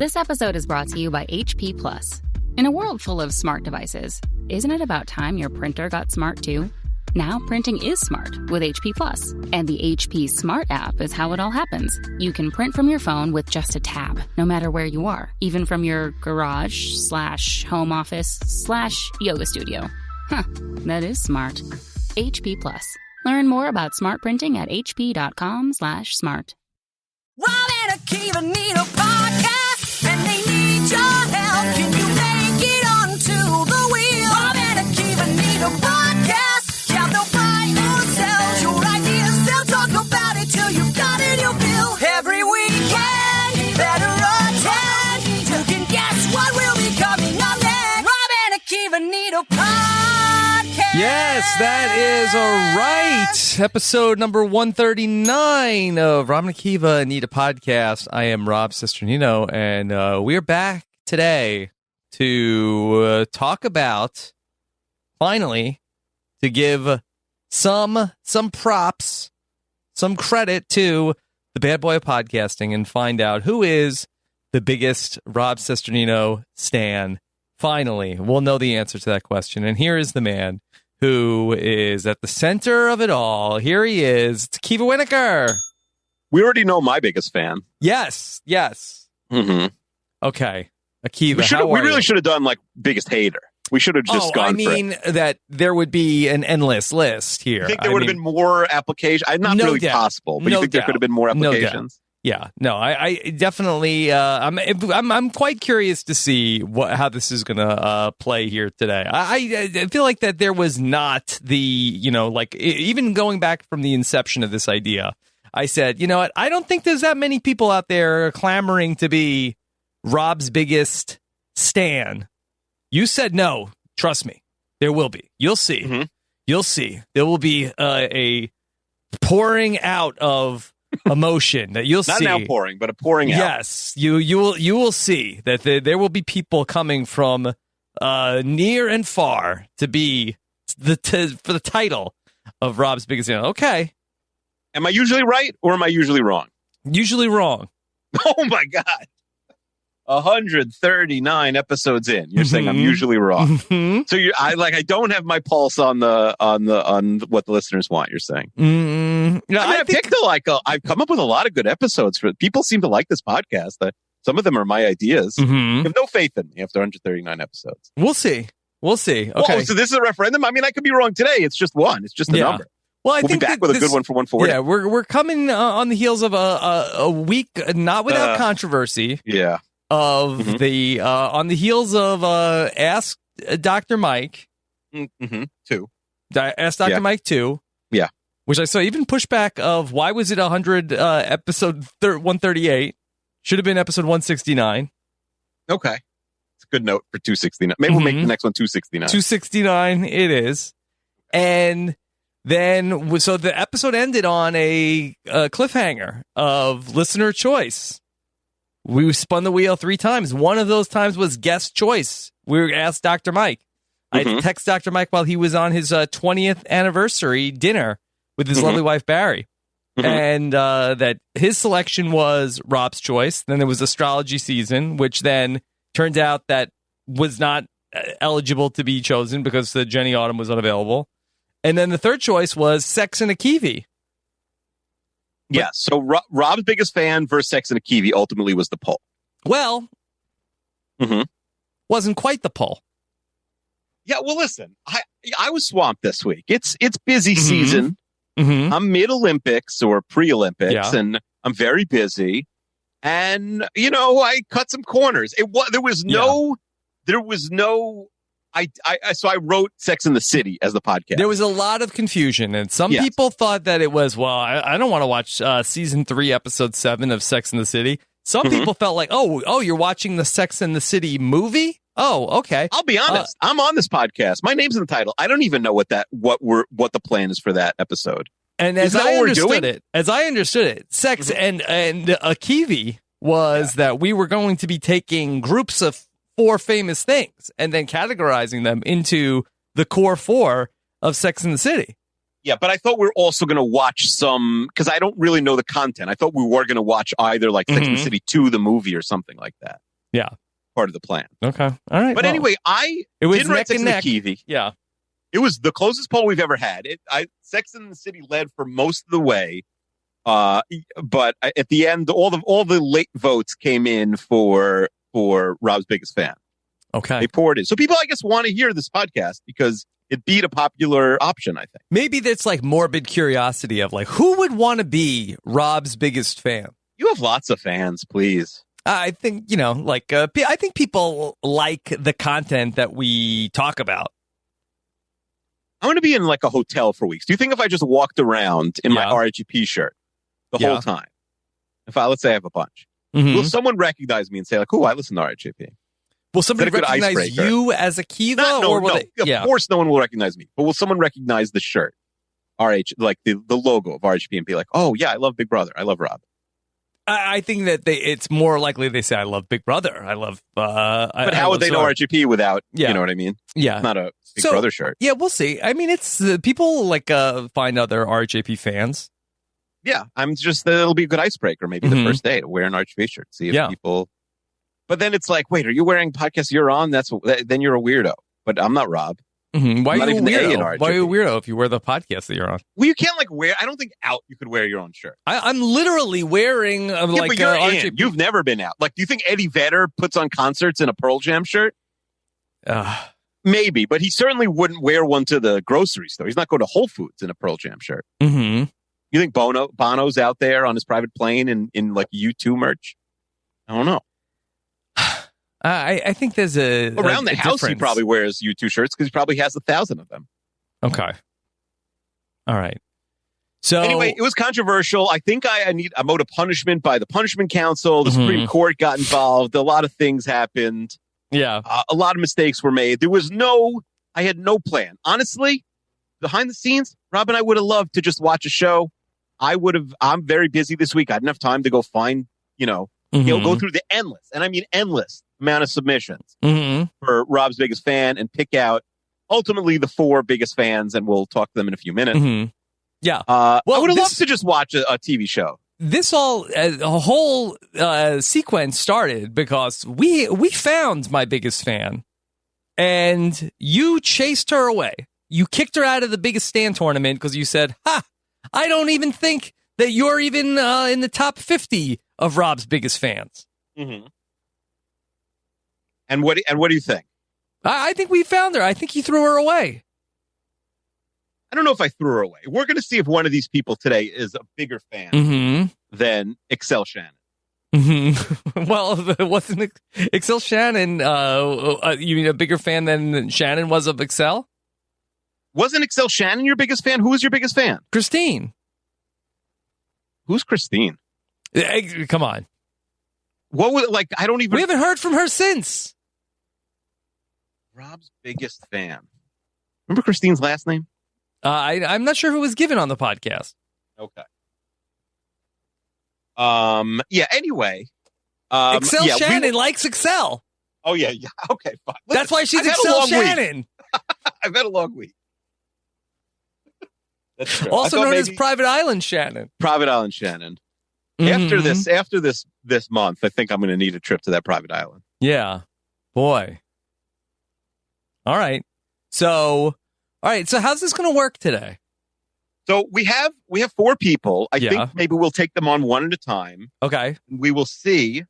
This episode is brought to you by HP Plus. In a world full of smart devices, isn't it about time your printer got smart too? Now printing is smart with HP Plus, and the HP Smart app is how it all happens. You can print from your phone with just a tap, no matter where you are, even from your garage/home office/yoga studio. Huh, that is smart. HP Plus. Learn more about smart printing at hp.com/smart. Rob and Akiva need a podcast, and they need your help. Can you make it onto the wheel? Rob and Akiva need a podcast. Yeah, they'll write or sell your ideas. They'll talk about it till you've got it, you'll bill. Every weekend, you better attend. You can guess what will be coming up next. Rob and Akiva need a podcast. Yes, that is all right. Episode number 139 of Rob and Akiva Need a Podcast. I am Rob Cesternino, and we're back today to talk about, finally, to give some props, some credit to the bad boy of podcasting and find out who is the biggest Rob Cesternino stan. Finally, we'll know the answer to that question. And here is the man who is at the center of it all. Here he is. It's Akiva Winokur. We already know my biggest fan. Yes. Mm-hmm. Okay. Akiva, we really should have done like biggest hater. We should have just gone for it. That there would be an endless list here. You think there would have been more applications? Not no really doubt. Possible, but you think there could have been more applications? Yeah, no, I definitely, I'm quite curious to see how this is going to play here today. I feel like that there was not the, even going back from the inception of this idea, I said, you know what, I don't think there's that many people out there clamoring to be Rob's biggest stan. You said no, trust me, there will be. You'll see. Mm-hmm. You'll see. There will be a pouring out of emotion that you'll see. Not an outpouring, but a pouring out. Yes, you will see that there will be people coming from near and far to be for the title of Rob's biggest fan. Okay, am I usually right or am I usually wrong? Usually wrong. Oh my God. 139 episodes in. You're saying I'm usually wrong. Mm-hmm. So I don't have my pulse on what the listeners want. You're saying. Mm-hmm. No, I've come up with a lot of good episodes. People seem to like this podcast. Some of them are my ideas. Mm-hmm. You have no faith in me after 139 episodes. We'll see. Okay. Oh, so this is a referendum. I mean, I could be wrong today. It's just one. It's just a number. Well, I think we'll be back with a good one for 140. Yeah, we're coming on the heels of a week not without controversy. Yeah. Of the on the heels of Ask Dr. Mike 2. Ask Dr. Mike 2. Yeah. Which I saw even pushback of why was it 100 episode 138? Should have been episode 169. Okay. It's a good note for 269. Maybe we'll make the next one 269. 269 it is. And then so the episode ended on a cliffhanger of listener choice. We spun the wheel 3 times. One of those times was guest choice. We were asked Dr. Mike. I texted Dr. Mike while he was on his 20th anniversary dinner with his lovely wife, Barry. And that his selection was Rob's choice. Then there was astrology season, which then turned out that was not eligible to be chosen because the Jenny Autumn was unavailable. And then the third choice was Sex and Akiva. Yeah, so Rob's biggest fan versus Sex and Akiva ultimately was the poll. Well, wasn't quite the poll. Yeah, well, listen, I was swamped this week. It's busy season. I'm mid-Olympics or pre-Olympics, and I'm very busy. And, I cut some corners. There was no so I wrote Sex and the City as the podcast. There was a lot of confusion, and some people thought that it was, I don't want to watch season 3, episode 7 of Sex and the City. Some people felt like, oh, you're watching the Sex and the City movie? Oh, okay. I'll be honest. I'm on this podcast. My name's in the title. I don't even know what the plan is for that episode. And as I understood it, Sex and Akiva was that we were going to be taking groups of 4 famous things and then categorizing them into the core 4 of Sex and the City. Yeah, but I thought we were also going to watch some, because I don't really know the content. I thought we were going to watch either like Sex and the City 2, the movie, or something like that. Yeah. Part of the plan. Okay. All right. But anyway, it was didn't write neck and Sex and the neck. Key. Yeah. It was the closest poll we've ever had. Sex and the City led for most of the way. But at the end, all the late votes came in for Rob's Biggest Fan. Okay. They poured in. So people, I guess, want to hear this podcast because it beat a popular option, I think. Maybe that's like morbid curiosity of like, who would want to be Rob's biggest fan? You have lots of fans, please. I think, I think people like the content that we talk about. I'm going to be in like a hotel for weeks. Do you think if I just walked around in my RHEP shirt the whole time, let's say I have a bunch, will someone recognize me and say like, "Oh, I listen to RHEP"? Will somebody recognize you as a Kiva? Of course, no one will recognize me. But will someone recognize the shirt, like the logo of RHEP, and be like, "Oh yeah, I love Big Brother. I love Rob." I think that it's more likely they say, "I love Big Brother. I love." But how would they know RHEP without? You know what I mean? Yeah, not a Big Brother shirt. Yeah, we'll see. I mean, it's people find other RHEP fans. Yeah, it'll be a good icebreaker. Maybe the first day to wear an RHEP shirt. See if people. But then it's like, wait, are you wearing podcast you're on? Then you're a weirdo. But I'm not Rob. Mm-hmm. Why are you a weirdo? Why are you a weirdo if you wear the podcast that you're on? Well, you can't wear. I don't think out you could wear your own shirt. I'm literally wearing but you're in. You've never been out. Like, do you think Eddie Vedder puts on concerts in a Pearl Jam shirt? Maybe, but he certainly wouldn't wear one to the grocery store. He's not going to Whole Foods in a Pearl Jam shirt. Mm-hmm. You think Bono's out there on his private plane in like U2 merch? I don't know. I think there's around the house. Difference. He probably wears U2 shirts because he probably has 1,000 of them. Okay. All right. So anyway, it was controversial. I think I need a mode of punishment by the Punishment Council. The Supreme Court got involved. A lot of things happened. Yeah. A lot of mistakes were made. I had no plan. Honestly, behind the scenes, Rob and I would have loved to just watch a show. I'm very busy this week. I didn't have time to go find, go through the endless amount of submissions for Rob's Biggest Fan and pick out ultimately the 4 biggest fans, and we'll talk to them in a few minutes. Yeah. I would have loved to just watch a TV show. This a whole sequence started because we found my biggest fan, and you chased her away. You kicked her out of the Biggest Stand tournament because you said, I don't even think that you're even in the top 50 of Rob's biggest fans. Mm-hmm. And what do you think? I think we found her. I think you threw her away. I don't know if I threw her away. We're going to see if one of these people today is a bigger fan than Excel Shannon. Well, wasn't Excel Shannon, you mean a bigger fan than Shannon was of Excel? Wasn't Excel Shannon your biggest fan? Who was your biggest fan? Christine. Who's Christine? Come on. What was I don't even. We haven't heard from her since. Rob's biggest fan. Remember Christine's last name? I'm not sure who was given on the podcast. Okay. Yeah. Anyway. Excel Shannon likes Excel. Oh yeah. Okay. Fine. Listen, that's why she's Excel Shannon. I've had a long week. That's true. Also known as Private Island Shannon. Private Island Shannon. After this month, I think I'm going to need a trip to that private island. Yeah, boy. All right. So how's this going to work today? So we have 4 people. I think maybe we'll take them on one at a time. Okay. We will see.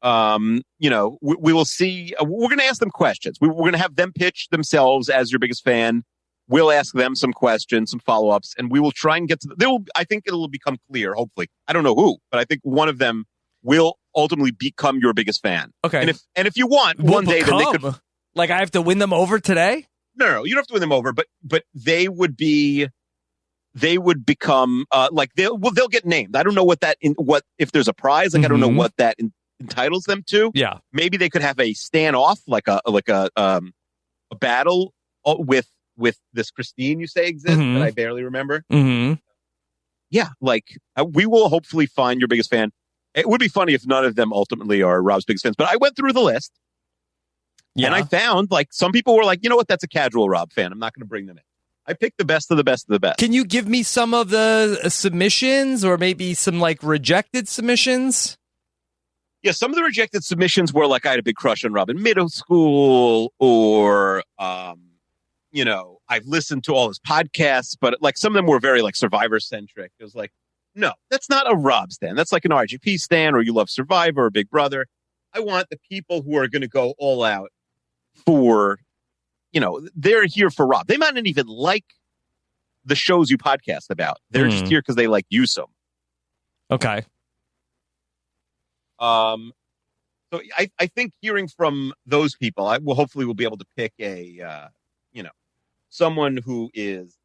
We will see. We're going to ask them questions. We're going to have them pitch themselves as your biggest fan. We'll ask them some questions, some follow-ups, and we will try and get to I think it'll become clear, hopefully. I don't know who, but I think one of them will ultimately become your biggest fan. Okay. And if you want, one day then they could. Like I have to win them over today? No, you don't have to win them over, but they would become they'll get named. I don't know what if there's a prize, I don't know what that entitles them to. Yeah. Maybe they could have a standoff, like a battle with this Christine you say exists that I barely remember. Mm-hmm. Yeah, we will hopefully find your biggest fan. It would be funny if none of them ultimately are Rob's biggest fans, but I went through the list and I found some people were like, you know what, that's a casual Rob fan. I'm not going to bring them in. I picked the best of the best of the best. Can you give me some of the submissions or maybe some rejected submissions? Yeah, some of the rejected submissions were like I had a big crush on Rob in middle school, or you know, I've listened to all his podcasts, but like some of them were very like Survivor centric. It was like, no, that's not a Rob stan. That's like an RGP stan, or you love Survivor or Big Brother. I want the people who are going to go all out for, you know, they're here for Rob. They might not even like the shows you podcast about. They're just here because they like you so. Okay. So I think hearing from those people, I will hopefully we'll be able to pick a, you know, someone who is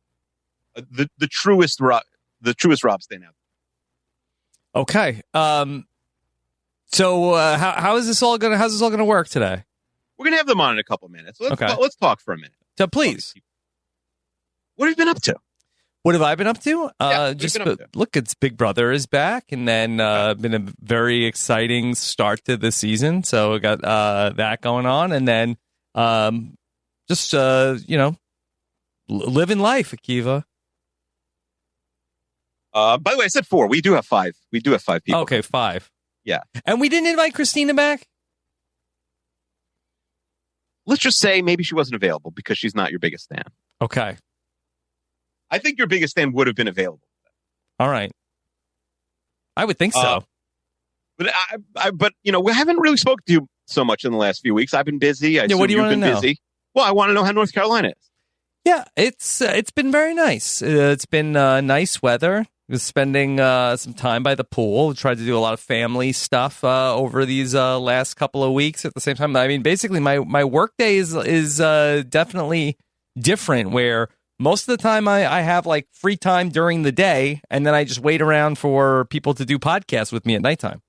the truest Rob stan out. Okay. So how's this all gonna work today? We're gonna have them on in a couple minutes. Let's talk for a minute. So please, what have you been up to? What have I been up to? Look, it's Big Brother is back, and then been a very exciting start to the season. So we got that going on, and then just you know, living life, Akiva. By the way, I said 4. We do have 5. We do have 5 people. Okay, 5. Yeah, and we didn't invite Christina back. Let's just say maybe she wasn't available because she's not your biggest fan. Okay. I think your biggest fan would have been available. All right. I would think so. But you know, we haven't really spoken to you so much in the last few weeks. I've been busy. What do you want to know? Busy. Well, I want to know how North Carolina is. Yeah, it's been very nice. It's been nice weather. Was spending some time by the pool. Tried to do a lot of family stuff over these last couple of weeks. At the same time, I mean, basically, my work day is definitely different. Where most of the time I have like free time during the day, and then I just wait around for people to do podcasts with me at nighttime.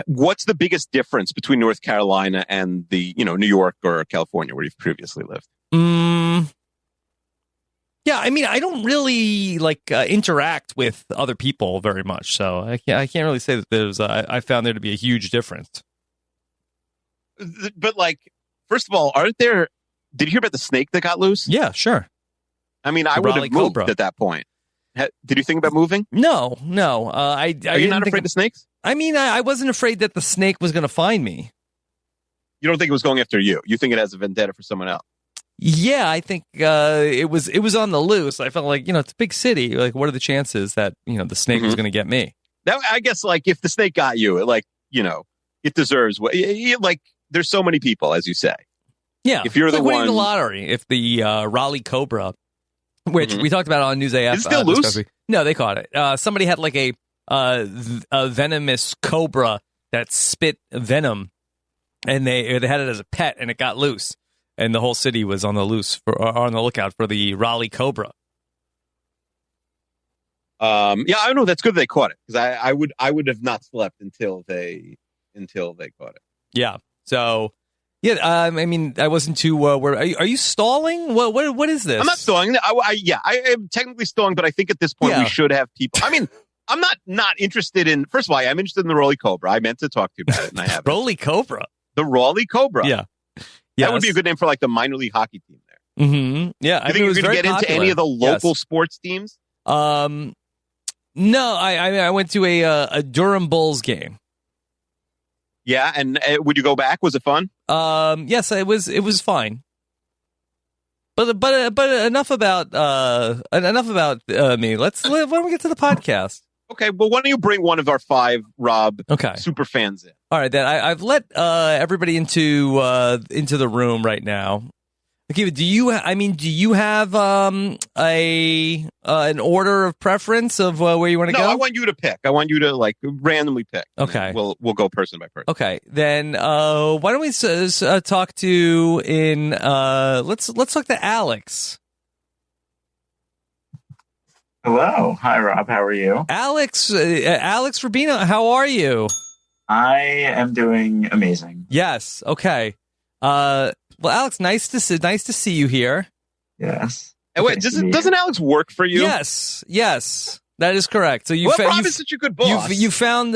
What's the biggest difference between North Carolina and the, you know, New York or California where you've previously lived? Yeah, I mean, I don't really like interact with other people very much, so I can't really say that there's. I found there to be a huge difference. But like, first of all, aren't there? Did you hear about the snake that got loose? Yeah, sure. I mean, I would have moved at that point. Did you think about moving? No. Are you not afraid of snakes? I mean, I wasn't afraid that the snake was going to find me. You don't think it was going after you? You think it has a vendetta for someone else? Yeah, I think it was on the loose. I felt like, you know, it's a big city. Like, what are the chances that, you know, the snake was going to get me? That, I guess, like, if the snake got you, like, you know, it deserves what. Like, there's so many people, as you say. Yeah, if you're it's the like winning one, the lottery. If the Raleigh Cobra, which we talked about on News AF, is it still loose? No, they caught it. Somebody had like a venomous cobra that spit venom, and they had it as a pet, and it got loose. And the whole city was on the lookout for the Raleigh Cobra. Yeah, I know that's good they caught it, because I would have not slept until they caught it. Yeah. So yeah, I mean, I wasn't too. Are you stalling? What is this? I'm not stalling. I am technically stalling, but I think at this point we should have people. I mean, I'm not interested in. First of all, I'm interested in the Raleigh Cobra. I meant to talk to you about it, and I haven't. Raleigh Cobra. The Raleigh Cobra. Yeah. That would be a good name for like the minor league hockey team there. Mm-hmm. Yeah. You think you're going to get into any of the local sports teams? No, I went to a Durham Bulls game. Yeah, and would you go back? Was it fun? Yes, it was fine. But enough about me. Why don't we get to the podcast? Okay, well, why don't you bring one of our 5 Rob super fans in? All right, then I've let everybody into the room right now. Okay, do you have an order of preference of where you want to go? No, I want you to pick. I want you to like randomly pick. Okay, we'll go person by person. Okay, then why don't we talk to let's talk to Alex. Hello. Hi, Rob. How are you? Alex Rubino, how are you? I am doing amazing. Yes. Okay. Well, Alex, nice to see you here. Yes. And wait, doesn't Alex work for you? Yes. That is correct. So Rob is such a good boss. You found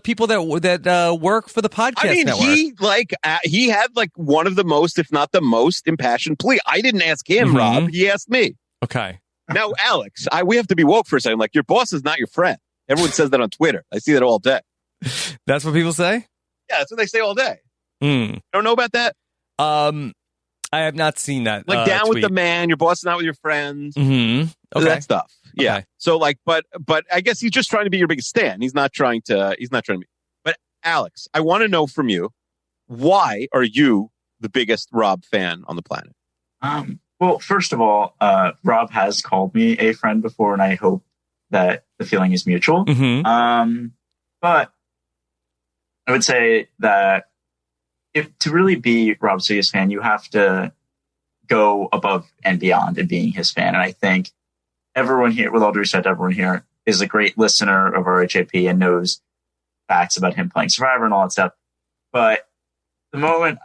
people that work for the podcast network. He had like one of the most, if not the most, impassioned plea. I didn't ask him, Rob. He asked me. Okay. Now, Alex, we have to be woke for a second. Like, your boss is not your friend. Everyone says that on Twitter. I see that all day. That's what people say? Yeah, that's what they say all day. Mm. Don't know about that? I have not seen that. Like down tweet. with the man, you're bossing out with your friends. Mm-hmm. Okay. That stuff. Yeah. Okay. So like, but I guess he's just trying to be your biggest stan. He's not trying to be. But Alex, I want to know from you, why are you the biggest Rob fan on the planet? Well, first of all, Rob has called me a friend before, and I hope that the feeling is mutual. Mm-hmm. But I would say that to really be Rob's biggest fan, you have to go above and beyond in being his fan. And I think everyone here, with all due respect, everyone here is a great listener of RHAP and knows facts about him playing Survivor and all that stuff. But the moment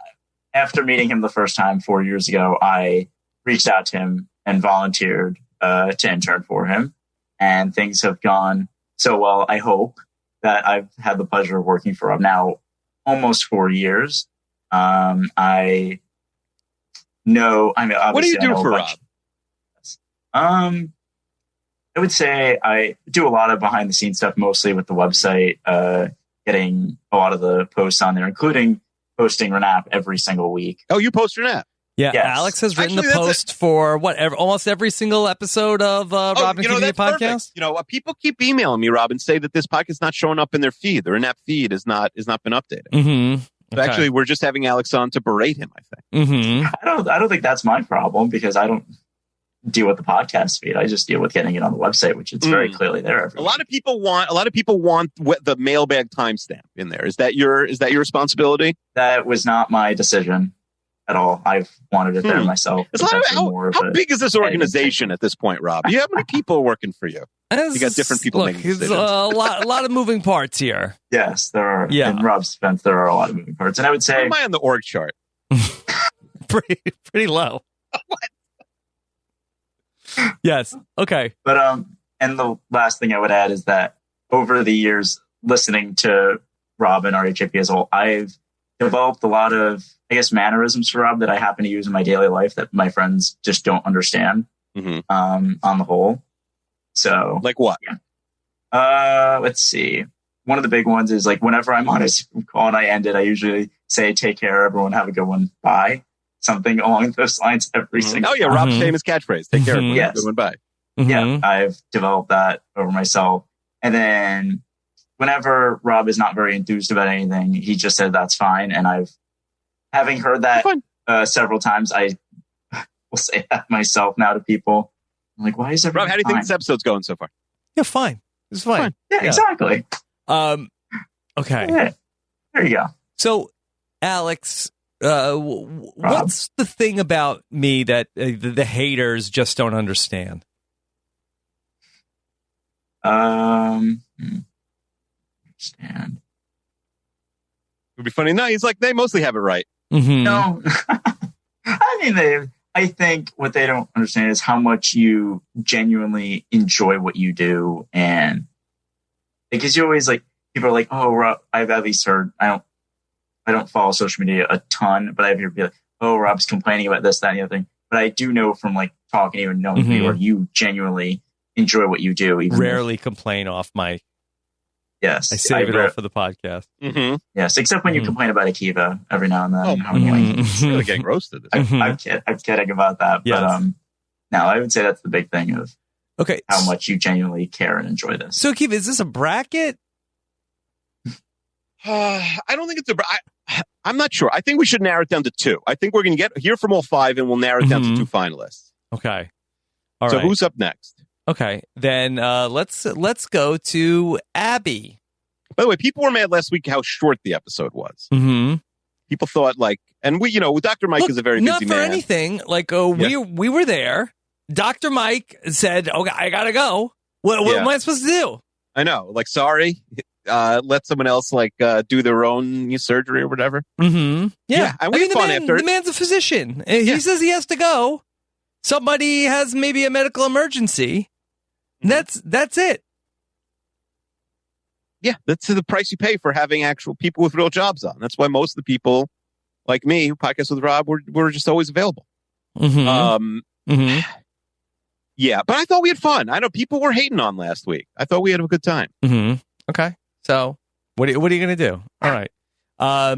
after meeting him the first time 4 years ago, I reached out to him and volunteered to intern for him. And things have gone so well. I hope that I've had the pleasure of working for Rob now almost 4 years. I know. I mean, what do you do for Rob? I would say I do a lot of behind the scenes stuff, mostly with the website, getting a lot of the posts on there, including posting Renap every single week. Oh, you post Renap? Yeah, yes. Alex has written the post for almost every single episode of Rob and Keith podcast. Perfect. You know, people keep emailing me, Rob, and say that this podcast is not showing up in their feed. The Renap feed is not been updated. Mm-hmm. So actually, we're just having Alex on to berate him, I think. Mm-hmm. I don't think that's my problem, because I don't deal with the podcast feed. I just deal with getting it on the website, which is very clearly there. A lot of people want the mailbag timestamp in there. Is that your responsibility? That was not my decision at all. I've wanted it there myself. How big is this organization at this point, Rob? You have many people working for you? You got different people making decisions. There's a lot of moving parts here. Yes, there are. Yeah. In Rob's defense, there are a lot of moving parts. And I would say... Where am I on the org chart? pretty low. What? Yes. Okay. But and the last thing I would add is that over the years, listening to Rob and RHAP as a whole, I've developed a lot of, I guess, mannerisms for Rob that I happen to use in my daily life that my friends just don't understand. On the whole. So, like what? Let's see. One of the big ones is like whenever I'm on a Zoom call and I end it, I usually say, "Take care, everyone. Have a good one. Bye." Something along those lines every single. Oh yeah, Rob's famous catchphrase. Take care, everyone. Yes. Have a good one. Bye. Yeah, I've developed that over myself. And then whenever Rob is not very enthused about anything, he just said that's fine. And having heard that several times, I will say that myself now to people. I'm like, why is everything Rob, how do you think fine? this episode's going so far? Yeah, fine. It's fine. Yeah, exactly. Okay. Yeah. There you go. So, Alex, what's the thing about me that the haters just don't understand? Understand. It would be funny. No, he's like, they mostly have it right. Mm-hmm. No, I mean, I think what they don't understand is how much you genuinely enjoy what you do. And because you always like, people are like, oh, Rob, I've at least heard, I don't follow social media a ton, but I've heard people like, oh, Rob's complaining about this, that, and the other thing. But I do know from like talking to you and knowing you, or you genuinely enjoy what you do. Even rarely complain off mic. Yes. I save it all for the podcast. Mm-hmm. Yes, except when you complain about Akiva every now and then. Oh, how annoying. It's really getting roasted. I'm kidding about that. Yes. But no, I would say that's the big thing of how much you genuinely care and enjoy this. So, Akiva, is this a bracket? I don't think it's I'm not sure. I think we should narrow it down to two. I think we're going to hear from all five, and we'll narrow it down to two finalists. Okay. All right. So who's up next? Okay, then let's go to Abby. By the way, people were mad last week how short the episode was. Mm-hmm. People thought and we, Dr. Mike is a very busy man. Not for anything. Like we were there. Dr. Mike said, "Okay, I gotta go." What am I supposed to do? I know. Like, sorry. Let someone else do their own surgery or whatever. Mm-hmm. Yeah. And we had fun after. The man's a physician. He says he has to go. Somebody has maybe a medical emergency. That's it. Yeah, that's the price you pay for having actual people with real jobs on. That's why most of the people like me who podcast with Rob were just always available. Mm-hmm. Yeah, but I thought we had fun. I know people were hating on last week. I thought we had a good time. Mm-hmm. Okay. So what are you going to do? All right. All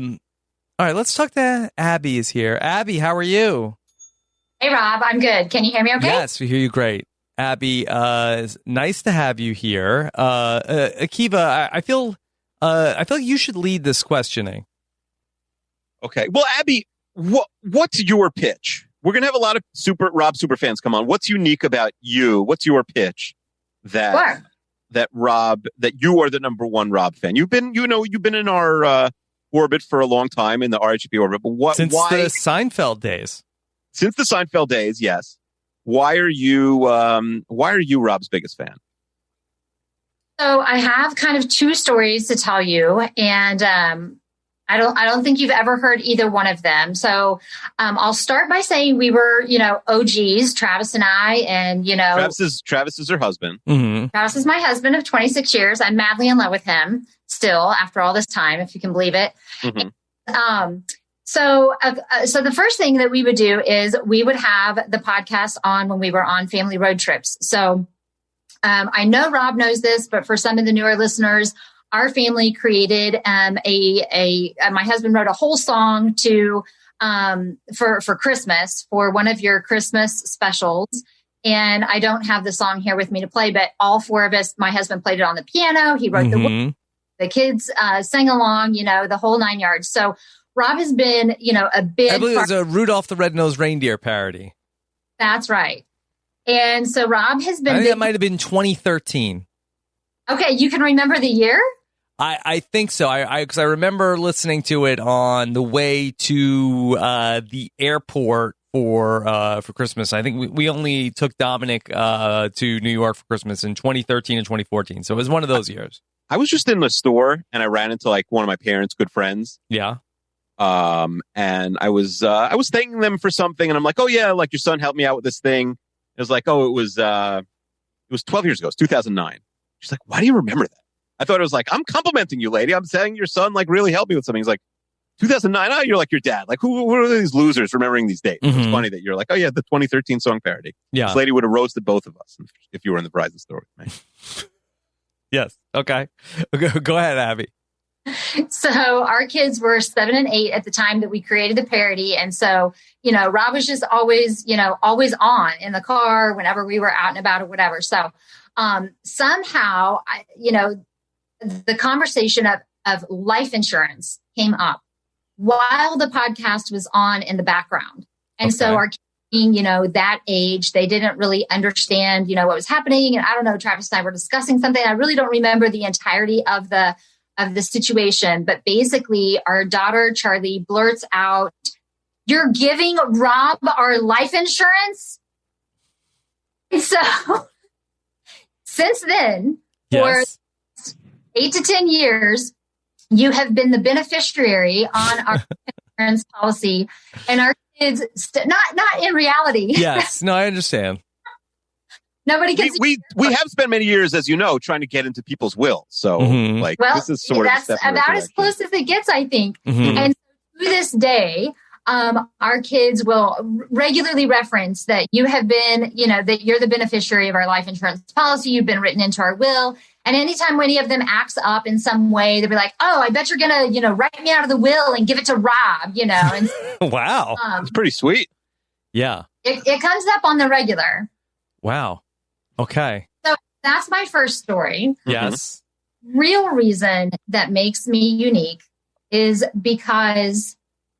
right. Let's talk to Abby is here. Abby, how are you? Hey, Rob. I'm good. Can you hear me okay? Yes, we hear you great. Abby, it's nice to have you here. Akiva, I feel you should lead this questioning. Okay. Well, Abby, what's your pitch? We're going to have a lot of Rob super fans come on. What's unique about you? What's your pitch that you are the number one Rob fan? You've been in our orbit for a long time in the RHP orbit, but since the Seinfeld days. Since the Seinfeld days, yes. Why are you Rob's biggest fan? So I have kind of two stories to tell you, and I don't think you've ever heard either one of them. So I'll start by saying we were, OGs, Travis and I, and Travis is her husband. Mm-hmm. Travis is my husband of 26 years. I'm madly in love with him still after all this time, if you can believe it. Mm-hmm. So the first thing that we would do is we would have the podcast on when we were on family road trips. So I know Rob knows this, but for some of the newer listeners, our family created my husband wrote a whole song for Christmas for one of your Christmas specials. And I don't have the song here with me to play, but all four of us, my husband played it on the piano. He wrote the kids sang along, the whole 9 yards. So Rob has been, a big... I believe it was a Rudolph the Red-Nosed Reindeer parody. That's right. And so Rob has been... I think that might have been 2013. Okay, you can remember the year? I think so. Because I remember listening to it on the way to the airport for Christmas. I think we only took Dominic to New York for Christmas in 2013 and 2014. So it was one of those years. I was just in the store and I ran into one of my parents' good friends. Yeah. And I was thanking them for something, and I'm like, oh yeah, your son helped me out with this thing. It was like, oh, it was 12 years ago. It's 2009. She's like, why do you remember that? I thought it was I'm complimenting you, lady. I'm saying your son really helped me with something. He's like, 2009. Oh, you're like your dad. Who are these losers remembering these dates? Mm-hmm. It's funny that you're like, oh yeah, the 2013 song parody. Yeah. This lady would have roasted both of us if you were in the Verizon store with me. Yes. Okay. Go ahead, Abby. So our kids were 7 and 8 at the time that we created the parody. And so, Rob was just always, always on in the car whenever we were out and about or whatever. So somehow, the conversation of life insurance came up while the podcast was on in the background. And so our kids being, that age, they didn't really understand, what was happening. And I don't know, Travis and I were discussing something. I really don't remember the entirety of the situation, but basically our daughter Charlie blurts out, "You're giving Rob our life insurance?" And so since then, for 8 to 10 years, you have been the beneficiary on our insurance policy, and our kids not in reality. Yes, no, I understand. Nobody can. We have spent many years, as you know, trying to get into people's wills. So, this is sort of about as close as it gets, I think. Mm-hmm. And to this day, our kids will regularly reference that you have been, that you're the beneficiary of our life insurance policy. You've been written into our will. And anytime any of them acts up in some way, they'll be like, "Oh, I bet you're gonna, write me out of the will and give it to Rob." And wow, it's pretty sweet. Yeah, it comes up on the regular. Wow. Okay. So that's my first story. Yes. Real reason that makes me unique is because,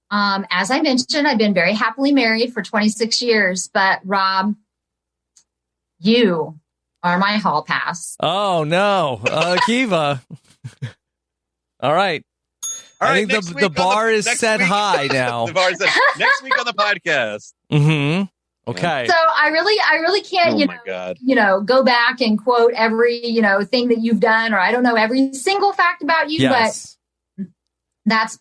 as I mentioned, I've been very happily married for 26 years. But Rob, you are my hall pass. Oh, no. Akiva. All right. I think the bar is set high now. The bar is set next week on the podcast. Mm-hmm. Okay. So I really can't, go back and quote every, thing that you've done, or I don't know, every single fact about you, yes. But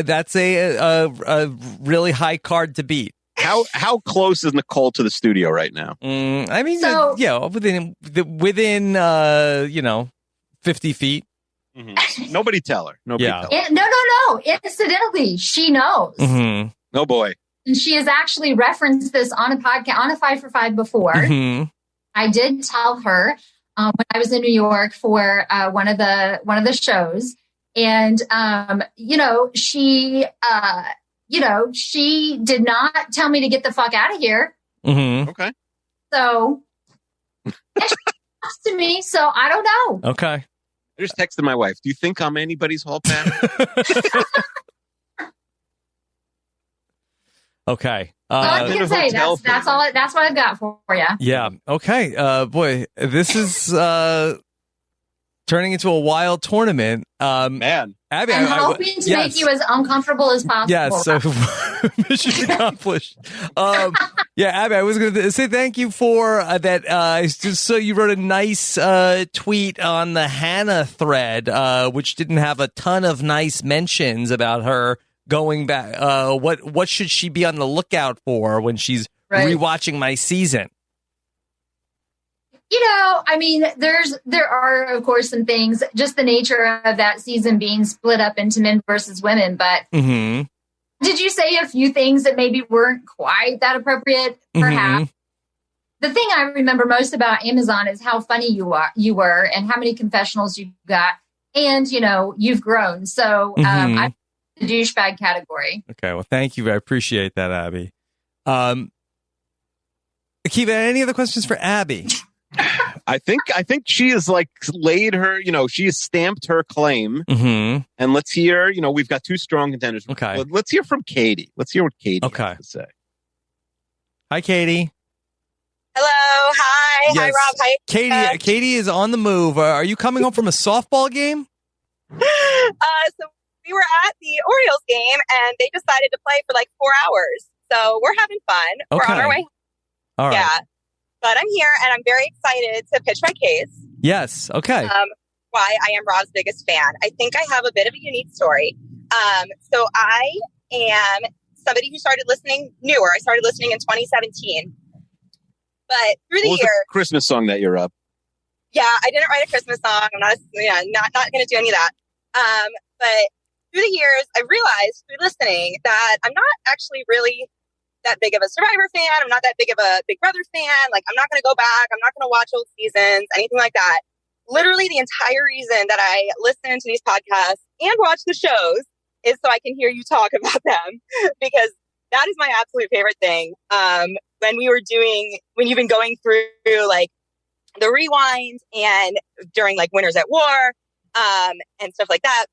that's a really high card to beat. How close is Nicole to the studio right now? I mean, within 50 feet. Mm-hmm. Nobody tell her. Nobody tell her. No. Incidentally, she knows. Mm-hmm. Oh boy. And she has actually referenced this on a podcast, on a 5 for 5 before. Mm-hmm. I did tell her when I was in New York for one of the shows, and she did not tell me to get the fuck out of here. Mm-hmm. Okay. So she talks to me, so I don't know. Okay. I just texted my wife. Do you think I'm anybody's hall pass? Okay. All I can say, that's all. That's what I've got for you. Yeah. Okay. Boy, this is turning into a wild tournament. Man, Abby, I'm hoping to make you as uncomfortable as possible. Yes. So mission accomplished. Abby, I was going to say thank you for that. Just so you wrote a nice tweet on the Hannah thread, which didn't have a ton of nice mentions about her going back. What should she be on the lookout for when she's rewatching my season? I mean, there are, of course, some things, just the nature of that season being split up into men versus women. But did you say a few things that maybe weren't quite that appropriate? Perhaps. The thing I remember most about Amazon is how funny you were and how many confessionals you got. And, you've grown. So I'm in the douchebag category. Okay. Well, thank you. I appreciate that, Abby. Akiva, any other questions for Abby? I think she has laid her, she has stamped her claim. And let's hear, we've got two strong contenders. Okay. Let's hear from Katie. Let's hear what Katie has to say. Hi, Katie. Hello. Hi. Yes. Hi, Rob. Hi. Katie is on the move. Are you coming home from a softball game? So we were at the Orioles game and they decided to play for 4 hours. So we're having fun. Okay. We're on our way. All right. Yeah. But I'm here and I'm very excited to pitch my case. Yes. Okay. Why I am Rob's biggest fan. I think I have a bit of a unique story. So I am somebody who started listening newer. I started listening in 2017. But through the year, Christmas song that you're up. Yeah, I didn't write a Christmas song. I'm not going to do any of that. But through the years, I realized through listening that I'm not actually really that big of a Survivor fan. I'm not that big of a Big Brother fan. I'm not going to go back. I'm not going to watch old seasons, anything like that. Literally the entire reason that I listen to these podcasts and watch the shows is so I can hear you talk about them, because that is my absolute favorite thing. When you've been going through the rewind and during Winners at War, and stuff like that,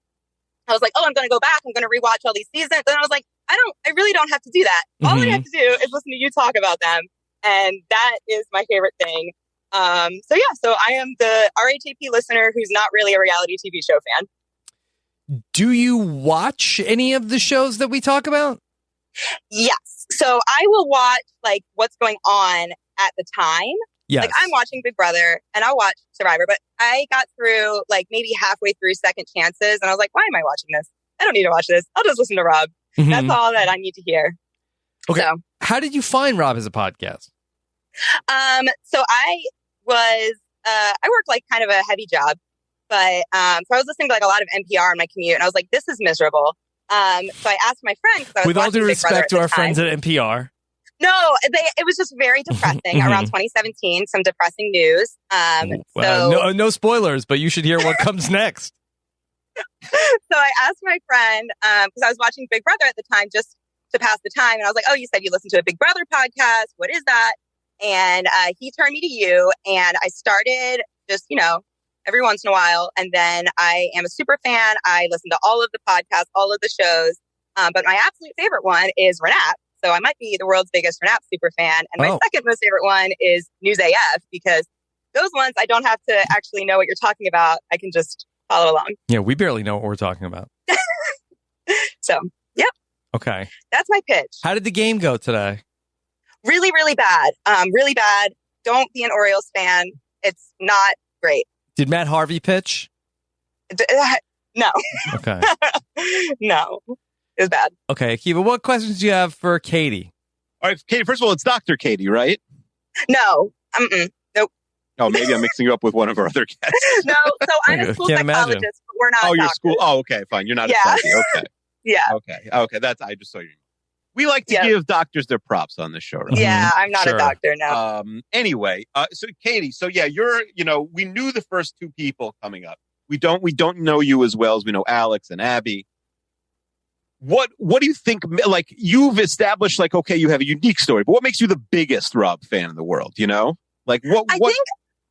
I was like, oh, I'm going to go back. I'm going to rewatch all these seasons. And I was like, I really don't have to do that. All I have to do is listen to you talk about them. And that is my favorite thing. So I am the RHAP listener who's not really a reality TV show fan. Do you watch any of the shows that we talk about? Yes. So I will watch what's going on at the time. Yes. I'm watching Big Brother and I'll watch Survivor, but I got through maybe halfway through Second Chances and I was like, why am I watching this? I don't need to watch this. I'll just listen to Rob. That's all that I need to hear. Okay. So, how did you find Rob as a podcast? So I was, I worked kind of a heavy job, but, so I was listening to a lot of NPR on my commute and I was like, this is miserable. So I asked my friend, with all due respect to our friends at NPR. No, it was just very depressing around 2017, some depressing news. No spoilers, but you should hear what comes next. So I asked my friend, because I was watching Big Brother at the time just to pass the time. And I was like, oh, you said you listen to a Big Brother podcast. What is that? And he turned me to you. And I started just, every once in a while. And then I am a super fan. I listen to all of the podcasts, all of the shows. But my absolute favorite one is Renap. So I might be the world's biggest Renap super fan. And my second most favorite one is News AF, because those ones I don't have to actually know what you're talking about. I can just follow along. Yeah, we barely know what we're talking about. So, yep. Okay. That's my pitch. How did the game go today? Really, really bad. Really bad. Don't be an Orioles fan. It's not great. Did Matt Harvey pitch? No. Okay. No. It was bad. Okay, Akiva, what questions do you have for Katie? All right, Katie, first of all, it's Dr. Katie, right? No. Nope. Oh, maybe I'm mixing you up with one of our other guests. No, so I'm a school psychologist, but we're not Oh, doctors. you're school. Oh, okay, fine. You're not a psyche. Okay. Yeah. Okay. That's, I just saw you. We like to give doctors their props on this show, right? Yeah, I'm not a doctor, no. Anyway, so Katie, we knew the first two people coming up. We don't know you as well as we know Alex and Abby. What do you think? Like, you've established, like, okay, you have a unique story, but what makes you the biggest Rob fan in the world? You know, like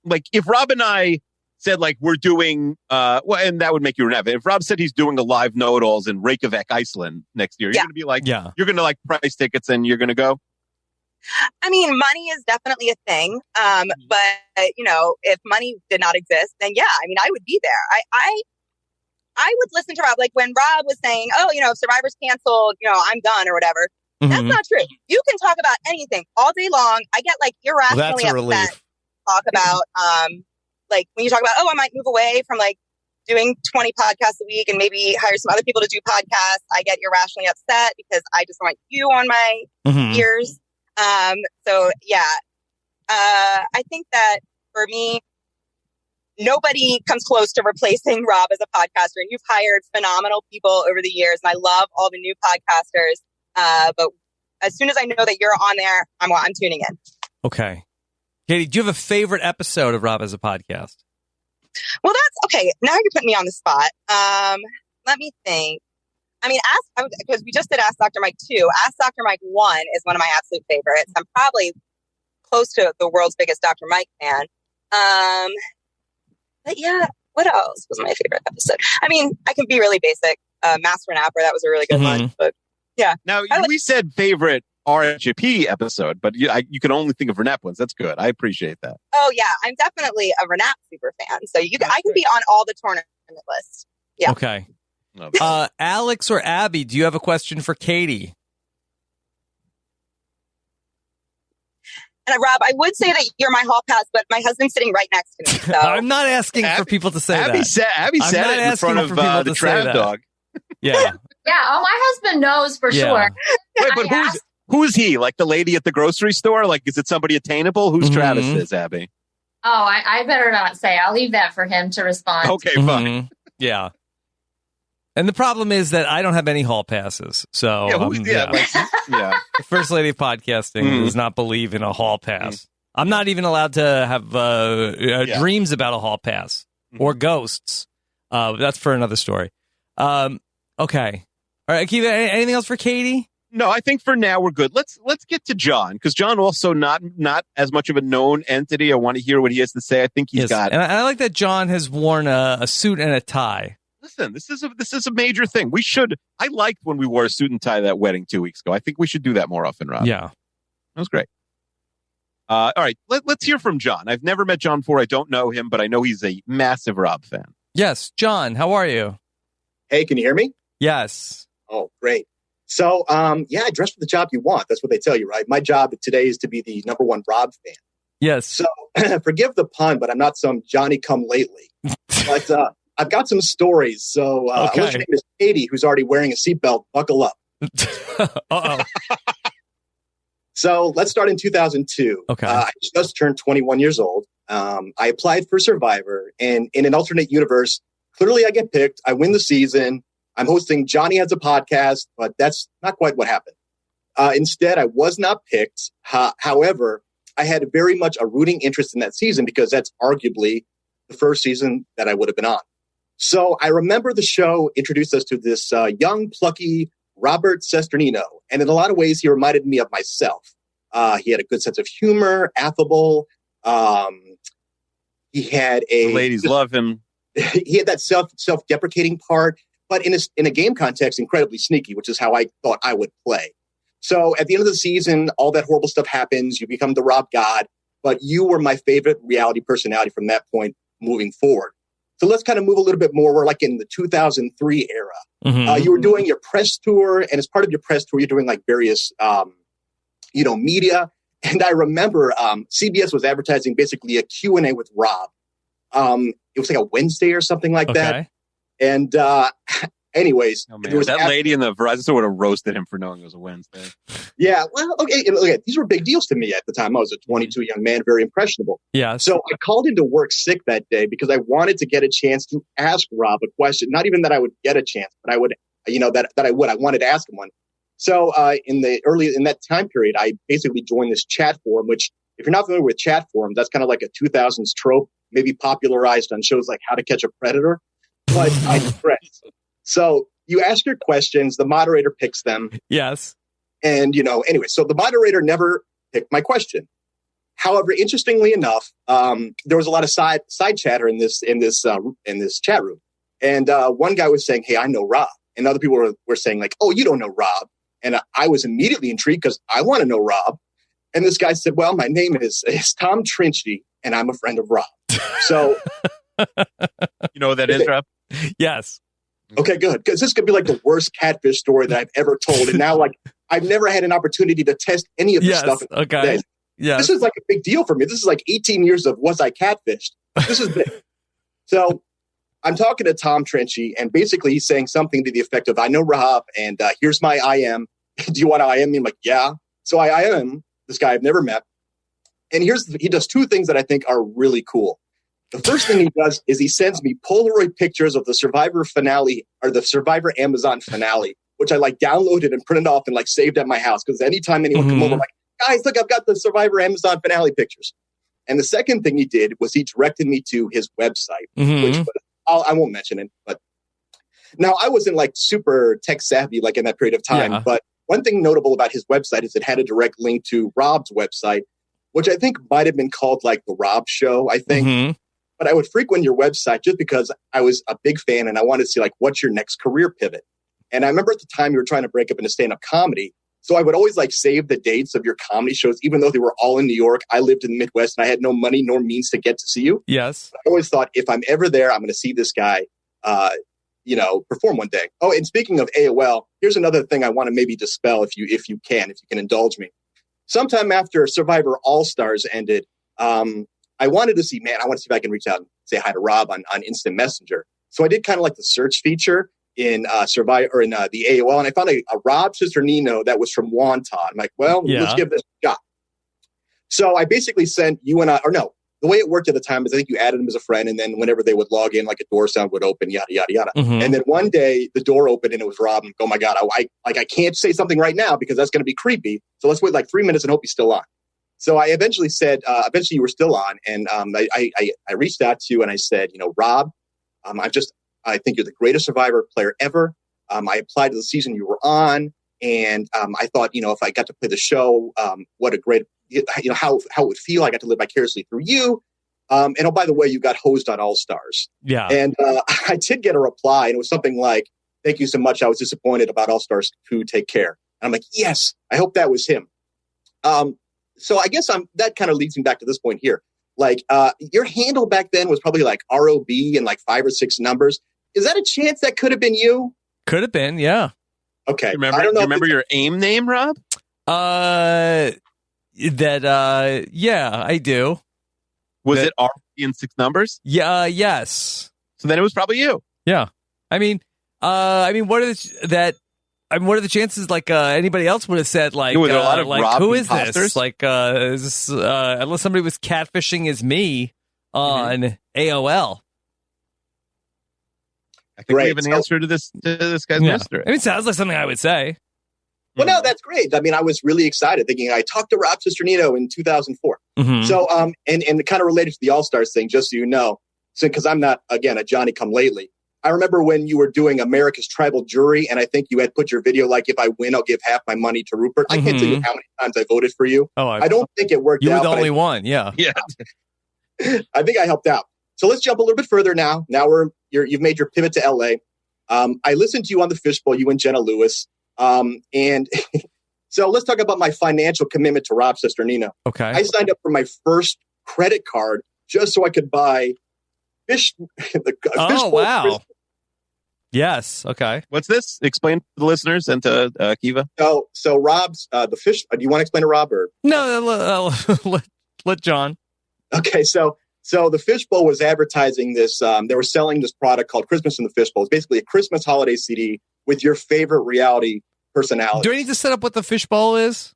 like if Rob and I said, like, we're doing, and that would make you nervous. If Rob said he's doing a live know-it-alls in Reykjavik, Iceland next year, you're going to be like, you're going to like price tickets and you're going to go? I mean, money is definitely a thing. But, if money did not exist, then I mean, I would be there. I would listen to Rob. Like when Rob was saying, Survivor's canceled, I'm done or whatever. Mm-hmm. That's not true. You can talk about anything all day long. I get like irrationally upset. Talk about, like when you talk about, I might move away from like doing 20 podcasts a week and maybe hire some other people to do podcasts. I get irrationally upset because I just want you on my ears. I think that for me, nobody comes close to replacing Rob as a podcaster. And you've hired phenomenal people over the years. And I love all the new podcasters. But as soon as I know that you're on there, I'm tuning in. Okay. Katie, do you have a favorite episode of Rob as a podcast? Well, that's okay. Now you're putting me on the spot. Let me think. I mean, because we just did Ask Dr. Mike 2. Ask Dr. Mike 1 is one of my absolute favorites. I'm probably close to the world's biggest Dr. Mike fan. But yeah, what else was my favorite episode? I mean, I can be really basic. Master and Apper, that was a really good one. But yeah. Now, we said favorite RGP episode, but you can only think of Renap ones. That's good. I appreciate that. Oh, yeah. I'm definitely a Renap super fan. So I can be on all the tournament lists. Yeah. Okay. Alex or Abby, do you have a question for Katie? And Rob, I would say that you're my hall pass, but my husband's sitting right next to me. So I'm not asking for people to say Abby that. Abby said it in front of the Trav dog. Yeah. Yeah. Oh, my husband knows for sure. Wait, but who's he? Like the lady at the grocery store? Like, is it somebody attainable? Who's Travis is, Abby? Oh, I better not say. I'll leave that for him to respond. Okay, fine. Yeah. And the problem is that I don't have any hall passes. So, the First Lady of Podcasting does not believe in a hall pass. I'm not even allowed to have dreams about a hall pass or ghosts. That's for another story. Okay. All right, Akiva, anything else for Katie? No, I think for now we're good. Let's get to John, because John also not as much of a known entity. I want to hear what he has to say. I think he's got. And I like that John has worn a suit and a tie. Listen, this is a major thing. I liked when we wore a suit and tie at that wedding 2 weeks ago. I think we should do that more often, Rob. Yeah. That was great. All right, let's hear from John. I've never met John before. I don't know him, but I know he's a massive Rob fan. Yes, John, how are you? Hey, can you hear me? Yes. Oh, great. So, dress for the job you want. That's what they tell you, right? My job today is to be the number one Rob fan. Yes. So, forgive the pun, but I'm not some Johnny come lately. But I've got some stories. So, unless your name is Katie, who's already wearing a seatbelt, buckle up. Uh-oh. So, let's start in 2002. Okay. I just turned 21 years old. I applied for Survivor, and in an alternate universe, clearly I get picked. I win the season. I'm hosting Johnny Has a Podcast, but that's not quite what happened. Instead, I was not picked. However, I had very much a rooting interest in that season because that's arguably the first season that I would have been on. So I remember the show introduced us to this young, plucky Robert Cesternino. And in a lot of ways, he reminded me of myself. He had a good sense of humor, affable. He had the ladies love him. He had that self-deprecating part, but in a game context, incredibly sneaky, which is how I thought I would play. So at the end of the season, all that horrible stuff happens. You become the Rob God, but you were my favorite reality personality from that point moving forward. So let's kind of move a little bit more. We're like in the 2003 era. Mm-hmm. You were doing your press tour, and as part of your press tour, you're doing like various, media. And I remember CBS was advertising basically a Q&A with Rob. It was like a Wednesday or something like that. And anyways, that lady in the Verizon store would have roasted him for knowing it was a Wednesday. Yeah, well, okay. Look, these were big deals to me at the time. I was a 22 young man, very impressionable. Yeah. So I called into work sick that day because I wanted to get a chance to ask Rob a question. Not even that I would get a chance, but I would, I wanted to ask him one. So in that time period, I basically joined this chat forum, which if you're not familiar with chat forums, that's kind of like a 2000s trope, maybe popularized on shows like How to Catch a Predator. But I digress. So you ask your questions, the moderator picks them. Yes. And, anyway, so the moderator never picked my question. However, interestingly enough, there was a lot of side chatter in this chat room. And one guy was saying, "Hey, I know Rob." And other people were saying like, "Oh, you don't know Rob." And I was immediately intrigued because I want to know Rob. And this guy said, "Well, my name is Tom Trinchy, and I'm a friend of Rob." So, you know what that is, Rob? Yes. Okay, good. Because this could be like the worst catfish story that I've ever told. And now, like, I've never had an opportunity to test any of this stuff. Okay. Yeah. This is like a big deal for me. This is like 18 years of was I catfished. This is big. So I'm talking to Tom Trinchy, and basically he's saying something to the effect of, "I know Rob, and here's my IM. Do you want to IM me?" I'm like, "Yeah." So I IM this guy I've never met. And he does two things that I think are really cool. The first thing he does is he sends me Polaroid pictures of the Survivor finale or the Survivor Amazon finale, which I like downloaded and printed off and like saved at my house. Because anytime anyone come over, I'm like, "Guys, look, I've got the Survivor Amazon finale pictures." And the second thing he did was he directed me to his website, which was, I won't mention it, but now I wasn't like super tech savvy like in that period of time. But one thing notable about his website is it had a direct link to Rob's website, which I think might have been called like the Rob Show, I think. But I would frequent your website just because I was a big fan and I wanted to see like, what's your next career pivot? And I remember at the time you were trying to break up into stand-up comedy. So I would always like save the dates of your comedy shows, even though they were all in New York. I lived in the Midwest and I had no money nor means to get to see you. Yes. I always thought if I'm ever there, I'm going to see this guy, perform one day. Oh, and speaking of AOL, here's another thing I want to maybe dispel if you can indulge me. Sometime after Survivor All-Stars ended, I wanted to see if I can reach out and say hi to Rob on Instant Messenger. So I did kind of like the search feature in Survivor or in the AOL, and I found a Rob Cisternino that was from Wonton. I'm like, well, let's give this a shot. So I basically sent you and the way it worked at the time is I think you added him as a friend, and then whenever they would log in, like a door sound would open, yada, yada, yada. And then one day the door opened and it was Rob. And oh my God, I can't say something right now because that's going to be creepy. So let's wait like 3 minutes and hope he's still on. So I eventually said, you were still on. And I reached out to you and I said, Rob, I think you're the greatest Survivor player ever. I applied to the season you were on. And I thought, if I got to play the show, what a great, how it would feel. I got to live vicariously through you. And oh, by the way, you got hosed on All Stars. Yeah. And I did get a reply, and it was something like, "Thank you so much. I was disappointed about All Stars 2. Take care." And I'm like, yes, I hope that was him. So I guess that kind of leads me back to this point here. Like, your handle back then was probably like ROB and like 5 or 6 numbers. Is that a chance that could have been you? Could have been, yeah. Okay. I don't know. Remember your AIM name, Rob? Yeah, I do. Was it ROB in 6 numbers? Yeah, yes. So then it was probably you. Yeah. what are the chances? Like anybody else would have said, like, were there a lot of Rob who imposters? Is this? Like, is this, unless somebody was catfishing as me on AOL. I think we have an answer to this guy's mystery. It sounds like something I would say. Well, no, that's great. I was really excited, thinking I talked to Rob Cisternino in 2004. So, and kind of related to the All Stars thing, just so you know, because I'm not again a Johnny Come Lately. I remember when you were doing America's Tribal Jury, and I think you had put your video like, "If I win, I'll give half my money to Rupert." I can't tell you how many times I voted for you. Oh, I don't think it worked out. You were the only one, yeah. I think I helped out. So let's jump a little bit further now. Now you've made your pivot to LA. I listened to you on the Fishbowl, you and Jenna Lewis. And so let's talk about my financial commitment to Rob Cisternino. Okay. I signed up for my first credit card just so I could buy fish. Wow. Christmas. Yes. Okay. What's this? Explain to the listeners and to Kiva. So Rob's the fish. Do you want to explain to Rob or no? Let John. Okay. So the Fishbowl was advertising this. They were selling this product called Christmas in the Fishbowl. It's basically a Christmas holiday CD with your favorite reality personality. Do I need to set up what the Fishbowl is?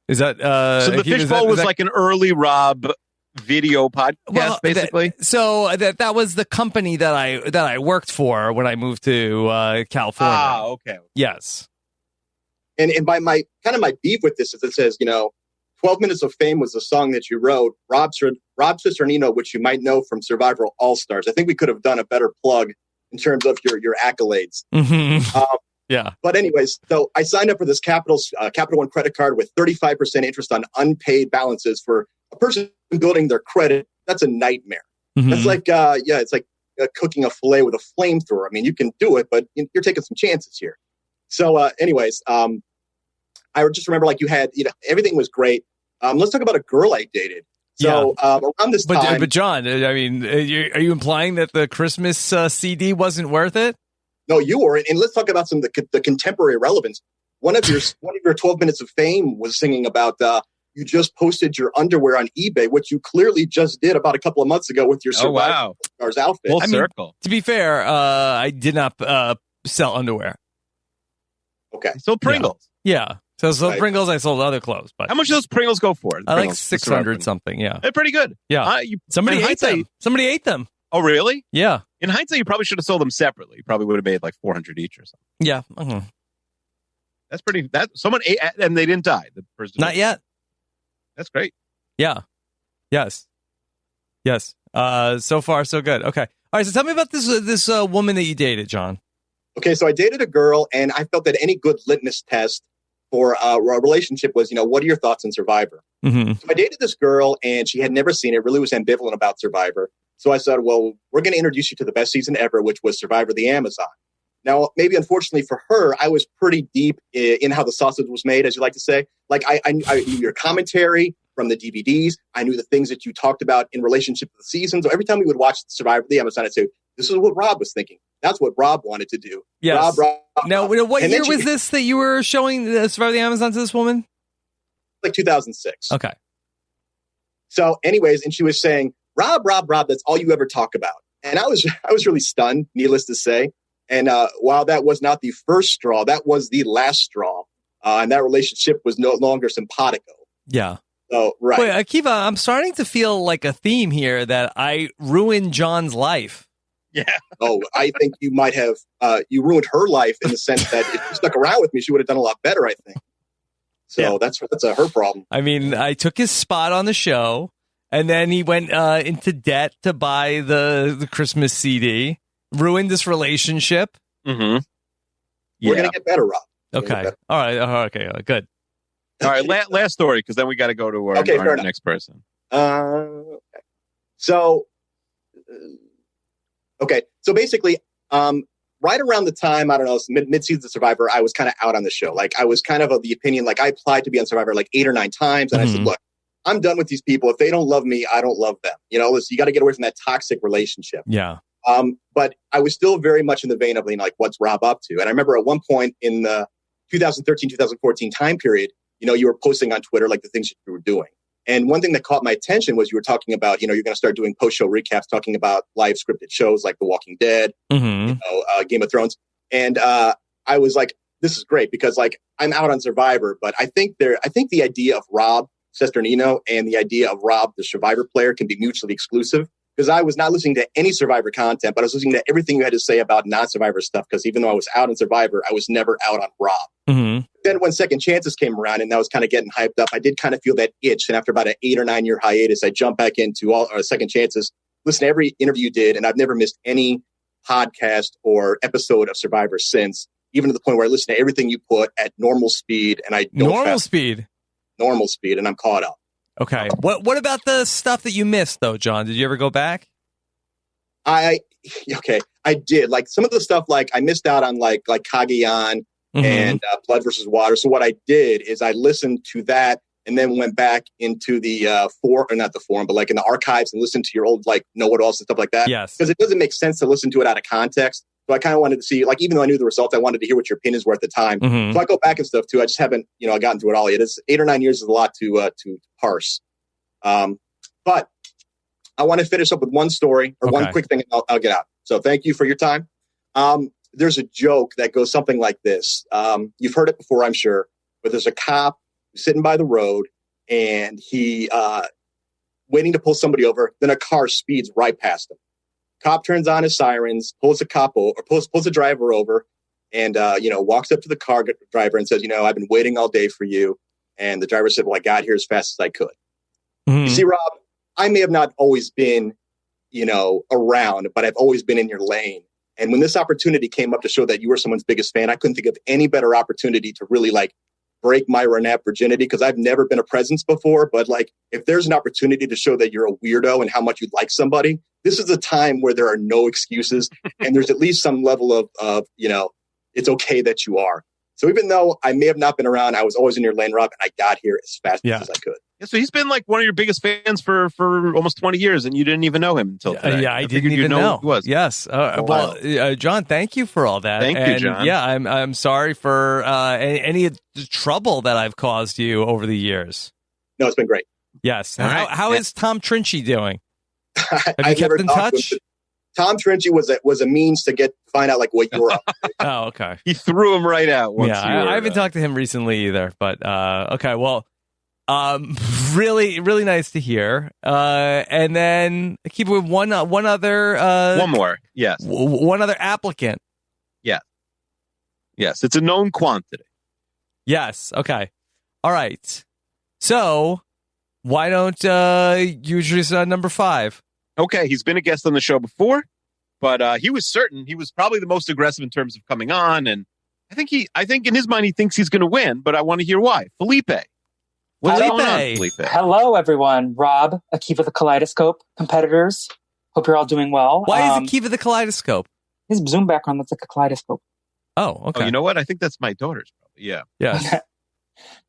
Is that so? The Fishbowl was like an early Rob video podcast, basically. So that was the company that I worked for when I moved to California. Ah, okay. Yes. And my beef with this is it says, 12 Minutes of Fame was the song that you wrote. Rob Cisternino, which you might know from Survivor All-Stars. I think we could have done a better plug in terms of your accolades. Mm-hmm. Yeah. But anyways, so I signed up for this Capital One credit card with 35% interest on unpaid balances for a person building their credit. That's a nightmare. Mm-hmm. That's like, it's like cooking a filet with a flamethrower. I mean, you can do it, but you're taking some chances here. So anyways, I just remember like you had, everything was great. Let's talk about a girl I dated. So around this time. But John, I mean, are you implying that the Christmas CD wasn't worth it? No, you were. And let's talk about some of the contemporary relevance. One of your 12 Minutes of Fame was singing about you just posted your underwear on eBay, which you clearly just did about a couple of months ago with your Survivor Stars outfit. Full circle. To be fair, I did not sell underwear. Okay. So Pringles. Yeah. So right. Pringles, I sold other clothes. But how much do those Pringles go for? I like 600 something. Yeah, they're pretty good. Yeah, somebody ate them. Oh, really? Yeah. In hindsight, you probably should have sold them separately. You probably would have made like 400 each or something. Yeah. Uh-huh. That's pretty. That someone ate and they didn't die. The person not yet. That's great. Yeah. Yes. So far, so good. Okay. All right. So tell me about this woman that you dated, John. Okay. So I dated a girl, and I felt that any good litmus test for a relationship was, what are your thoughts on Survivor? Mm-hmm. So I dated this girl, and she had never seen it, really was ambivalent about Survivor. So I said, well, we're going to introduce you to the best season ever, which was Survivor the Amazon. Now, maybe unfortunately for her, I was pretty deep in how the sausage was made, as you like to say. Like, I knew your commentary from the DVDs. I knew the things that you talked about in relationship to the season. So every time we would watch Survivor the Amazon, I'd say, this is what Rob was thinking. That's what Rob wanted to do. Yes. Rob. Now, what year was this that you were showing Survivor the Amazon to this woman? Like 2006. Okay. So anyways, and she was saying, Rob, that's all you ever talk about. And I was really stunned, needless to say. And while that was not the first straw, that was the last straw. And that relationship was no longer simpatico. Yeah. So, right. Wait, Akiva, I'm starting to feel like a theme here that I ruined John's life. Yeah. Oh, I think you might have, you ruined her life in the sense that if she stuck around with me, she would have done a lot better, I think. So that's her problem. I mean, I took his spot on the show, and then he went into debt to buy the Christmas CD, ruined this relationship. Mm-hmm. We're going to get better, Rob. Okay. All right. Okay. Good. All right. Last story, because then we got to go to our next person. So basically, right around the time, I don't know, mid-season Survivor, I was kind of out on the show. Like, I was kind of the opinion, like, I applied to be on Survivor like 8 or 9 times. And I said, look, I'm done with these people. If they don't love me, I don't love them. You got to get away from that toxic relationship. Yeah. But I was still very much in the vein of, like, what's Rob up to? And I remember at one point in the 2013, 2014 time period, you were posting on Twitter, like, the things that you were doing. And one thing that caught my attention was you were talking about, you're going to start doing post-show recaps, talking about live scripted shows like The Walking Dead, Game of Thrones. And I was like, this is great because, like, I'm out on Survivor, but I think the idea of Rob Cisternino and the idea of Rob, the Survivor player, can be mutually exclusive. Because I was not listening to any Survivor content, but I was listening to everything you had to say about non-Survivor stuff. Because even though I was out on Survivor, I was never out on Rob. Mm-hmm. Then when Second Chances came around and I was kind of getting hyped up, I did kind of feel that itch. And after about an 8 or 9 year hiatus, I jumped back into all Second Chances, listened to every interview you did, and I've never missed any podcast or episode of Survivor since. Even to the point where I listen to everything you put at normal speed, and I don't normal speed, and I'm caught up. Okay. What about the stuff that you missed, though, John? Did you ever go back? I did. Like, some of the stuff, like, I missed out on, like Cagayan and Blood versus Water. So what I did is I listened to that and then went back into the not the forum, but like in the archives and listened to your old, like, know-it-alls and stuff like that. Yes. Because it doesn't make sense to listen to it out of context. So I kind of wanted to see, like, even though I knew the results, I wanted to hear what your opinions were at the time. Mm-hmm. So I go back and stuff too. I just haven't, gotten to it all. It is 8 or 9 years is a lot to parse. But I want to finish up with one story or one quick thing, and I'll get out. So thank you for your time. There's a joke that goes something like this. You've heard it before, I'm sure, but there's a cop sitting by the road, and he waiting to pull somebody over. Then a car speeds right past him. Cop turns on his sirens, pulls the driver over, and walks up to the car driver and says, I've been waiting all day for you. And the driver said, well, I got here as fast as I could. Mm-hmm. You see, Rob, I may have not always been, around, but I've always been in your lane. And when this opportunity came up to show that you were someone's biggest fan, I couldn't think of any better opportunity to really break my Renap virginity, because I've never been a presence before. But if there's an opportunity to show that you're a weirdo and how much you like somebody, this is a time where there are no excuses. And there's at least some level of it's okay that you are. So even though I may have not been around, I was always in your lane, Rob, and I got here as fast as I could. Yeah, so he's been one of your biggest fans for almost 20 years, and you didn't even know him until today. I didn't even know who he was. Yes. John, thank you for all that. Thank you, John. Yeah, I'm sorry for any of the trouble that I've caused you over the years. No, it's been great. Yes. How is Tom Trinchy doing? Have you I've kept in touch? Tom Trinchy was a means to find out what you were up to. Oh, okay. He threw him right out. Once I haven't talked to him recently either, but okay. Well, really, really nice to hear. And then keep it with one other. One more, yes. One other applicant. Yes, it's a known quantity. Yes. Okay. All right. So why don't you introduce number 5? Okay, he's been a guest on the show before, but he was probably the most aggressive in terms of coming on, and I think in his mind he thinks he's going to win, but I want to hear why. Felipe. What's going on, Felipe? Hello, everyone. Rob, Akiva the Kaleidoscope, competitors. Hope you're all doing well. Why is Akiva the Kaleidoscope? His Zoom background looks like a kaleidoscope. Oh, okay. Oh, you know what? I think that's my daughter's probably. Yeah. Yes.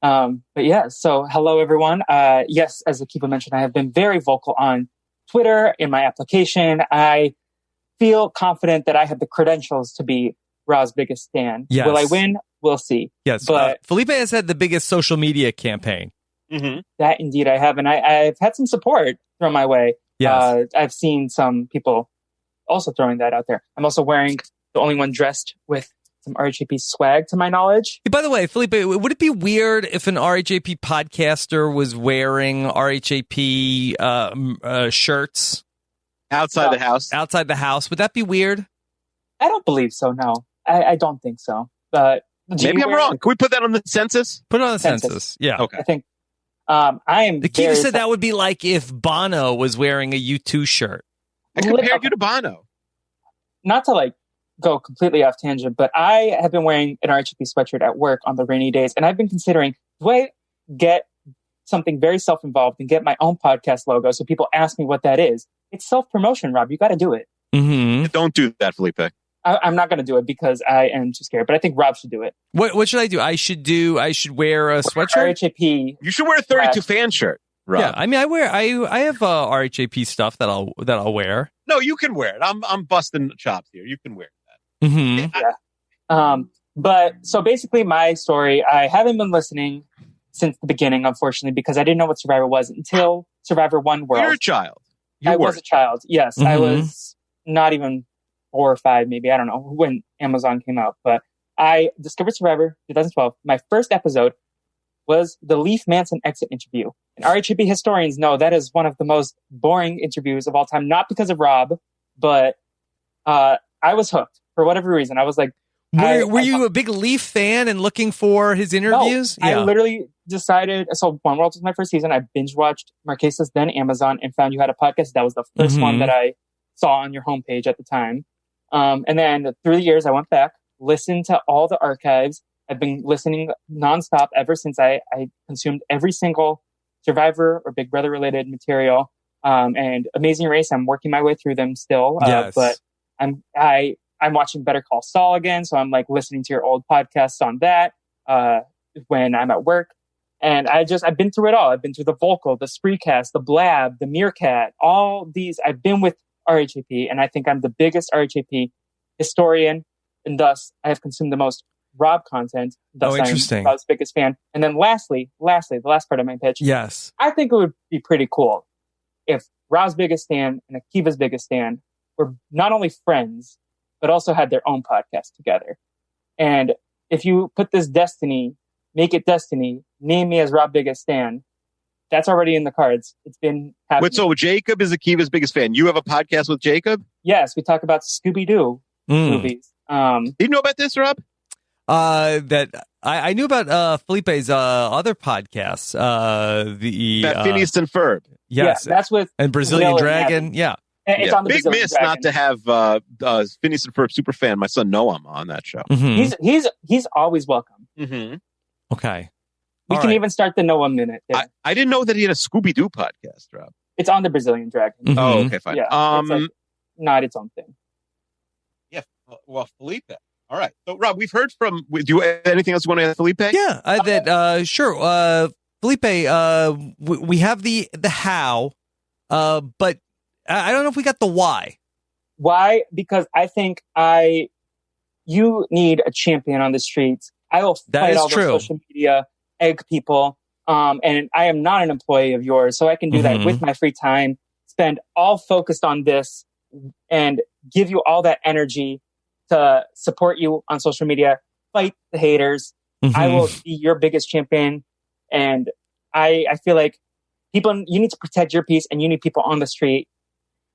But yeah, so hello, everyone. Yes, as Akiva mentioned, I have been very vocal on Twitter in my application. I feel confident that I have the credentials to be Rob's biggest fan. Yes. Will I win? We'll see. Yes, but Felipe has had the biggest social media campaign. Mm-hmm. That indeed I have, and I've had some support thrown my way. Yes. I've seen some people also throwing that out there. I'm also wearing the only one dressed with some RHAP swag, to my knowledge. By the way, Felipe, would it be weird if an RHAP podcaster was wearing RHAP shirts outside the house? Outside the house, would that be weird? I don't believe so. No, I don't think so. Maybe I'm wrong. Can we put that on the census? Put it on the census. Yeah. Okay. I think I am. Akiva said that would be like if Bono was wearing a U2 shirt. I compared you to Bono. Not to go completely off tangent, but I have been wearing an RHAP sweatshirt at work on the rainy days, and I've been considering, do I get something very self-involved and get my own podcast logo so people ask me what that is? It's self-promotion, Rob. You got to do it. Mm-hmm. Don't do that, Felipe. I'm not going to do it because I am too scared, but I think Rob should do it. What should I do? I should wear a sweatshirt? RHAP. You should wear a 32 fan shirt, Rob. Yeah, I mean, I have RHAP stuff that I'll wear. No, you can wear it. I'm busting chops here. You can wear that. Mm-hmm. Yeah. But so basically my story, I haven't been listening since the beginning, unfortunately, because I didn't know what Survivor was until Survivor One World. You're a child. I was a child. Yes. Mm-hmm. I was not even 4 or 5, maybe. I don't know when Amazon came out, but I discovered Survivor 2012. My first episode was the Leif Manson exit interview. And RHAP historians know that is one of the most boring interviews of all time, not because of Rob, but I was hooked for whatever reason. I was like, were you a big Leif fan and looking for his interviews? No, I literally decided, so One World was my first season. I binge watched Marquesas, then Amazon, and found you had a podcast. That was the first one that I saw on your homepage at the time. And then through the years, I went back, listened to all the archives. I've been listening nonstop ever since I consumed every single Survivor or Big Brother related material. And Amazing Race, I'm working my way through them still. Yes. But I'm watching Better Call Saul again. So I'm listening to your old podcasts on that, when I'm at work. And I've been through it all. I've been through the Vocal, the Spreecast, the Blab, the Meerkat, all these. I've been with RHAP, and I think I'm the biggest RHAP historian, and thus I have consumed the most Rob content. Thus interesting. I'm Rob's biggest fan. And then lastly, the last part of my pitch. Yes. I think it would be pretty cool if Rob's biggest fan and Akiva's biggest fan were not only friends, but also had their own podcast together. And if you put this destiny, make it destiny, name me as Rob biggest fan, that's already in the cards. It's been happening. Wait, so Jacob is Akiva's biggest fan. You have a podcast with Jacob? Yes, we talk about Scooby-Doo movies. Did you know about this, Rob? That I knew about Felipe's other podcasts. The Phineas and Ferb. Yes, yeah, that's with and Brazilian Will and Dragon. Abby. Yeah, It's on the Big Brazilian miss Dragon. not to have Phineas and Ferb superfan, my son Noam, on that show. Mhm. He's always welcome. Mm-hmm. Okay. We All can right. even start the Noah Minute. there. I didn't know that he had a Scooby-Doo podcast, Rob. It's on the Brazilian Dragon. Mhm. Oh, okay, fine. Yeah, it's like not its own thing. Yeah, well, Felipe. All right. So, Rob, we've heard from. Do you have anything else you want to add, Felipe? Yeah, sure. Felipe, we have the how, but I don't know if we got the why. Why? Because I think you need a champion on the streets. I will That fight is all true. the social media, egg people, and I am not an employee of yours, so I can do that with my free time, spend all focused on this, and give you all that energy to support you on social media, fight the haters. I will be your biggest champion, and I feel like you need to protect your peace, and you need people on the street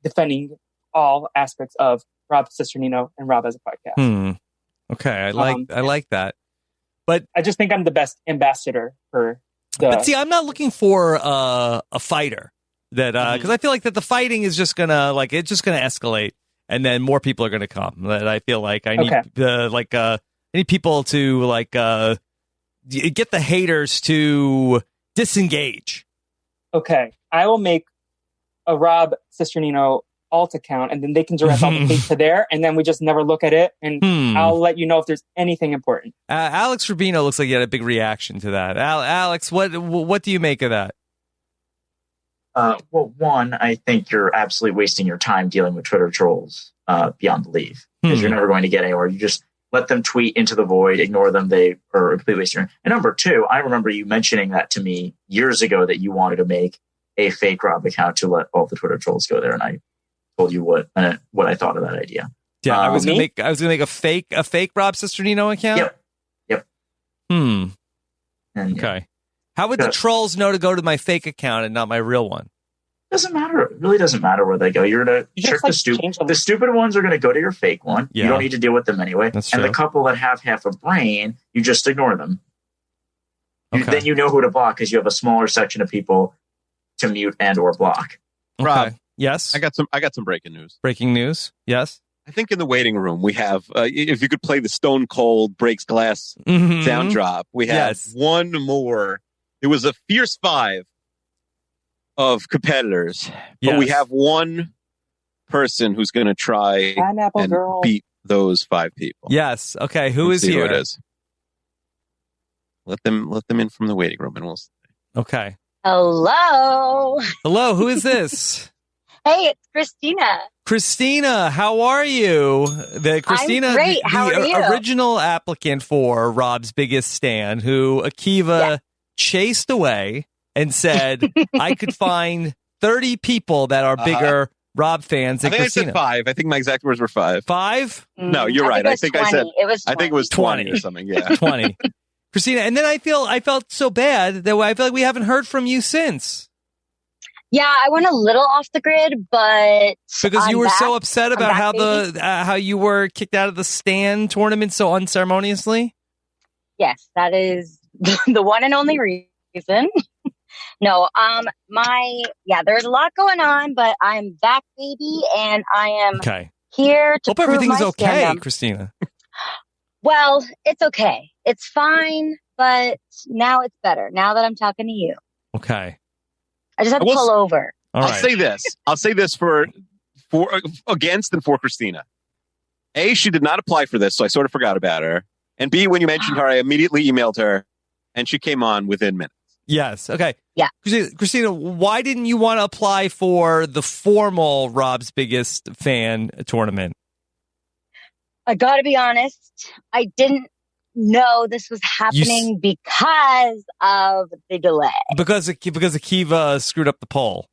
defending all aspects of Rob Cisternino and Rob as a podcast. Okay, I like that. But I just think I'm the best ambassador for the... But see, I'm not looking for a fighter that because I feel like that the fighting is just gonna escalate, and then more people are gonna come. That I feel like I need I need people to get the haters to disengage. Okay, I will make a Rob Cisternino alt account, and then they can direct all the hate to there, and then we just never look at it, and I'll let you know if there's anything important. Alex Rubino looks like he had a big reaction to that. Alex, what do you make of that? Well, one, I think you're absolutely wasting your time dealing with Twitter trolls beyond belief, because you're never going to get anywhere. You just let them tweet into the void, ignore them. They are a complete waste of your time. And number two, I remember you mentioning that to me years ago, that you wanted to make a fake Rob account to let all the Twitter trolls go there, and I told you what I thought of that idea. Yeah, I was gonna make a fake Rob Cisternino account. Yep. And, okay. How would the trolls know to go to my fake account and not my real one? Doesn't matter. It really doesn't matter where they go. You're gonna trick the stupid. The stupid ones are gonna go to your fake one. Yeah. You don't need to deal with them anyway. That's and true. the couple that have half a brain, you just ignore them. Then you know who to block, because you have a smaller section of people to mute and or block. Rob, yes, I got some breaking news. Breaking news. Yes. I think in the waiting room we have, if you could play the Stone Cold Breaks Glass sound drop, we have one more. It was a fierce five of competitors, but we have one person who's going to try Pineapple and Girl. beat those five people. Yes. Okay. Who Let's is see here? Who it is. Let them in from the waiting room, and we'll see. Okay. Hello. Hello. Who is this? Hey, it's Christina. Christina, how are you? Christina, I'm great. How the are you? original applicant for Rob's Biggest Stand, who Akiva chased away and said, I could find 30 people that are bigger Rob fans than I think Christina. I said five. I think my exact words were five. 5? No, you're right. I think I said. I think it was 20 or something. Yeah, 20. Christina, and then I felt so bad that I feel like we haven't heard from you since. Yeah, I went a little off the grid, but Because you I'm were back. so upset I'm about back, how baby. how you were kicked out of the stand tournament so unceremoniously. Yes, that is the one and only reason. No, there's a lot going on, but I'm back, baby, and I am here to Hope prove everything's my okay, stand-up. Christina. Well, it's okay. It's fine, but now it's better. Now that I'm talking to you, Okay. I just have to pull over. I'll say this. I'll say this for against and for Christina. A, she did not apply for this, so I sort of forgot about her. And B, when you mentioned her, I immediately emailed her, and she came on within minutes. Yes. Okay. Yeah. Christina, why didn't you want to apply for the formal Rob's Biggest Fan tournament? I got to be honest. I didn't know this was happening because of the delay. Because Akiva screwed up the poll.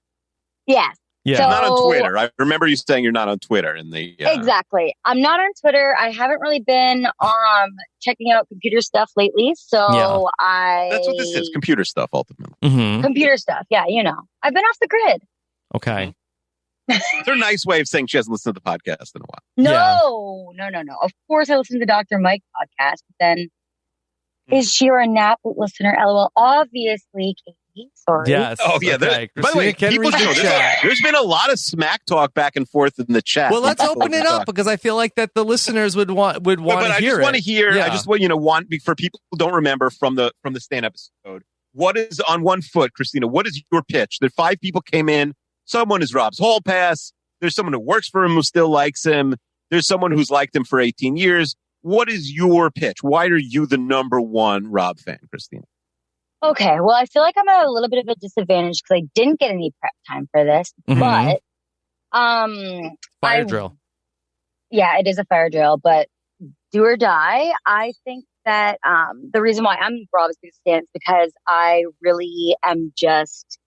Yes. Yeah. You're not on Twitter. I remember you saying you're not on Twitter in the Exactly. I'm not on Twitter. I haven't really been checking out computer stuff lately. So That's what this is, computer stuff ultimately. Mm-hmm. Computer stuff. Yeah, I've been off the grid. Okay. It's a nice way of saying she hasn't listened to the podcast in a while. No. Of course I listen to the Dr. Mike podcast, but then is she or a nap listener? LOL. Obviously, Katie. Sorry. Yes. Oh, yeah. Okay. By the way, people there's been a lot of smack talk back and forth in the chat. Well, let's open it up because I feel like that the listeners would want to hear it. I just want to hear. I just want for people who don't remember from the stand episode. What is on one foot, Christina? What is your pitch? That 5 people came in. Someone is Rob's hall pass. There's someone who works for him who still likes him. There's someone who's liked him for 18 years. What is your pitch? Why are you the number one Rob fan, Christina? Okay, well, I feel like I'm at a little bit of a disadvantage because I didn't get any prep time for this. But fire drill. Yeah, it is a fire drill, but do or die. I think that the reason why I'm Rob's biggest fan is because I really am just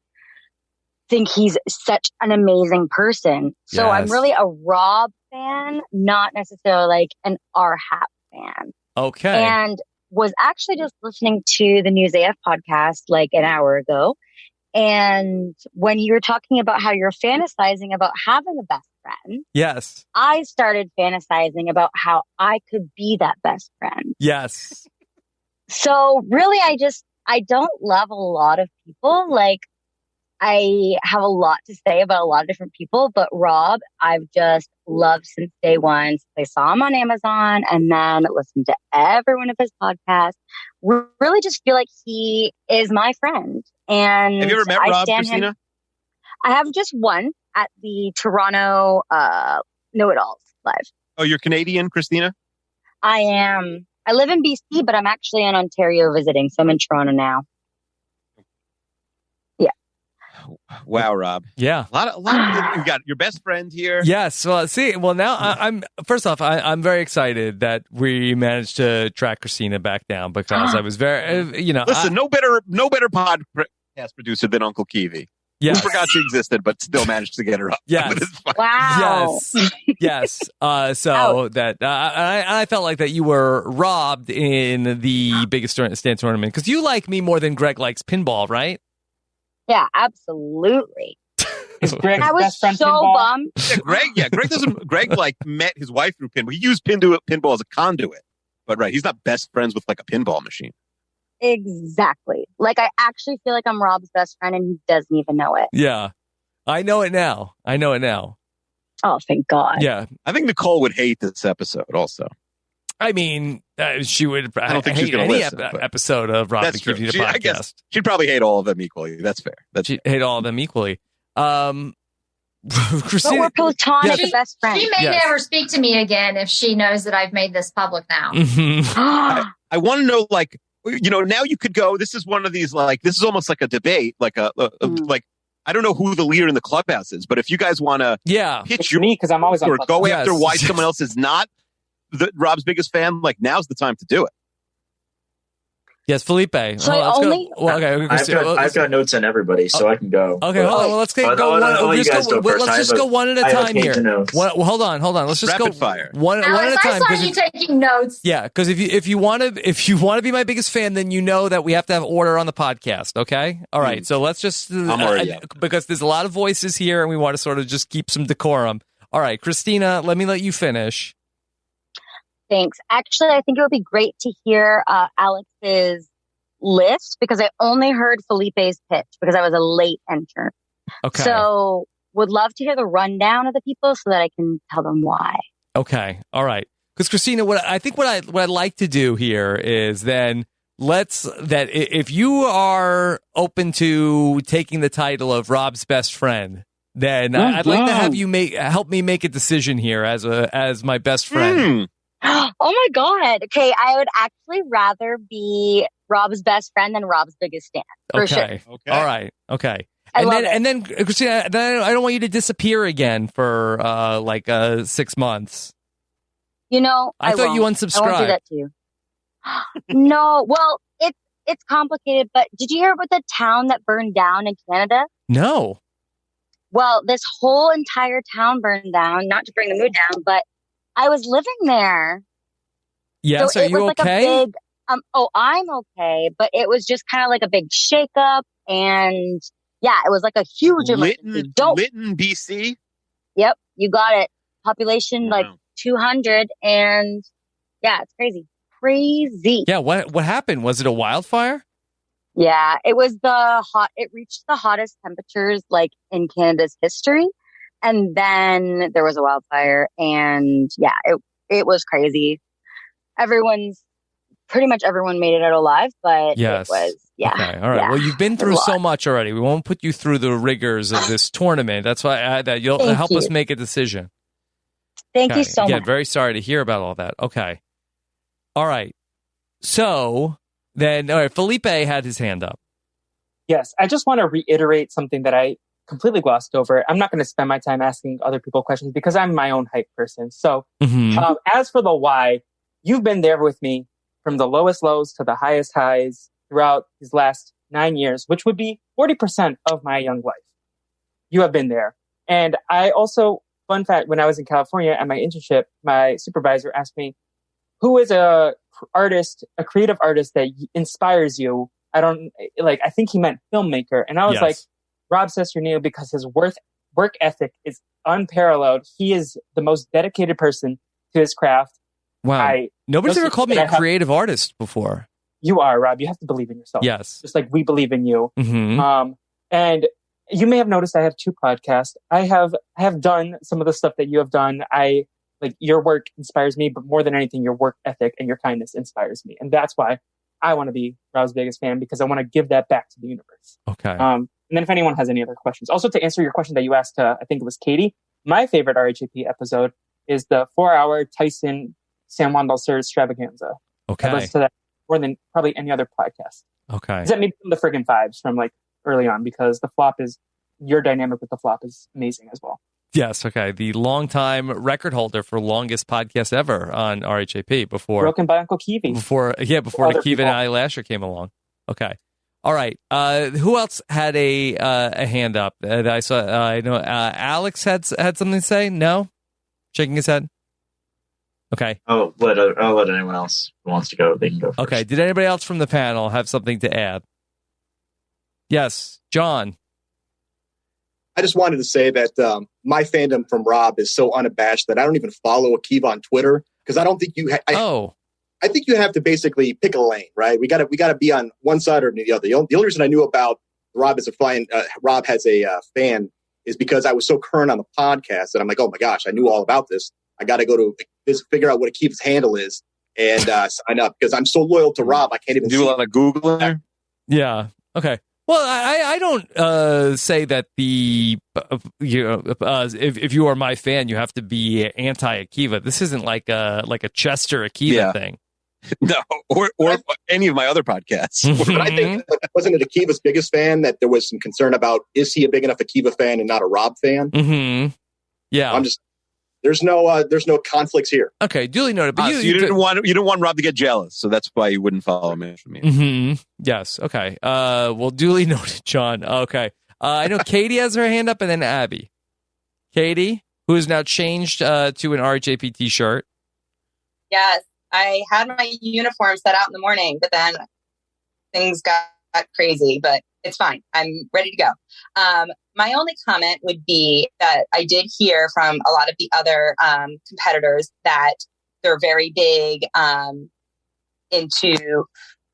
think he's such an amazing person. So I'm really a Rob fan, not necessarily like an R-Hap fan. Okay. And was actually just listening to the News AF podcast like an hour ago. And when you were talking about how you're fantasizing about having a best friend. Yes. I started fantasizing about how I could be that best friend. Yes. So really, I don't love a lot of people. Like, I have a lot to say about a lot of different people, but Rob, I've just loved since day one. I saw him on Amazon and then listened to every one of his podcasts. Really just feel like he is my friend. And have you ever met Rob, Christina? I have just one at the Toronto Know-It-Alls Live. Oh, you're Canadian, Christina? I am. I live in BC, but I'm actually in Ontario visiting, so I'm in Toronto now. Wow, Rob. Yeah. A lot of you got your best friend here. Yes. Well, now I'm first off, I'm very excited that we managed to track Christina back down because I was very, listen, no better podcast producer than Uncle Kiwi. Yes. We forgot she existed, but still managed to get her up. Yes. Wow. Yes. So that I felt like that you were robbed in the biggest stand tournament because you like me more than Greg likes pinball, right? Yeah, absolutely. Is Greg I was best friend so pinball? bummed. Greg like met his wife through pinball. He used pinball as a conduit. But he's not best friends with like a pinball machine. Exactly. Like, I actually feel like I'm Rob's best friend and he doesn't even know it. Yeah. I know it now. Oh, thank God. Yeah. I think Nicole would hate this episode also. I mean, she would. I don't think she's hate going to any listen. episode of Rob That's to give true. you the podcast. I guess she'd probably hate all of them equally. That's fair. She'd hate all of them equally. But Christina, we're platonic best friends. She may never speak to me again if she knows that I've made this public now. I want to know, like, now you could go. This is one of these, like, this is almost like a debate, like like. I don't know who the leader in the clubhouse is, but if you guys want to pitch me because I'm always on or go after why someone else is not Rob's biggest fan, like, now's the time to do it. Yes, Felipe. So I've got notes on everybody, so I can go. Okay, hold on. Well, let's go one. Let's just go one at a time here. Hold on. Let's just rapid go fire. one at a time. I saw you taking notes. Yeah, because if you want to be my biggest fan, then you know that we have to have order on the podcast. Okay, all right. So let's just because there's a lot of voices here, and we want to sort of just keep some decorum. All right, Christina, let me let you finish. Thanks. Actually, I think it would be great to hear Alex's list because I only heard Felipe's pitch because I was a late entrant. Okay. So would love to hear the rundown of the people so that I can tell them why. Okay. All right. Because Christina, what I'd like to do here is then if you are open to taking the title of Rob's best friend, then I'd like to have you help me make a decision here as my best friend. Oh my God. Okay. I would actually rather be Rob's best friend than Rob's biggest fan. For sure. Okay. All right. Okay. And then Christina, I don't want you to disappear again for 6 months. I thought you unsubscribed. I won't do that to you. No. Well, it's complicated, but did you hear about the town that burned down in Canada? No. Well, this whole entire town burned down, not to bring the mood down, but I was living there. Yes, so are you okay? A big, I'm okay, but it was just kind of like a big shakeup, and yeah, it was like a huge emergency. Lytton, BC? Yep, you got it. Population like 200, and yeah, it's crazy. Crazy. Yeah, what happened? Was it a wildfire? Yeah, it was it reached the hottest temperatures like in Canada's history. And then there was a wildfire, and yeah, it was crazy. Pretty much everyone made it out alive, but yes. It was, yeah. Okay, all right. Yeah, well, you've been through so much already. We won't put you through the rigors of this tournament. That's why you'll help us make a decision. Thank you so much. Again, very sorry to hear about all that. Okay. All right. So then, all right, Felipe had his hand up. Yes, I just want to reiterate something that I completely glossed over. I'm not going to spend my time asking other people questions because I'm my own hype person. So as for the why, you've been there with me from the lowest lows to the highest highs throughout these last 9 years, which would be 40% of my young life. You have been there. And I also, fun fact, when I was in California at my internship, my supervisor asked me, who is a creative artist that inspires you? I think he meant filmmaker. And I was like, Rob Cesternino, because his work ethic is unparalleled. He is the most dedicated person to his craft. Wow. Nobody's ever called me a creative artist before. You are, Rob. You have to believe in yourself. Yes. Just like we believe in you. Mm-hmm. And you may have noticed I have 2 podcasts. I have done some of the stuff that you have done. Your work inspires me, but more than anything, your work ethic and your kindness inspires me. And that's why I want to be Rob's biggest fan, because I want to give that back to the universe. Okay. And then if anyone has any other questions, also to answer your question that you asked, I think it was Katie, my favorite RHAP episode is the 4-hour Tyson San Juan del Sur extravaganza. Okay. I listen to that more than probably any other podcast. Okay. Except maybe the friggin' vibes from like early on, because your dynamic with the flop is amazing as well. Yes, okay. The longtime record holder for longest podcast ever on RHAP before broken by Uncle Kiwi. Before Akiva and Ali Lasher came along. Okay. All right. Who else had a hand up that I saw? I know Alex had something to say. No, shaking his head. Okay. I'll let anyone else who wants to go. They can go first. Okay. Did anybody else from the panel have something to add? Yes, John. I just wanted to say that my fandom from Rob is so unabashed that I don't even follow Akiva on Twitter, because I don't think you. I think you have to basically pick a lane, right? We got to be on one side or the other. The only reason I knew about Rob as Rob has a fan is because I was so current on the podcast that I'm like, oh my gosh, I knew all about this. I got to go to figure out what Akiva's handle is and sign up, because I'm so loyal to Rob. I can't even do a lot of Googling. Yeah. Okay. Well, I don't say that if you are my fan, you have to be anti-Akiva. This isn't like a Chester Akiva thing. No, or any of my other podcasts. But I think, wasn't it Akiva's biggest fan that there was some concern about, is he a big enough Akiva fan and not a Rob fan? Mm-hmm. Yeah. There's no conflicts here. Okay, duly noted. But so you didn't want Rob to get jealous, so that's why you wouldn't follow me. Mm-hmm. Yes. Okay. Well, duly noted, John. Okay. I know Katie has her hand up, and then Abby. Katie, who has now changed to an RHAP t-shirt. Yes, I had my uniform set out in the morning, but then things got crazy. But it's fine. I'm ready to go. My only comment would be that I did hear from a lot of the other competitors that they're very big into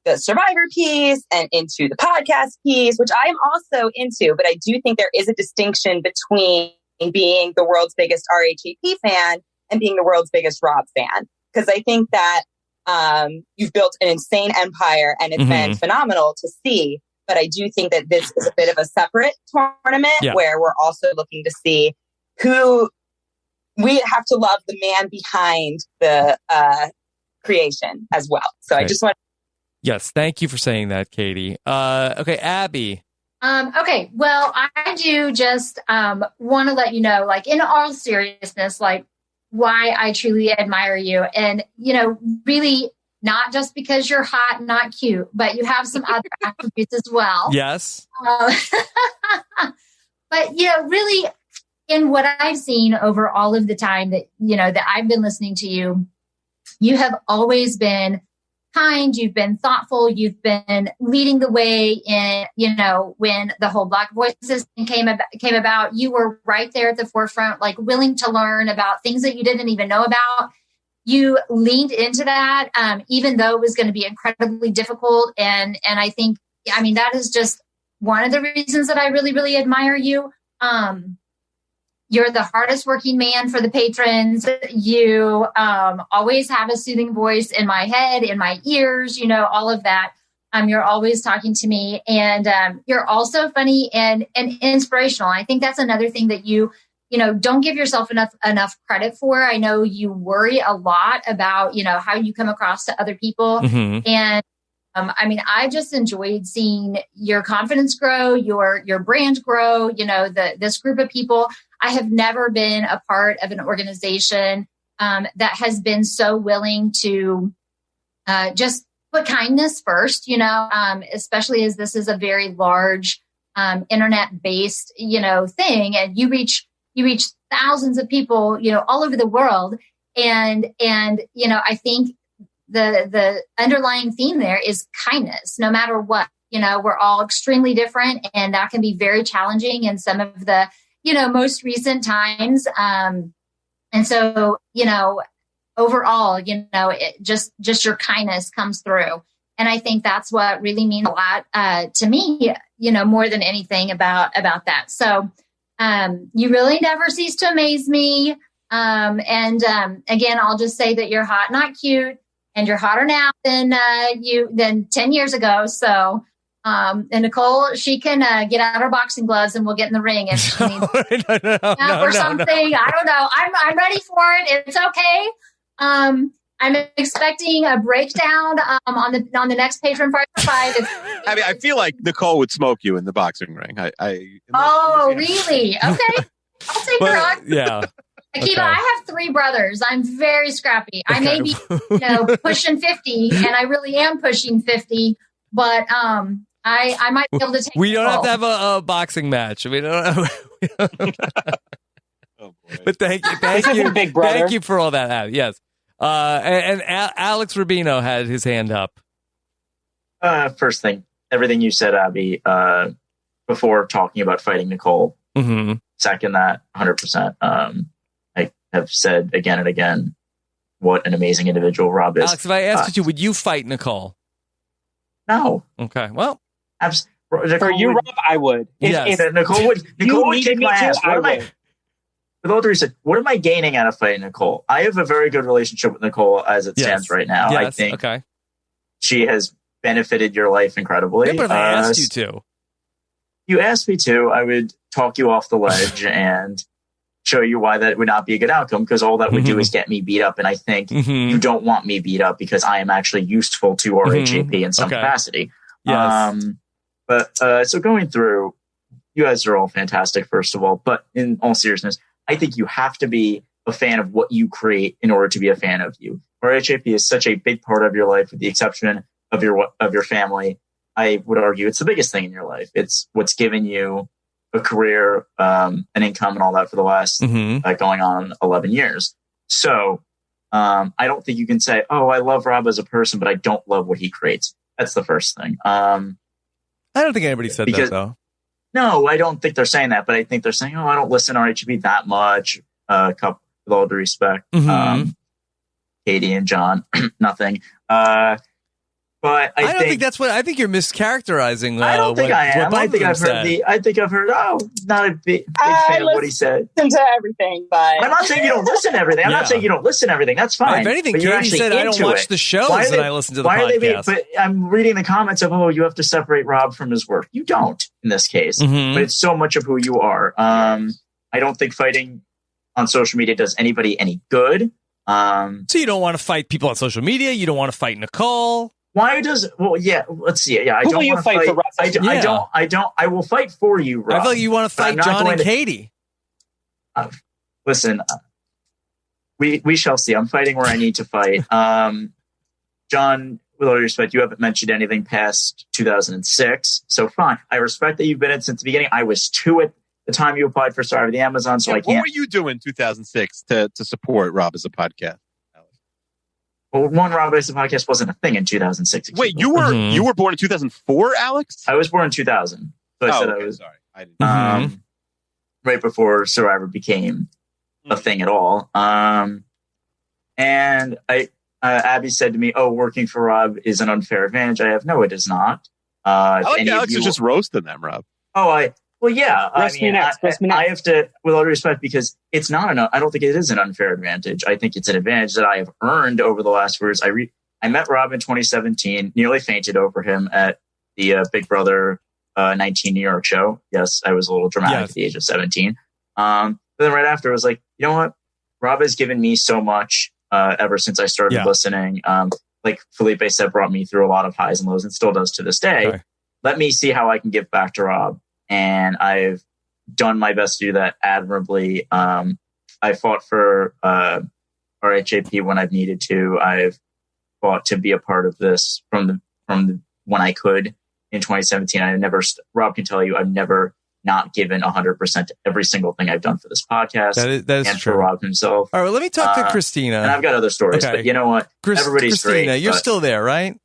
the Survivor piece and into the podcast piece, which I am also into. But I do think there is a distinction between being the world's biggest RHAP fan and being the world's biggest Rob fan. Because I think that you've built an insane empire and it's been phenomenal to see. But I do think that this is a bit of a separate tournament where we're also looking to see who we have to love the man behind the creation as well. So I just want. Yes, thank you for saying that, Katie. Okay, Abby. Okay, well, I do just want to let you know, like, in all seriousness, like, why I truly admire you, and really. Not just because you're hot and not cute, but you have some other attributes as well. Yes. But, really in what I've seen over all of the time that, that I've been listening to you, you have always been kind. You've been thoughtful. You've been leading the way in, when the whole Black Voices thing came about, you were right there at the forefront, like willing to learn about things that you didn't even know about. You leaned into that, even though it was going to be incredibly difficult. And I think, that is just one of the reasons that I really, really admire you. You're the hardest working man for the patrons. You always have a soothing voice in my head, in my ears, all of that. You're always talking to me, and you're also funny and inspirational. I think that's another thing that you don't give yourself enough credit for. I know you worry a lot about, how you come across to other people. Mm-hmm. And I've just enjoyed seeing your confidence grow, your brand grow, this group of people. I have never been a part of an organization that has been so willing to just put kindness first, especially as this is a very large internet-based, thing. And you reach thousands of people, all over the world. And I think the underlying theme there is kindness, no matter what. We're all extremely different, and that can be very challenging in some of the, most recent times. And so, overall, just your kindness comes through. And I think that's what really means a lot to me, more than anything about that. So you really never cease to amaze me. And again, I'll just say that you're hot, not cute. And you're hotter now than 10 years ago. So, and Nicole, she can get out her boxing gloves and we'll get in the ring if she needs or something. I don't know. I'm ready for it. It's okay. I'm expecting a breakdown on the next Patron Fight for Five. I feel like Nicole would smoke you in the boxing ring. Really? Okay, I'll take her on. Yeah. Akiva, okay. I have 3 brothers. I'm very scrappy. Okay. I may be, pushing 50, and I really am pushing 50, but I might be able to take. We don't have to have a boxing match. We don't. Oh boy. But thank you, big brother. Thank you for all that. Yes. And Alex Rubino had his hand up. First thing, everything you said, Abby, before talking about fighting Nicole. Mm-hmm. Second, that 100%. I have said again and again what an amazing individual Rob is. Alex, if I asked you, would you fight Nicole? No. Okay. Well, for you, Rob, I would. If Nicole would kick my ass. With all due respect, what am I gaining out of fighting Nicole? I have a very good relationship with Nicole as it stands right now. Yes. I think she has benefited your life incredibly. Yeah, but if I asked you to. You asked me to, I would talk you off the ledge and show you why that would not be a good outcome, because all that would do is get me beat up. And I think you don't want me beat up because I am actually useful to RHAP in some capacity. Yes. So going through, you guys are all fantastic, first of all. But in all seriousness, I think you have to be a fan of what you create in order to be a fan of you. RHAP is such a big part of your life, with the exception of your family. I would argue it's the biggest thing in your life. It's what's given you a career, an income, and all that for the last going on 11 years. So I don't think you can say, "Oh, I love Rob as a person, but I don't love what he creates." That's the first thing. I don't think anybody said that, though. No, I don't think they're saying that, but I think they're saying, "Oh, I don't listen to RHAP that much." With all due respect, Katie and John, nothing. But I don't think that's what I think you're mischaracterizing. I don't think I am. I think I've heard. Oh, not a big fan of what he said. Listen to everything, but I'm not saying you don't listen to everything. I'm not saying you don't listen to everything. That's fine. If anything, Katie said I don't watch the shows and I listen to the podcast. But I'm reading the comments of, "Oh, you have to separate Rob from his work." You don't in this case, but it's so much of who you are. I don't think fighting on social media does anybody any good. So you don't want to fight people on social media. You don't want to fight Nicole. Why does? Well, yeah. Let's see. Yeah, I don't want to fight for Rob. I don't. I will fight for you, Rob. I feel like you want to fight John and Katie. Listen, we shall see. I'm fighting where I need to fight. John, with all due respect, you haven't mentioned anything past 2006, so fine. I respect that you've been in since the beginning. I was 2 at the time you applied for Survivor the Amazon, so I can't. What were you doing in 2006 to support Rob as a podcast? Well, Rob as a podcast wasn't a thing in 2006. Wait, you were born in 2004, Alex? I was born in 2000. So I said I was sorry. I didn't. Right before Survivor became a thing at all. And Abby said to me, "Oh, working for Rob is an unfair advantage." I have no, it is not. I like Alex is just roasting them, Rob. Well, yeah. Roast me next. I have to, with all due respect, because it's not I don't think it is an unfair advantage. I think it's an advantage that I have earned over the last 4 years. I met Rob in 2017, nearly fainted over him at the Big Brother 19 New York show. Yes, I was a little dramatic at the age of 17. But then right after, I was like, you know what? Rob has given me so much ever since I started listening. Like Felipe said, brought me through a lot of highs and lows and still does to this day. Okay. Let me see how I can give back to Rob. And I've done my best to do that admirably. I fought for RHAP when I've needed to. I've fought to be a part of this from when I could in 2017. Rob can tell you, I've never not given 100% to every single thing I've done for this podcast. That is and true. For Rob himself. All right, well, let me talk to Christina. And I've got other stories, but you know what? Everybody's Christina, great. you're still there, right?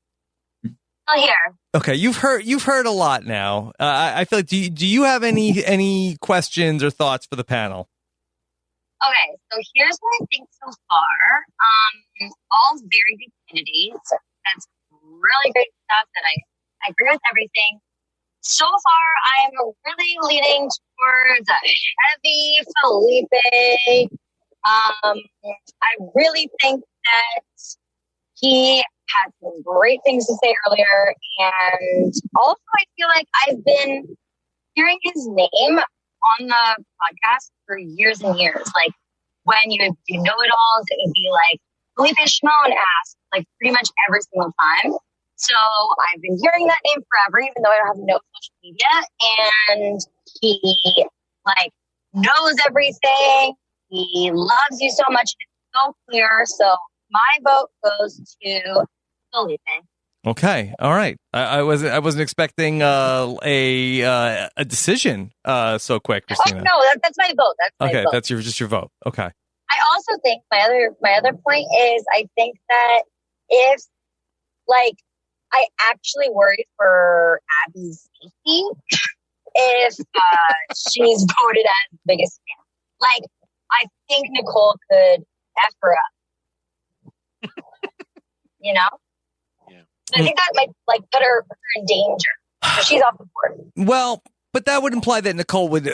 Still here. Okay, you've heard a lot now. I feel like do you have any questions or thoughts for the panel? Okay, so here's what I think so far. All very good candidates. That's really great stuff. That I agree with everything. So far, I am really leaning towards a heavy Felipe. I really think that he had some great things to say earlier. And also, I feel like I've been hearing his name on the podcast for years and years. Like, when you know-it-alls, it would be like, Felipe Shimon asked, like, pretty much every single time. So I've been hearing that name forever, even though I don't have no social media. And he, like, knows everything. He loves you so much. It's so clear. So my vote goes to Felipe. Okay, all right. I wasn't expecting a decision so quick, Christina. Oh, no, that's my vote. That's my vote. That's just your vote. Okay. I also think my other point is I think that if, like, I actually worry for Abby's safety if she's voted as the biggest fan. Like, I think Nicole could F her up. You know? Yeah. So I think that might, like, put her in danger. So she's off the board. Well, but that would imply that Nicole would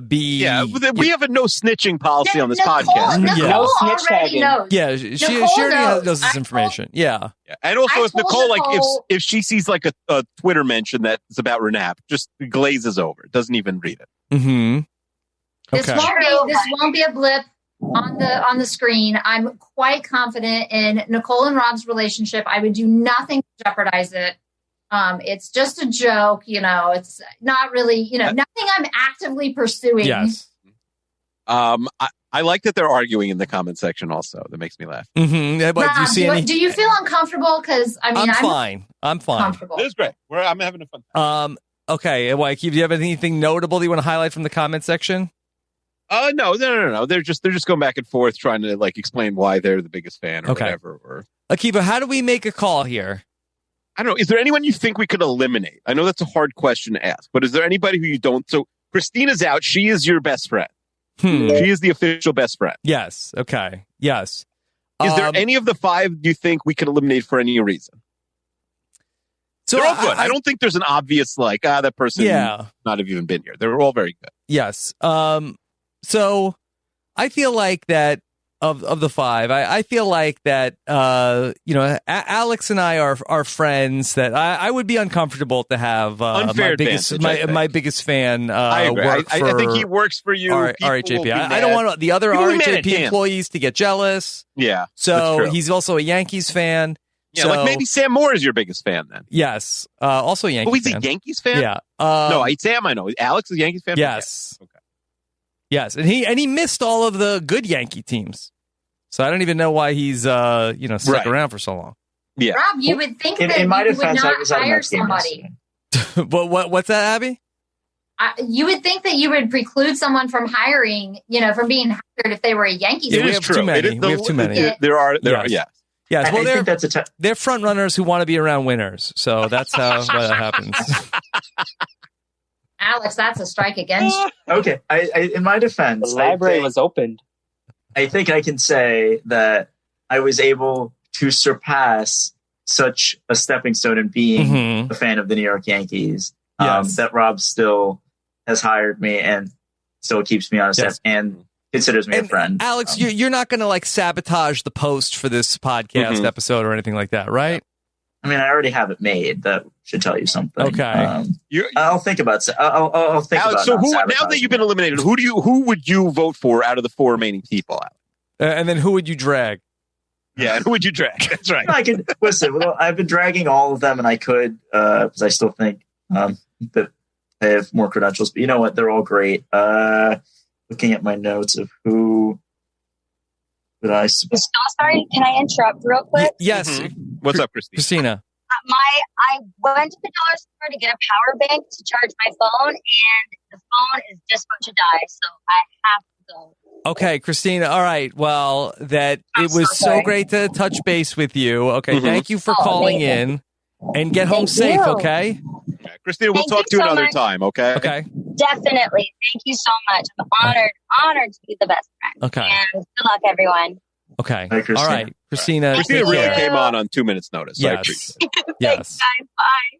be. Yeah, we have a no snitching policy on this Nicole, podcast. Nicole No snitch already tagging. knows. Yeah, she Nicole already knows this information. Yeah. And also, I if told Nicole, Nicole- if she sees like a Twitter mention that's about Renap, just glazes over, doesn't even read it. Mm-hmm. This won't be a blip on the screen. I'm quite confident in Nicole and Rob's relationship. I would do nothing to jeopardize it. It's just a joke, you know. It's not really, you know, nothing I'm actively pursuing. Yes. I like that they're arguing in the comment section. Also, that makes me laugh. Mm-hmm. Yeah, but Rob, do you see any? do you feel uncomfortable? Because I mean, I'm fine. comfortable. This is great. I'm having a fun time. Okay, Wyke, do you have anything notable that you want to highlight from the comment section? No. They're just going back and forth trying to like explain why they're the biggest fan or whatever. Or Akiva, how do we make a call here? I don't know. Is there anyone you think we could eliminate? I know that's a hard question to ask, but is there anybody who you don't? So Christina's out. She is your best friend. She is the official best friend. Yes. Okay. Yes. Is there any of the five you think we could eliminate for any reason? So they're all good. I don't think there's an obvious like that person not have even been here. They're all very good. Yes. So I feel like that of the five, I feel like that Alex and I are friends that I would be uncomfortable to have my biggest fan I agree. work for. I think he works for you. RHAP. I don't want the other RHAP employees to get jealous. Yeah. So he's also a Yankees fan. Yeah, like maybe Sam Moore is your biggest fan then. Yes. Also a Yankees fan. He's a Yankees fan? Yeah. No, Sam I know. Alex is a Yankees fan? Yes. Okay. Yes, and he missed all of the good Yankee teams. So I don't even know why he's stuck around for so long. Yeah. Rob, you would think that you would not hire somebody. What's that, Abby? you would think that you would preclude someone from hiring, from being hired if they were a Yankees fan. We have too many. We have too many. There are. Yes. Well, I think that's they're front runners who want to be around winners. So that's how that happens. Alex, that's a strike against you. Okay. In my defense, the library was opened. I think I can say that I was able to surpass such a stepping stone in being a fan of the New York Yankees. That Rob still has hired me and still keeps me on his staff and considers me a friend. Alex, you're not going to like sabotage the post for this podcast episode or anything like that, right? I mean, I already have it made. That should tell you something. Okay. I'll think about. I'll think Alex, about. So now that you've been eliminated, who would you vote for out of the 4 remaining people? Alex? And then who would you drag? Yeah, who would you drag? That's right. I could listen. Well, I've been dragging all of them, and I could because I still think that they have more credentials. But you know what? They're all great. Looking at my notes of who would I. Sorry, can I interrupt real quick? Yes. What's up, Christina? I went to the dollar store to get a power bank to charge my phone, and the phone is just about to die, so I have to go. Okay, Christina. All right. Well, it was so great to touch base with you. Okay, thank you for calling in, and get home safe. Okay, Christina. We'll talk to you another time. Okay. Okay. Definitely. Thank you so much. I'm honored to be the best friend. Okay. And good luck, everyone. Okay. Hi, Christina. All right, Christina. Christina really came on 2 minutes' notice. Yes. I appreciate it. Yes.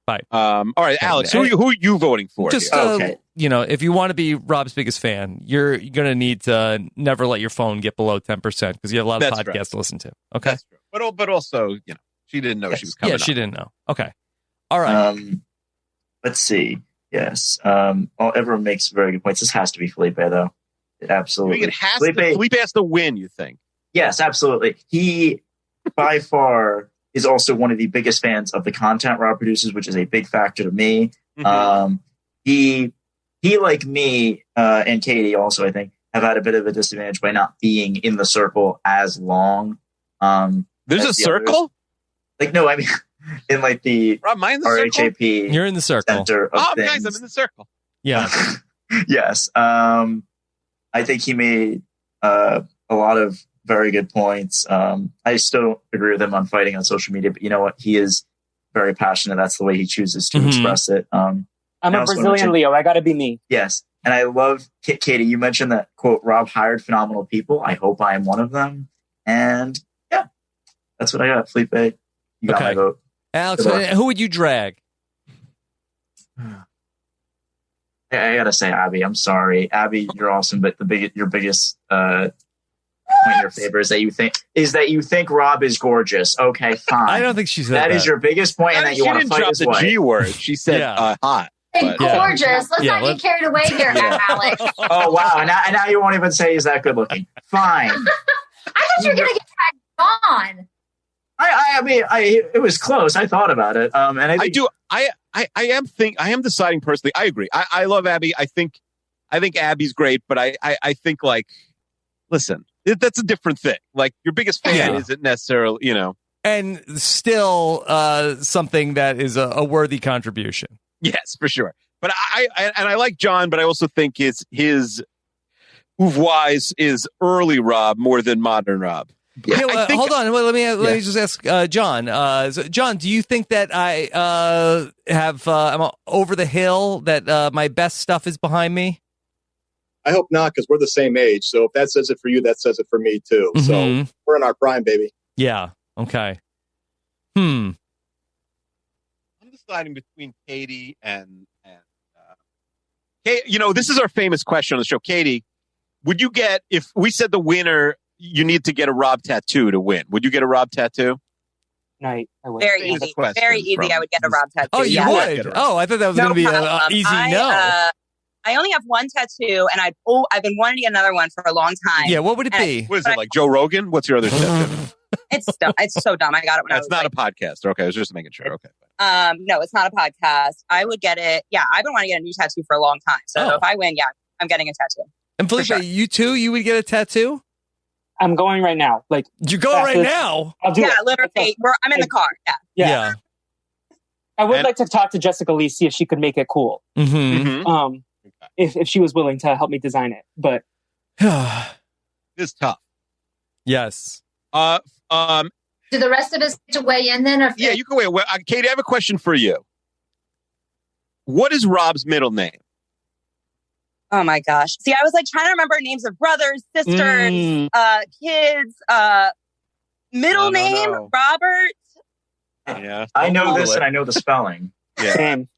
Bye. Bye. All right, Alex. Who are you voting for? Just Okay. If you want to be Rob's biggest fan, you're going to need to never let your phone get below 10% because you have a lot of podcasts to listen to. Okay. That's true. But also, she didn't know she was coming. Yeah, she didn't know. Okay. All right. Let's see. Yes. Everyone makes very good points. This has to be Felipe, though. Absolutely. Felipe has to win, you think? Yes, absolutely. He, by far, is also one of the biggest fans of the content Rob produces, which is a big factor to me. He, like me and Katie, also, I think, have had a bit of a disadvantage by not being in the circle as long. There's a circle? No, I mean, in like the Rob, am I in the circle? RHAP. You're in the circle. Center of things. Guys, I'm in the circle. Yeah. Yes. I think he made a lot of very good points. I still don't agree with him on fighting on social media, but you know what? He is very passionate. That's the way he chooses to express it. I'm a Brazilian Leo. I got to be me. Yes. And I love, Katie, you mentioned that, quote, Rob hired phenomenal people. I hope I am one of them. And yeah, that's what I got. Felipe, you got my vote. Alex, who would you drag? I got to say Abby. I'm sorry. Abby, you're awesome, but your biggest point in your favor is that you think Rob is gorgeous. Okay, fine. I don't think she's that is your biggest point, and that you want to fight his wife. She didn't drop the G word. She said hot. Gorgeous. Let's not get carried away here, Alex. Oh wow! And now you won't even say he's that good looking. Fine. I thought you were gonna get tagged on. I mean, it was close. I thought about it. And I am deciding personally. I agree. I love Abby. I think Abby's great, but I think listen, that's a different thing. Like your biggest fan isn't necessarily, and still something that is a worthy contribution. Yes, for sure. But I like John, but I also think his Ouvwise is early Rob more than modern Rob. Yeah, hold on. Let me just ask John. John, do you think that I I'm over the hill, that my best stuff is behind me? I hope not, because we're the same age. So if that says it for you, that says it for me too. So we're in our prime, baby. Yeah. Okay. I'm deciding between Katie and Katie. This is our famous question on the show. Katie, would you get, if we said the winner, you need to get a Rob tattoo to win, would you get a Rob tattoo? No, I would. Very easy. Very easy. I would get a Rob tattoo. Oh, you would? Oh, I thought that was going to be an easy no. I only have one tattoo, and I've been wanting to get another one for a long time. Yeah, what would it be? What is it, like Joe Rogan? What's your other tattoo? It's dumb. It's so dumb. I got it when I was not a podcast. Okay, I was just making sure. Okay. No, it's not a podcast. I would get it. Yeah, I've been wanting to get a new tattoo for a long time. So if I win, I'm getting a tattoo. And Felipe, you too? You would get a tattoo? I'm going right now. Like you're going right now? I'll do it. Literally. I'm in the car. Yeah. I would like to talk to Jessica Lee, see if she could make it cool. if she was willing to help me design it. But it's tough. Yes. Do the rest of us get to weigh in then? Or Yeah, you can weigh in. Katie, I have a question for you. What is Rob's middle name? Oh my gosh. See, I was like trying to remember names of brothers, sisters, kids, middle name, Robert. Yeah. I know this and I know the spelling. Yeah. Same.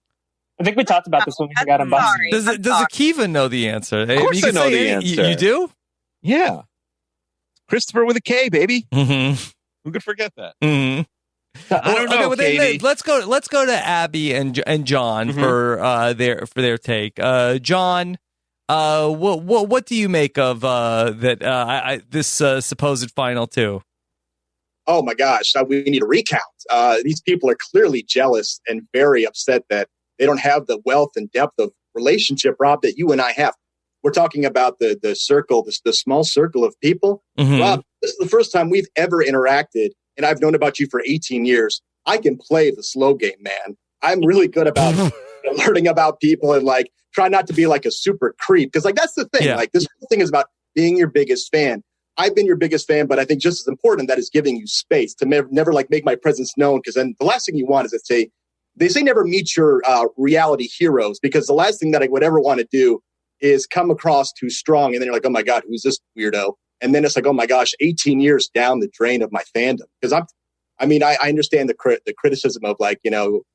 I think we talked about this when we got on bus. Does Akiva know the answer? Of course I know the answer. You do? Yeah. Christopher with a K, baby. Mm-hmm. Who could forget that? Mm-hmm. I don't know, Katie. Let's go to Abby and John for their take. John, what do you make of this supposed final two? Oh my gosh, we need a recount. These people are clearly jealous and very upset that they don't have the wealth and depth of relationship, Rob, that you and I have. We're talking about the circle, the small circle of people. Mm-hmm. Rob, this is the first time we've ever interacted, and I've known about you for 18 years. I can play the slow game, man. I'm really good about learning about people and like try not to be like a super creep. Because like that's the thing. Yeah. Like this whole thing is about being your biggest fan. I've been your biggest fan, but I think just as important, that is giving you space to never like make my presence known. Because then the last thing you want is they say never meet your reality heroes, because the last thing that I would ever want to do is come across too strong. And then you're like, oh my God, who's this weirdo? And then it's like, oh my gosh, 18 years down the drain of my fandom. Because I understand the criticism of like,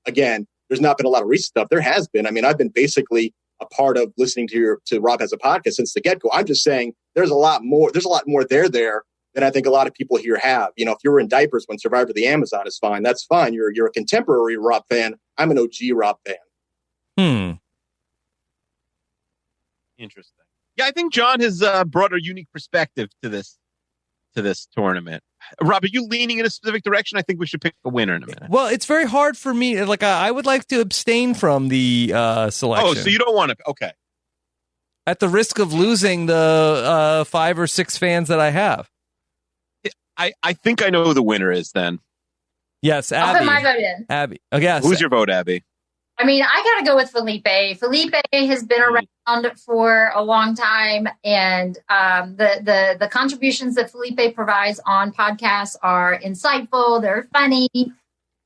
again, there's not been a lot of recent stuff. There has been. I mean, I've been basically a part of listening to Rob Has a Podcast since the get-go. I'm just saying there's a lot more there than I think a lot of people here have. If you were in diapers when Survivor the Amazon is fine, that's fine. You're a contemporary Rob fan. I'm an OG Rob fan. Interesting. Yeah, I think John has brought a unique perspective to this tournament. Rob, are you leaning in a specific direction? I think we should pick a winner in a minute. Well, it's very hard for me. Like, I would like to abstain from the selection. Oh, so you don't want to? Okay. At the risk of losing the 5 or 6 fans that I have. I think I know who the winner is then. Yes, Abby. I'll put my vote in. Abby. Oh, yes. Who's your vote, Abby? I mean, I got to go with Felipe. Felipe has been around for a long time, and the contributions that Felipe provides on podcasts are insightful. They're funny.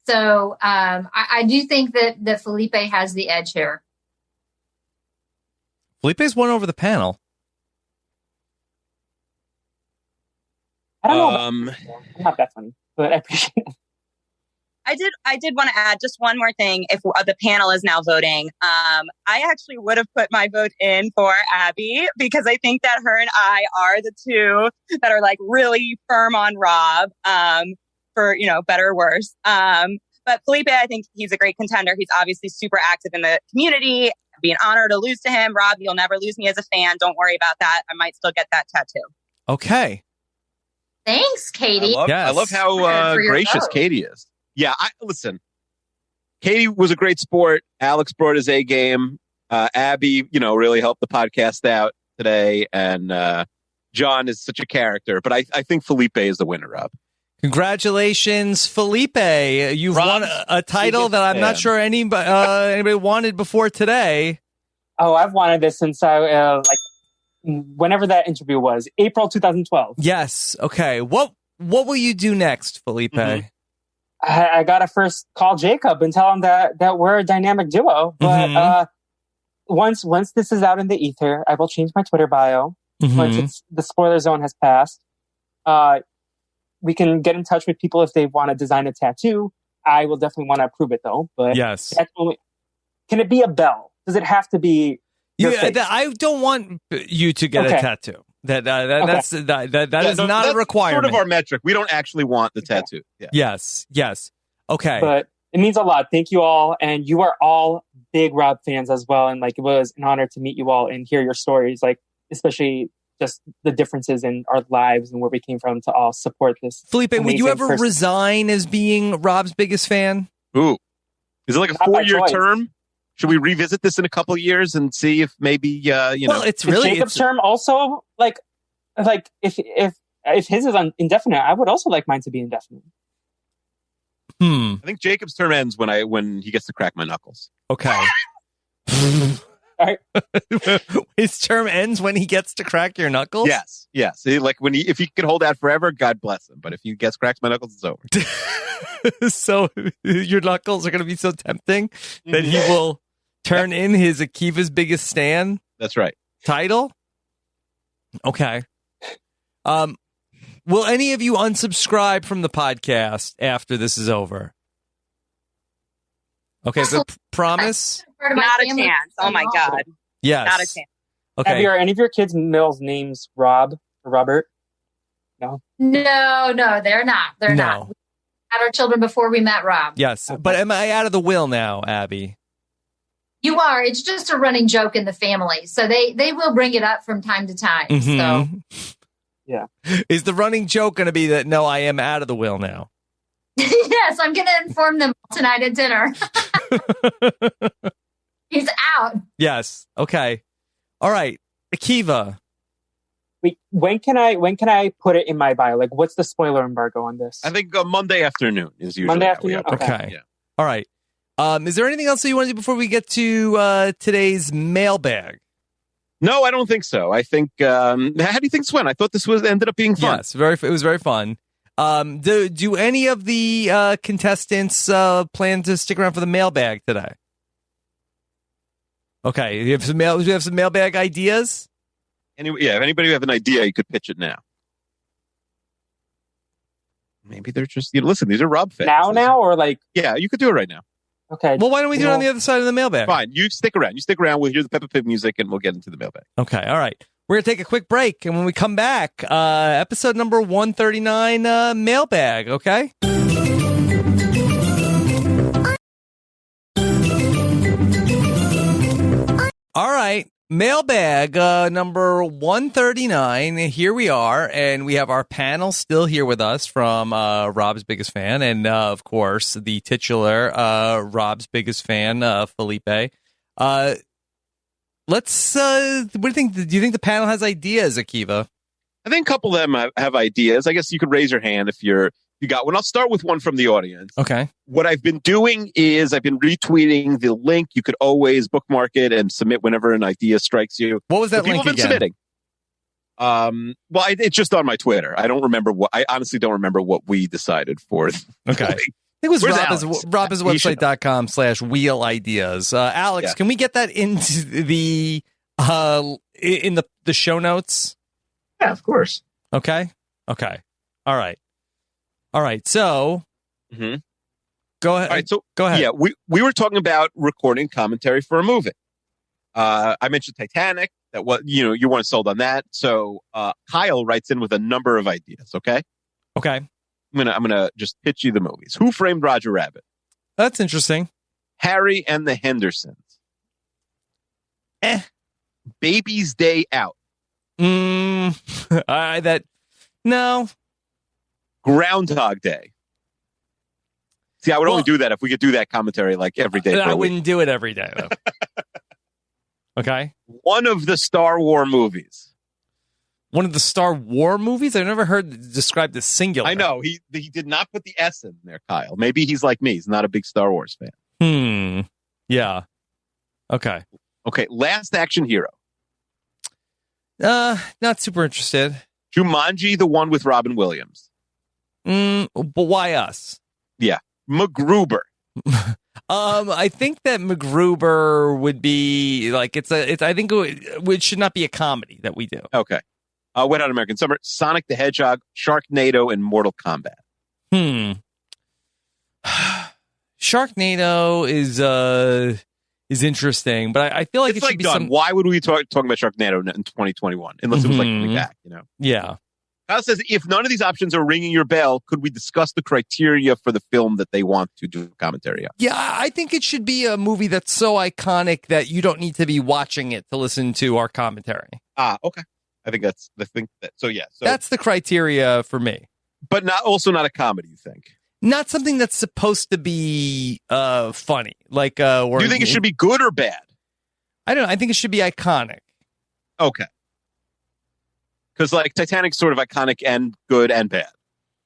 So I do think that Felipe has the edge here. Felipe's won over the panel. I don't know. I'm not that funny, but I appreciate it. I did want to add just one more thing. If the panel is now voting, I actually would have put my vote in for Abby, because I think that her and I are the two that are like really firm on Rob, for, better or worse. But Felipe, I think he's a great contender. He's obviously super active in the community. It'd be an honor to lose to him. Rob, you'll never lose me as a fan. Don't worry about that. I might still get that tattoo. Okay. Thanks, Katie. I love how gracious Katie is. Yeah, listen. Katie was a great sport. Alex brought his A game. Abby, really helped the podcast out today. And John is such a character. But I think Felipe is the winner, Rob. Congratulations, Felipe. You've won a title that I'm not sure anybody wanted before today. Oh, I've wanted this since whenever that interview was, April 2012. Yes. Okay. What will you do next, Felipe? Mm-hmm. I gotta first call Jacob and tell him that we're a dynamic duo. But once this is out in the ether, I will change my Twitter bio. Once the spoiler zone has passed, we can get in touch with people if they want to design a tattoo. I will definitely want to approve it though. But yes, can it be a bell? Does it have to be? I don't want you to get a tattoo. That is not a requirement. Sort of our metric. We don't actually want the tattoo. Yeah. Yes. Okay. But it means a lot. Thank you all, and you are all big Rob fans as well. And it was an honor to meet you all and hear your stories. Especially just the differences in our lives and where we came from to all support this. Felipe, would you ever resign as being Rob's biggest fan? Ooh, is it like a 4-year term? Should we revisit this in a couple of years and see if maybe Well, it's really Jacob's term also like if his is indefinite, I would also like mine to be indefinite. I think Jacob's term ends when he gets to crack my knuckles. Okay. All right. His term ends when he gets to crack your knuckles? Yes. Like if he can hold out forever, God bless him. But if he cracks my knuckles, it's over. So your knuckles are going to be so tempting that he will turn in his Akiva's Biggest Stan. That's right. Title? Okay. Will any of you unsubscribe from the podcast after this is over? Okay, so promise? Not a chance. Oh my God. Yes. Not a chance. Okay. Are any of your kids' middle names Rob or Robert? No? No, they're not. They're not. We had our children before we met Rob. Yes, but am I out of the will now, Abby? You are. It's just a running joke in the family. So they will bring it up from time to time. Mm-hmm. So yeah. Is the running joke going to be that, no, I am out of the will now? Yes, I'm going to inform them tonight at dinner. He's out. Yes. Okay. All right. Akiva. Wait, when can I put it in my bio? Like, what's the spoiler embargo on this? I think Monday afternoon is usually Monday how afternoon. we operate. Okay. Yeah. All right. Is there anything else that you want to do before we get to today's mailbag? No, I don't think so. I think. How do you think this went? I thought this ended up being fun. Yes, it was very fun. Do any of the contestants plan to stick around for the mailbag today? Okay, you have some mailbag ideas? If anybody have an idea, you could pitch it now. Maybe they're just listen. These are Rob fans. Now, or like? Yeah, you could do it right now. Okay. Well, why don't we do it on the other side of the mailbag? Fine. You stick around. We'll hear the Peppa Pig music, and we'll get into the mailbag. Okay. All right. We're going to take a quick break, and when we come back, episode number 139, mailbag, okay? All right. Mailbag number 139. Here we are, and we have our panel still here with us from Rob's biggest fan, and of course the titular Rob's biggest fan, Felipe. Let's. What do you think? Do you think the panel has ideas, Akiva? I think a couple of them have ideas. I guess you could raise your hand if you got one. I'll start with one from the audience. Okay. What I've been doing is I've been retweeting the link. You could always bookmark it and submit whenever an idea strikes you. What was that link again? People have been submitting. Well, it's just on my Twitter. I honestly don't remember what we decided for. Okay. I think it was robiswebsite.com/wheel ideas. Alex, yeah. Can we get that into the in the show notes? Yeah, of course. Okay. All right. So, go ahead. All right, so go ahead. Yeah, we were talking about recording commentary for a movie. I mentioned Titanic. That you weren't sold on that. So Kyle writes in with a number of ideas. Okay. I'm gonna just pitch you the movies. Who Framed Roger Rabbit? That's interesting. Harry and the Hendersons. Baby's Day Out. No. Groundhog Day. See, I would only do that if we could do that commentary like every day. I wouldn't do it every day, though. Okay. One of the Star Wars movies. One of the Star Wars movies? I've never heard it described as singular. I know. He did not put the S in there, Kyle. Maybe he's like me. He's not a big Star Wars fan. Yeah. Okay. Last Action Hero. Not super interested. Jumanji, the one with Robin Williams. But why us? Yeah. MacGruber. I think that MacGruber would be like I think it should not be a comedy that we do. Okay. Wet Hot American Summer, Sonic the Hedgehog, Sharknado, and Mortal Kombat. Sharknado is interesting, but I feel like it's it should be done. Why would we talking about Sharknado in 2021 unless it was like coming back? Yeah. Kyle says, if none of these options are ringing your bell, could we discuss the criteria for the film that they want to do commentary on? Yeah, I think it should be a movie that's so iconic that you don't need to be watching it to listen to our commentary. Okay. I think that's the thing. So that's the criteria for me. But not a comedy, you think? Not something that's supposed to be funny. Like, do you think it should be good or bad? I don't know. I think it should be iconic. Okay. Because like Titanic's sort of iconic and good and bad.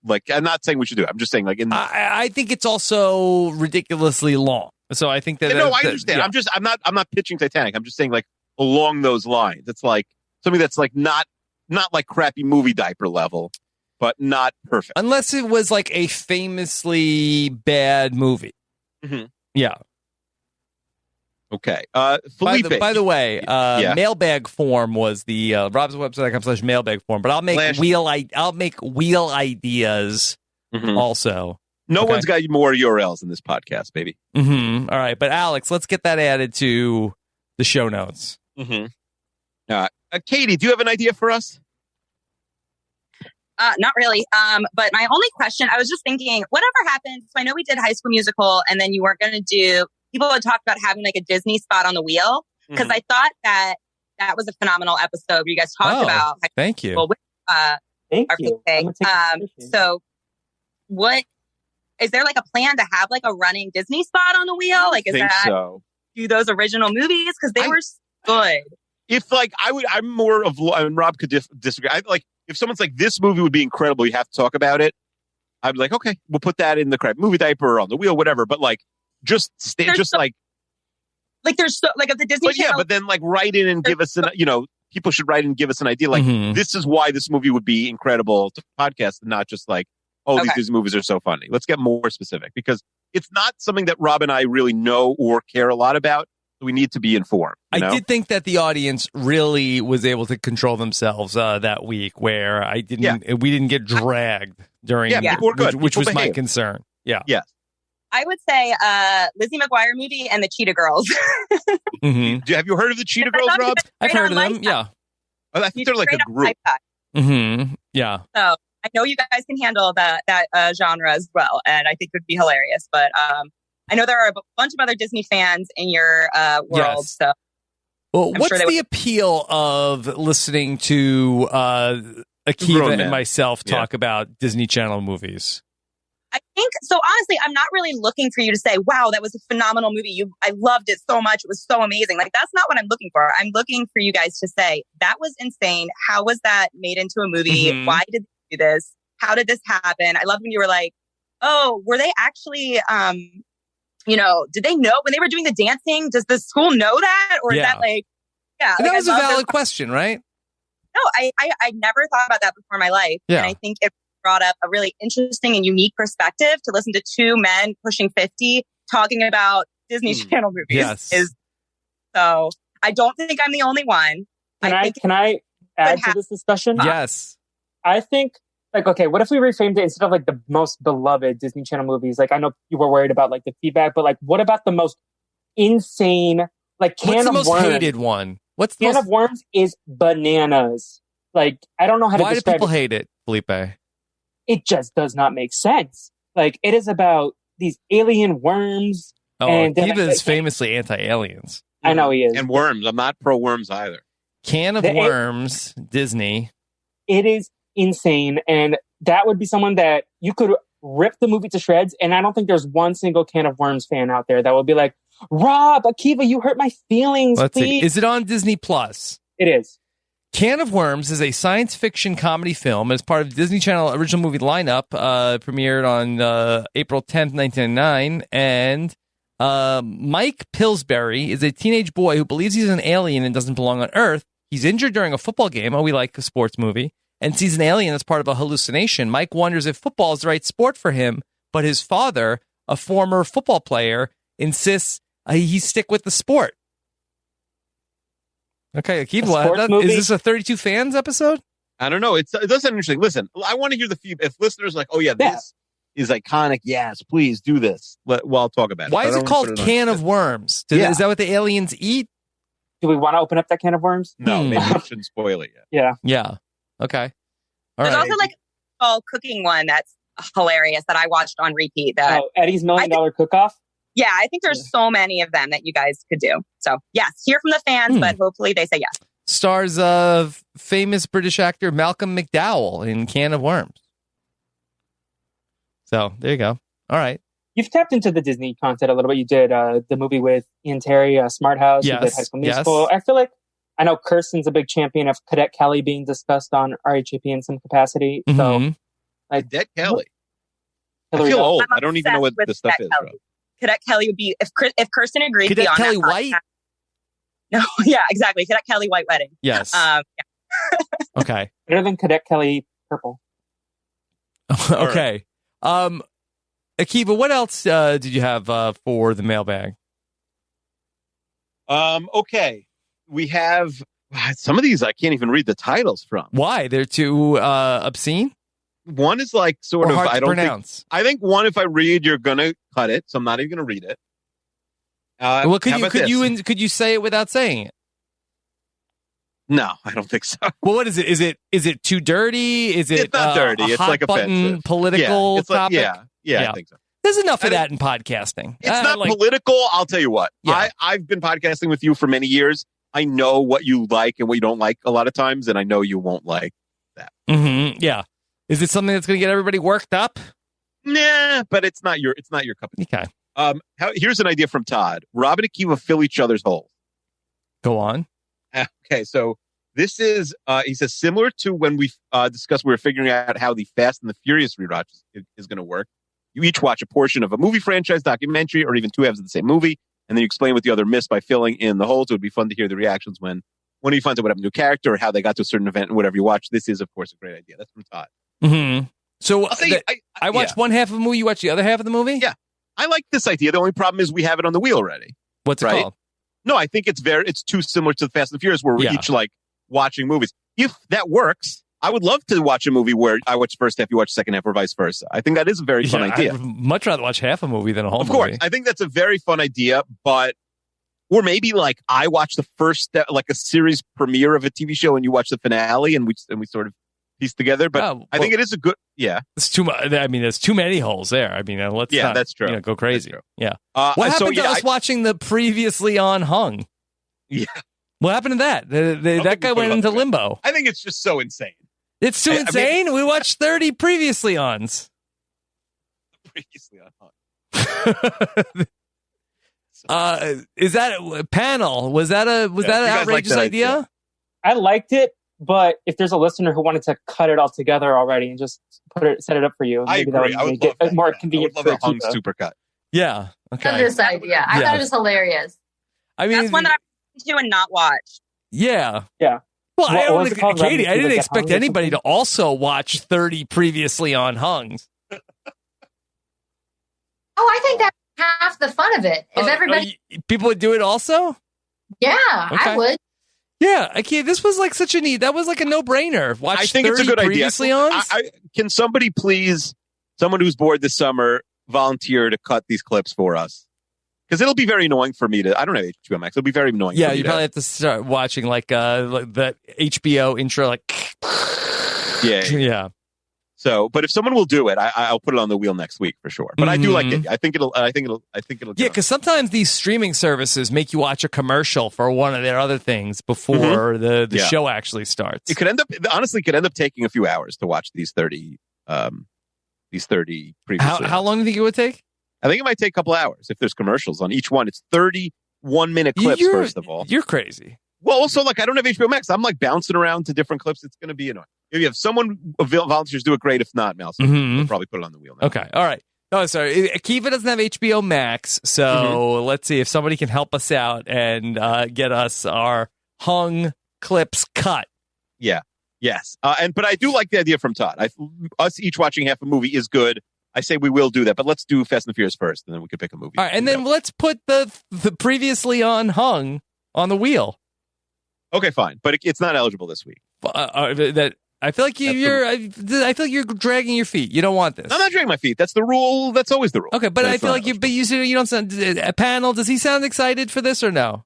Like, I'm not saying we should do it. I'm just saying like I think it's also ridiculously long. So I think that I understand. Yeah. I'm not pitching Titanic. I'm just saying like along those lines. It's like something that's like not like crappy movie diaper level, but not perfect. Unless it was like a famously bad movie. Mm-hmm. Yeah. Okay. Felipe. By the way, mailbag form was the robswebsite.com/mailbag form, but I'll make wheel ideas also. No one's got more URLs in this podcast, baby. Mm-hmm. All right. But Alex, let's get that added to the show notes. Mm-hmm. Katie, do you have an idea for us? Not really. But my only question, I was just thinking, whatever happened? So I know we did High School Musical, and then you weren't going to do. People had talked about having like a Disney spot on the wheel because I thought that was a phenomenal episode where you guys talked about. Thank you. Thank you. So, what is there like a plan to have like a running Disney spot on the wheel? Like, is that do those original movies because they were good? If like I'm more of, and Rob could disagree. I like if someone's like, this movie would be incredible, you have to talk about it. I'd be like, okay, we'll put that in the crap movie diaper or on the wheel, whatever. But like, there's so, like of the Disney Channel. Yeah, but then like write in and give us people should write in and give us an idea. Like this is why this movie would be incredible to podcast, and not just like, these Disney movies are so funny. Let's get more specific because it's not something that Rob and I really know or care a lot about. We need to be informed. I did think that the audience really was able to control themselves that week, where we didn't get dragged during, which was my concern. Yeah. Yes. I would say Lizzie McGuire movie and the Cheetah Girls. Have you heard of the Cheetah Girls, Rob? I've heard of them. Yeah. I think they're like a group. Yeah. So I know you guys can handle that genre as well, and I think it would be hilarious. But I know there are a bunch of other Disney fans in your world. Yes. So, well, what's the appeal of listening to Akiva and myself talk about Disney Channel movies? I think so. Honestly, I'm not really looking for you to say, "Wow, that was a phenomenal movie. I loved it so much. It was so amazing." Like that's not what I'm looking for. I'm looking for you guys to say, "That was insane. How was that made into a movie? Why did they do this? How did this happen?" I love when you were like, "Oh, were they actually?" Did they know when they were doing the dancing? Does the school know that? Or is that like, that was a valid question, right? No, I never thought about that before in my life. Yeah. And I think it brought up a really interesting and unique perspective to listen to two men pushing 50 talking about Disney Channel movies. Yes. So I don't think I'm the only one. Can I add to this discussion? Yes. I think, like, okay, what if we reframed it instead of like the most beloved Disney Channel movies? Like, I know you were worried about like the feedback, but like, what about the most insane, like, What's the most hated one? Can of Worms is bananas. Like, I don't know how to describe it. Why do people hate it, Felipe? It just does not make sense. Like, it is about these alien worms. Akiva is famously anti-aliens. I know he is. And worms. I'm not pro worms either. Can of Worms, Disney. It is insane, and that would be someone that you could rip the movie to shreds, and I don't think there's one single Can of Worms fan out there that would be like, Rob, Akiva, you hurt my feelings. Let's please. see. Is it on Disney Plus? It is. Can of Worms is a science fiction comedy film as part of the Disney Channel original movie lineup, premiered on April 10th, 1999, and Mike Pillsbury is a teenage boy who believes he's an alien and doesn't belong on Earth. He's injured during a football game. We like a sports movie. And sees an alien as part of a hallucination. Mike wonders if football is the right sport for him, but his father, a former football player, insists he stick with the sport. Okay, Akiva, is this a 32 Fans episode? I don't know. It does sound interesting. Listen, I want to hear the feedback. If listeners are like, this is iconic, yes, please do this. I'll talk about it. Why is it called Can of Worms? Is that what the aliens eat? Do we want to open up that can of worms? No, maybe we shouldn't spoil it yet. Yeah. Okay. There's also like a cooking one that's hilarious that I watched on repeat. Eddie's $1 Million Cook-Off? Yeah, I think there's so many of them that you guys could do. So, yes, hear from the fans, but hopefully they say yes. Stars of famous British actor Malcolm McDowell in Can of Worms. So, there you go. All right. You've tapped into the Disney content a little bit. You did the movie with Ian Terry, Smart House. You did High School Musical. I feel like I know Kirsten's a big champion of Cadet Kelly being discussed on RHAP in some capacity. So, Cadet Kelly. I feel old. I don't even know what this stuff is. Cadet Kelly would be if Kirsten agreed Cadet to be on Kelly that podcast. White? No, yeah, exactly. Cadet Kelly White wedding. Yes. Okay. Better than Cadet Kelly Purple. Okay. Akiva, what else did you have for the mailbag? Okay. We have some of these I can't even read the titles from. Why? They're too obscene? One is like sort Or of hard to I don't pronounce. think. I think one, if I read, you're gonna cut it, so I'm not even gonna read it. Well, how about this? could you say it without saying it? No, I don't think so. Well, what is it? Is it too dirty? Is it It's not dirty. A It's hot like button offensive. political Yeah, it's like- topic? yeah, I think so. There's enough of that in podcasting. It's not political. I'll tell you what. Yeah. I've been podcasting with you for many years. I know what you like and what you don't like a lot of times, and I know you won't like that. Mm-hmm. Yeah. Is it something that's going to get everybody worked up? Nah, but it's not your cup of tea. Okay. Here's an idea from Todd. Rob and Akiva fill each other's holes. Go on. Okay, so this is, he says, similar to when we discussed, we were figuring out how the Fast and the Furious rewatch is going to work. You each watch a portion of a movie franchise, documentary, or even two halves of the same movie, and then you explain what the other missed by filling in the holes. It would be fun to hear the reactions when one of you finds out what happened to a character or how they got to a certain event and whatever you watch. This is, of course, a great idea. That's from Todd. Mm-hmm. So I watched yeah. one half of the movie. You watch the other half of the movie? Yeah. I like this idea. The only problem is we have it on the wheel already. What's it right? called? No, I think it's too similar to the Fast and the Furious where we're each like watching movies. If that works, I would love to watch a movie where I watch the first half, you watch the second half, or vice versa. I think that is a very fun idea. I'd much rather watch half a movie than a whole Of course. movie. I think that's a very fun idea, or maybe like I watch the first, like a series premiere of a TV show and you watch the finale and we sort of piece together. But I think it is a good, It's too much. I mean, there's too many holes there. I mean, let's not, that's true. Go crazy. Yeah. What What so, happened to yeah, us watching the previously on Hung? Yeah. What happened to that? That guy went into limbo. I think it's just so insane. It's too insane. We watched 30 previously ons. Previously on Hung. Is that a panel? Was that an outrageous idea? I liked it, but if there's a listener who wanted to cut it all together already and just set it up for you, I maybe agree. that I would would make love it more that. convenient I would for love a Hung Akiva. supercut. Yeah. Okay. I love this idea. I thought it was hilarious. I mean, that's one that I'm to and not watch. Yeah. Yeah. Well, What was it called? Katie, I Rabbit didn't Get expect Hung or anybody to something? also watch 30 previously on Hungs. Oh, I think that's half the fun of it. If everybody, people would do it also? yeah, Okay. I would. Yeah, okay. This was like such a neat. That was like a no-brainer. Watch I think 30 it's a good idea. previously on. Can somebody please, someone who's bored this summer, volunteer to cut these clips for us? Because it'll be very annoying for me to. I don't have HBO Max. It'll be very annoying. Yeah, for me you probably have to start watching like the HBO intro, like yeah. So, but if someone will do it, I'll put it on the wheel next week for sure. But I do like it. I think it'll. Yeah, because sometimes these streaming services make you watch a commercial for one of their other things before the Yeah. show actually starts. It could end up taking a few hours to watch these 30 previously. How long do you think it would take? I think it might take a couple hours if there's commercials on each one. It's 31-minute clips, first of all. You're crazy. Well, also, like, I don't have HBO Max. I'm like bouncing around to different clips. It's going to be annoying. If you have someone volunteers, do it great. If not, Mouse, we'll probably put it on the wheel now. Okay, all right. Oh, sorry. Akiva doesn't have HBO Max, so let's see if somebody can help us out and get us our Hung clips cut. Yeah. Yes. But I do like the idea from Todd. Us each watching half a movie is good. I say we will do that, but let's do Fast and the Furious first, and then we could pick a movie. All right, and then let's put the previously on Hung on the wheel. Okay, fine, but it's not eligible this week. That I feel like I feel like you're dragging your feet. You don't want this. I'm not dragging my feet. That's the rule. That's always the rule. Okay, but I That's feel not like you don't sound a panel. Does he sound excited for this or no?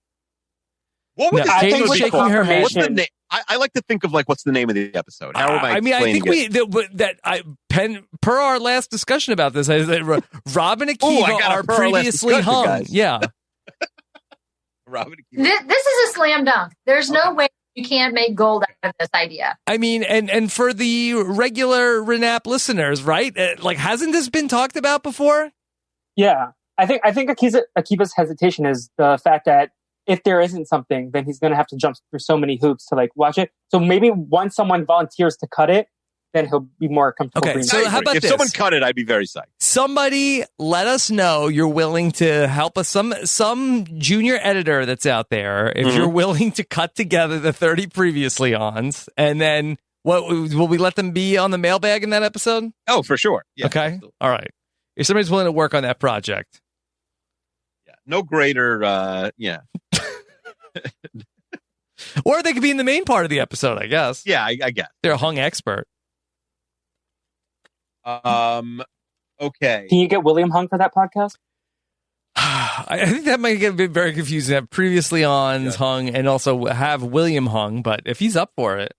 What would No, this Katie's episode be shaking called? her head. What's the name? I like to think of like what's the name of the episode. How am I? I mean, I think explaining per our last discussion about this, I said Rob and Akiva are previously hung. guys. Yeah, Rob and Akiva. This is a slam dunk. There's no way you can't make gold out of this idea. I mean, and for the regular Renap listeners, right? Like, hasn't this been talked about before? Yeah, I think Akiva's hesitation is the fact that if there isn't something, then he's going to have to jump through so many hoops to like watch it. So maybe once someone volunteers to cut it, then he'll be more comfortable. Okay, so how about if this? someone cut it, I'd be very psyched. Somebody let us know you're willing to help us. Some junior editor that's out there, if you're willing to cut together the 30 previously ons, and then what will we let them be on the mailbag in that episode? Oh, for sure. Yeah, okay. Absolutely. All right. If somebody's willing to work on that project. Yeah. No greater, yeah. Or they could be in the main part of the episode, I guess. Yeah, I guess. They're a hung expert. Okay. Can you get William Hung for that podcast? I think that might get a bit very confusing. Have previously on Hung and also have William Hung, but if he's up for it.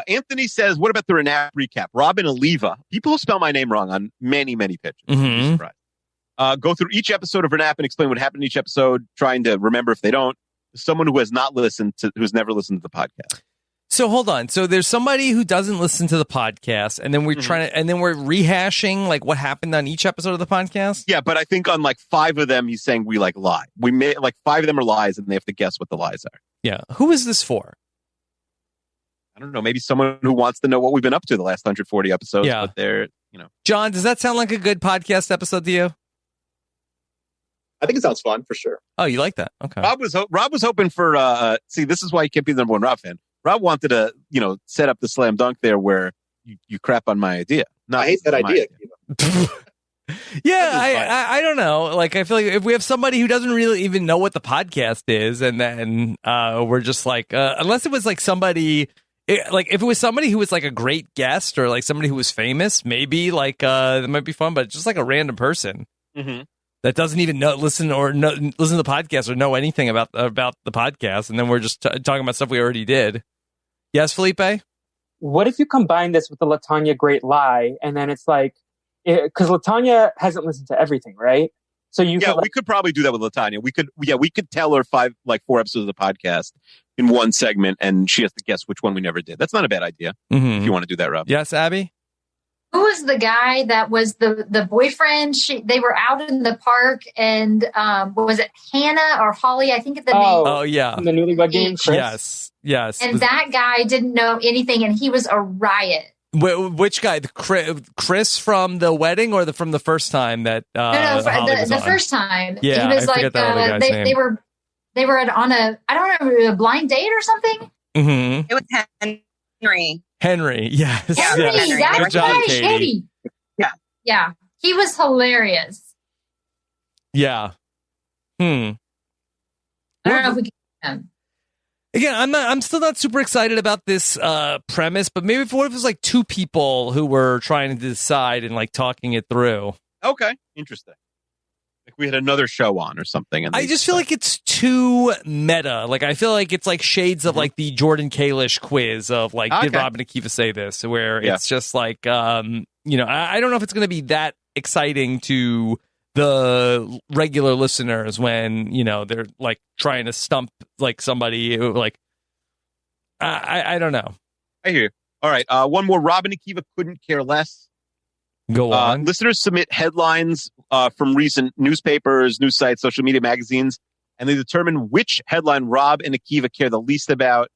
Anthony says, what about the Renap recap? Robin Oliva. People who spell my name wrong on many, many pitches. Mm-hmm. Surprised. Go through each episode of Renap and explain what happened in each episode, trying to remember if they don't. Someone who has not listened to, who's never listened to the podcast. So hold on. So there's somebody who doesn't listen to the podcast, and then we're trying to, and then we're rehashing like what happened on each episode of the podcast. Yeah, but I think on like 5 of them, he's saying we like lie. We made like 5 of them are lies, and they have to guess what the lies are. Yeah. Who is this for? I don't know. Maybe someone who wants to know what we've been up to the last 140 episodes. Yeah. But they're, John, does that sound like a good podcast episode to you? I think it sounds fun for sure. Oh, you like that? Okay. Rob was hoping for. See, this is why you can't be the number one Rob fan. Rob wanted to, set up the slam dunk there where you crap on my idea. I hate that idea. Yeah, I don't know. Like, I feel like if we have somebody who doesn't really even know what the podcast is, and then we're just like, unless it was like somebody, like if it was somebody who was like a great guest or like somebody who was famous, maybe like that might be fun. But just like a random person that doesn't even listen to the podcast or know anything about the podcast, and then we're just talking about stuff we already did. Yes, Felipe? What if you combine this with the LaTanya Great Lie, and then it's like, because LaTanya hasn't listened to everything, right? So we could probably do that with LaTanya. We could tell her 4 episodes of the podcast in one segment, and she has to guess which one we never did. That's not a bad idea. If you want to do that, Rob. Yes, Abby? Who was the guy that was the boyfriend? They were out in the park, and was it Hannah or Holly? I think the name. Oh, yeah. The Newlywed Game, Chris? Yes. And that guy didn't know anything, and he was a riot. Which guy? Chris from the wedding or from the first time that? No, the first time. Yeah, he was I forget that other guy's name. They were on I don't know, a blind date or something. It was Henry. Henry, yes. Henry, yes. that's Good job, right, Katie. Yeah, he was hilarious. Yeah. I don't know if we can get him. Again, I'm still not super excited about this premise, but maybe what if it was like 2 people who were trying to decide and like talking it through? Okay, interesting. Like we had another show on or something. And I just feel like it's too meta. Like I feel like it's like shades of like the Jordan Kalish quiz of like, did Robin Akiva say this? Where it's just like, I don't know if it's going to be that exciting to the regular listeners when they're like trying to stump like somebody who, like I don't know. I hear you. All right, one more. Robin Akiva couldn't care less. Go on. Listeners submit headlines from recent newspapers, news sites, social media magazines, and they determine which headline Rob and Akiva care the least about.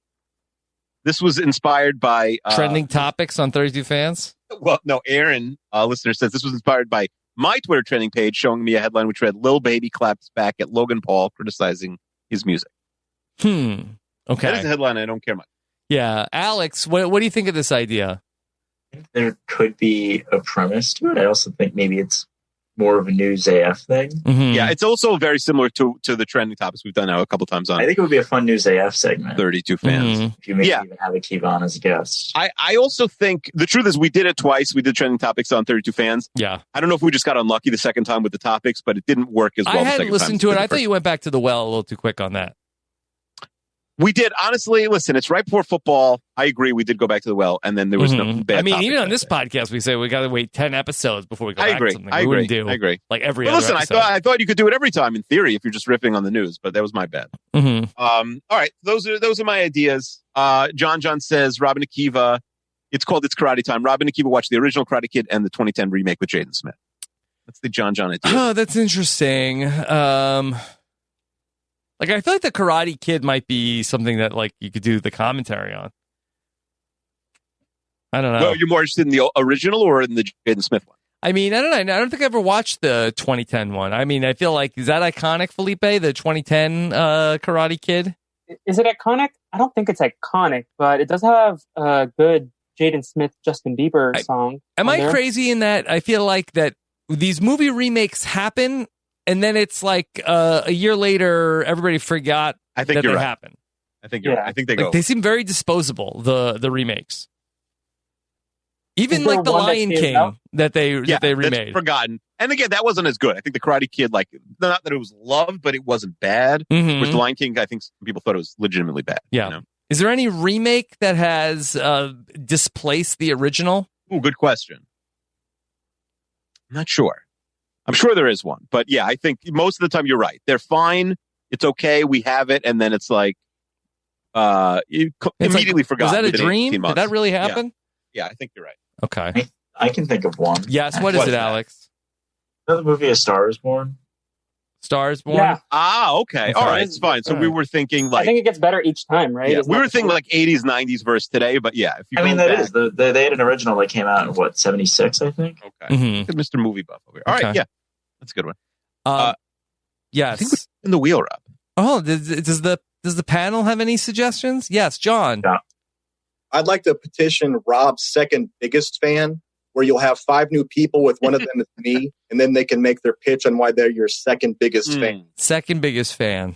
This was inspired by trending topics on 32 Fans. Well, no, Aaron, listener, says this was inspired by my Twitter trending page showing me a headline which read Lil Baby claps back at Logan Paul criticizing his music. Okay. That is a headline I don't care much. Yeah. Alex, what do you think of this idea? There could be a premise to it. I also think maybe it's more of a news AF thing. Yeah, it's also very similar to the trending topics we've done now a couple times on. I think it would be a fun news AF segment. 32 Fans. If you maybe even have Akiva on as a guest. I also think the truth is we did it twice. We did trending topics on 32 Fans. Yeah. I don't know if we just got unlucky the second time with the topics, but it didn't work as well. I hadn't listened to it. I thought you went back to the well a little too quick on that. We did. Honestly, listen, it's right before football. I agree. We did go back to the well, and then there was no bad I mean, even on this podcast, we say we got to wait 10 episodes before we go back to something. I agree. I agree. Like every but other listen, episode. I thought you could do it every time in theory if you're just riffing on the news, but that was my bad. All right. Those are my ideas. John says Robin Akiva. It's called It's Karate Time. Robin Akiva watched the original Karate Kid and the 2010 remake with Jaden Smith. That's the John idea. Oh, that's interesting. Like, I feel like the Karate Kid might be something that, like, you could do the commentary on. I don't know. Well, you're more interested in the original or in the Jaden Smith one? I mean, I don't know. I don't think I ever watched the 2010 one. I mean, I feel like, is that iconic, Felipe, the 2010 Karate Kid? Is it iconic? I don't think it's iconic, but it does have a good Jaden Smith, Justin Bieber song. Am I crazy in that I feel like that these movie remakes happen and then it's like a year later, everybody forgot that they happened? I think you're right. I think they go. They seem very disposable, the remakes. Even like the Lion King that they remade. That's forgotten. And again, that wasn't as good. I think the Karate Kid, like, not that it was loved, but it wasn't bad. Mm-hmm. Whereas the Lion King, I think some people thought it was legitimately bad. Yeah. You know? Is there any remake that has displaced the original? Ooh, good question. I'm not sure. I'm sure there is one. But yeah, I think most of the time you're right. They're fine. It's okay. We have it. And then it's like, immediately forgot. Was that a dream? Did that really happen? Yeah, I think you're right. Okay. I can think of one. Yes. What is it, Alex? The movie A Star Is Born. Stars Born? Yeah. Ah, okay. All right. It's fine. So we were thinking like... I think it gets better each time, right? Yeah, we were thinking like 80s, 90s versus today, but yeah. If you they had an original that came out in, 76, I think? Okay. Mm-hmm. Mr. Movie Buff over here. All right, yeah. That's a good one. Yes. I think we're in the wheel, Rob. Oh, does the panel have any suggestions? Yes, John. Yeah. I'd like to petition Rob's second biggest fan, where you'll have 5 new people with one of them as me, and then they can make their pitch on why they're your second biggest fan. Second biggest fan.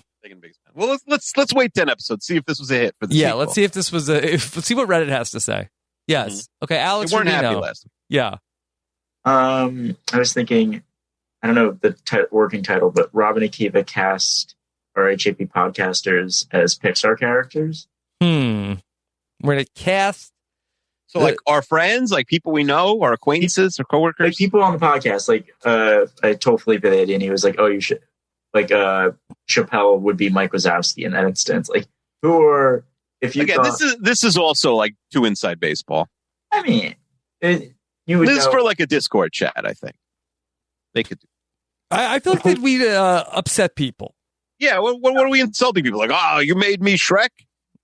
Well, let's wait 10 episodes, see if this was a hit for the sequel. Let's see if this was let's see what Reddit has to say. Yes. Mm-hmm. Okay, Alex. They weren't happy Rubino. last week. Yeah. I was thinking, I don't know the working title, but Rob and Akiva cast our HAP podcasters as Pixar characters. We're gonna cast. So, like, our friends, like people we know, our acquaintances, or coworkers, like people on the podcast. Like, I told Felipe the idea, and he was like, "Oh, you should." Like, Chappelle would be Mike Wazowski in that instance. Like, who are if you? Again, this is also like too inside baseball. I mean, you would. This is for like a Discord chat. I think they could do. I feel like that we'd upset people. Yeah, what are we insulting people? Like, oh, you made me Shrek?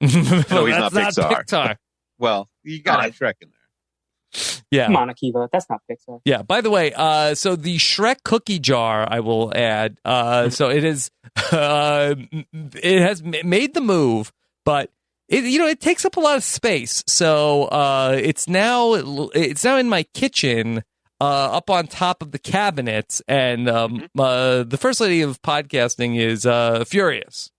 No, he's not Pixar. Well, you got Shrek in there. Yeah. Come on, Akiva. That's not Pixar. Yeah. By the way, so the Shrek cookie jar, I will add. So it is. It has made the move, but it takes up a lot of space. So it's now in my kitchen, up on top of the cabinets, and the first lady of podcasting is furious.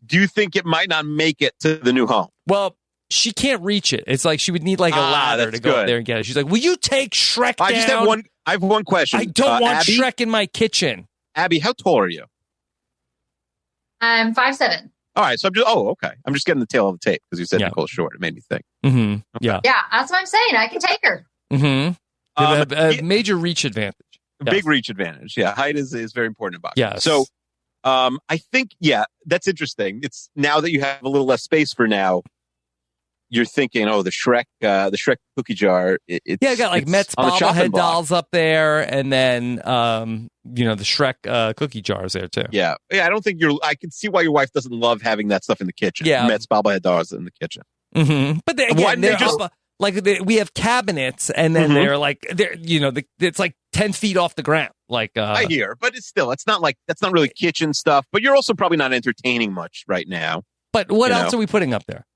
Do you think it might not make it to the new home? Well, she can't reach it. It's like she would need like a ladder to go up there and get it. She's like, "Will you take Shrek down?" I have one question. I don't want Abby? Shrek in my kitchen. Abby, how tall are you? I'm 5'7". All right, so okay. I'm just getting the tail of the tape because you said Nicole's short. It made me think. Mm-hmm. Okay. Yeah, that's what I'm saying. I can take her. Mm-hmm. A major reach advantage. Big reach advantage. Yeah, height is very important in boxing. Yes. So, I think that's interesting. It's now that you have a little less space for now. You're thinking, the Shrek cookie jar. I got like Mets bobblehead dolls up there, and then the Shrek cookie jars there too. Yeah. I don't think I can see why your wife doesn't love having that stuff in the kitchen. Yeah, Mets bobblehead dolls in the kitchen. Mm-hmm. But we have cabinets, and then it's like 10 feet off the ground. Like I hear, but it's not really kitchen stuff. But you're also probably not entertaining much right now. But what else are we putting up there?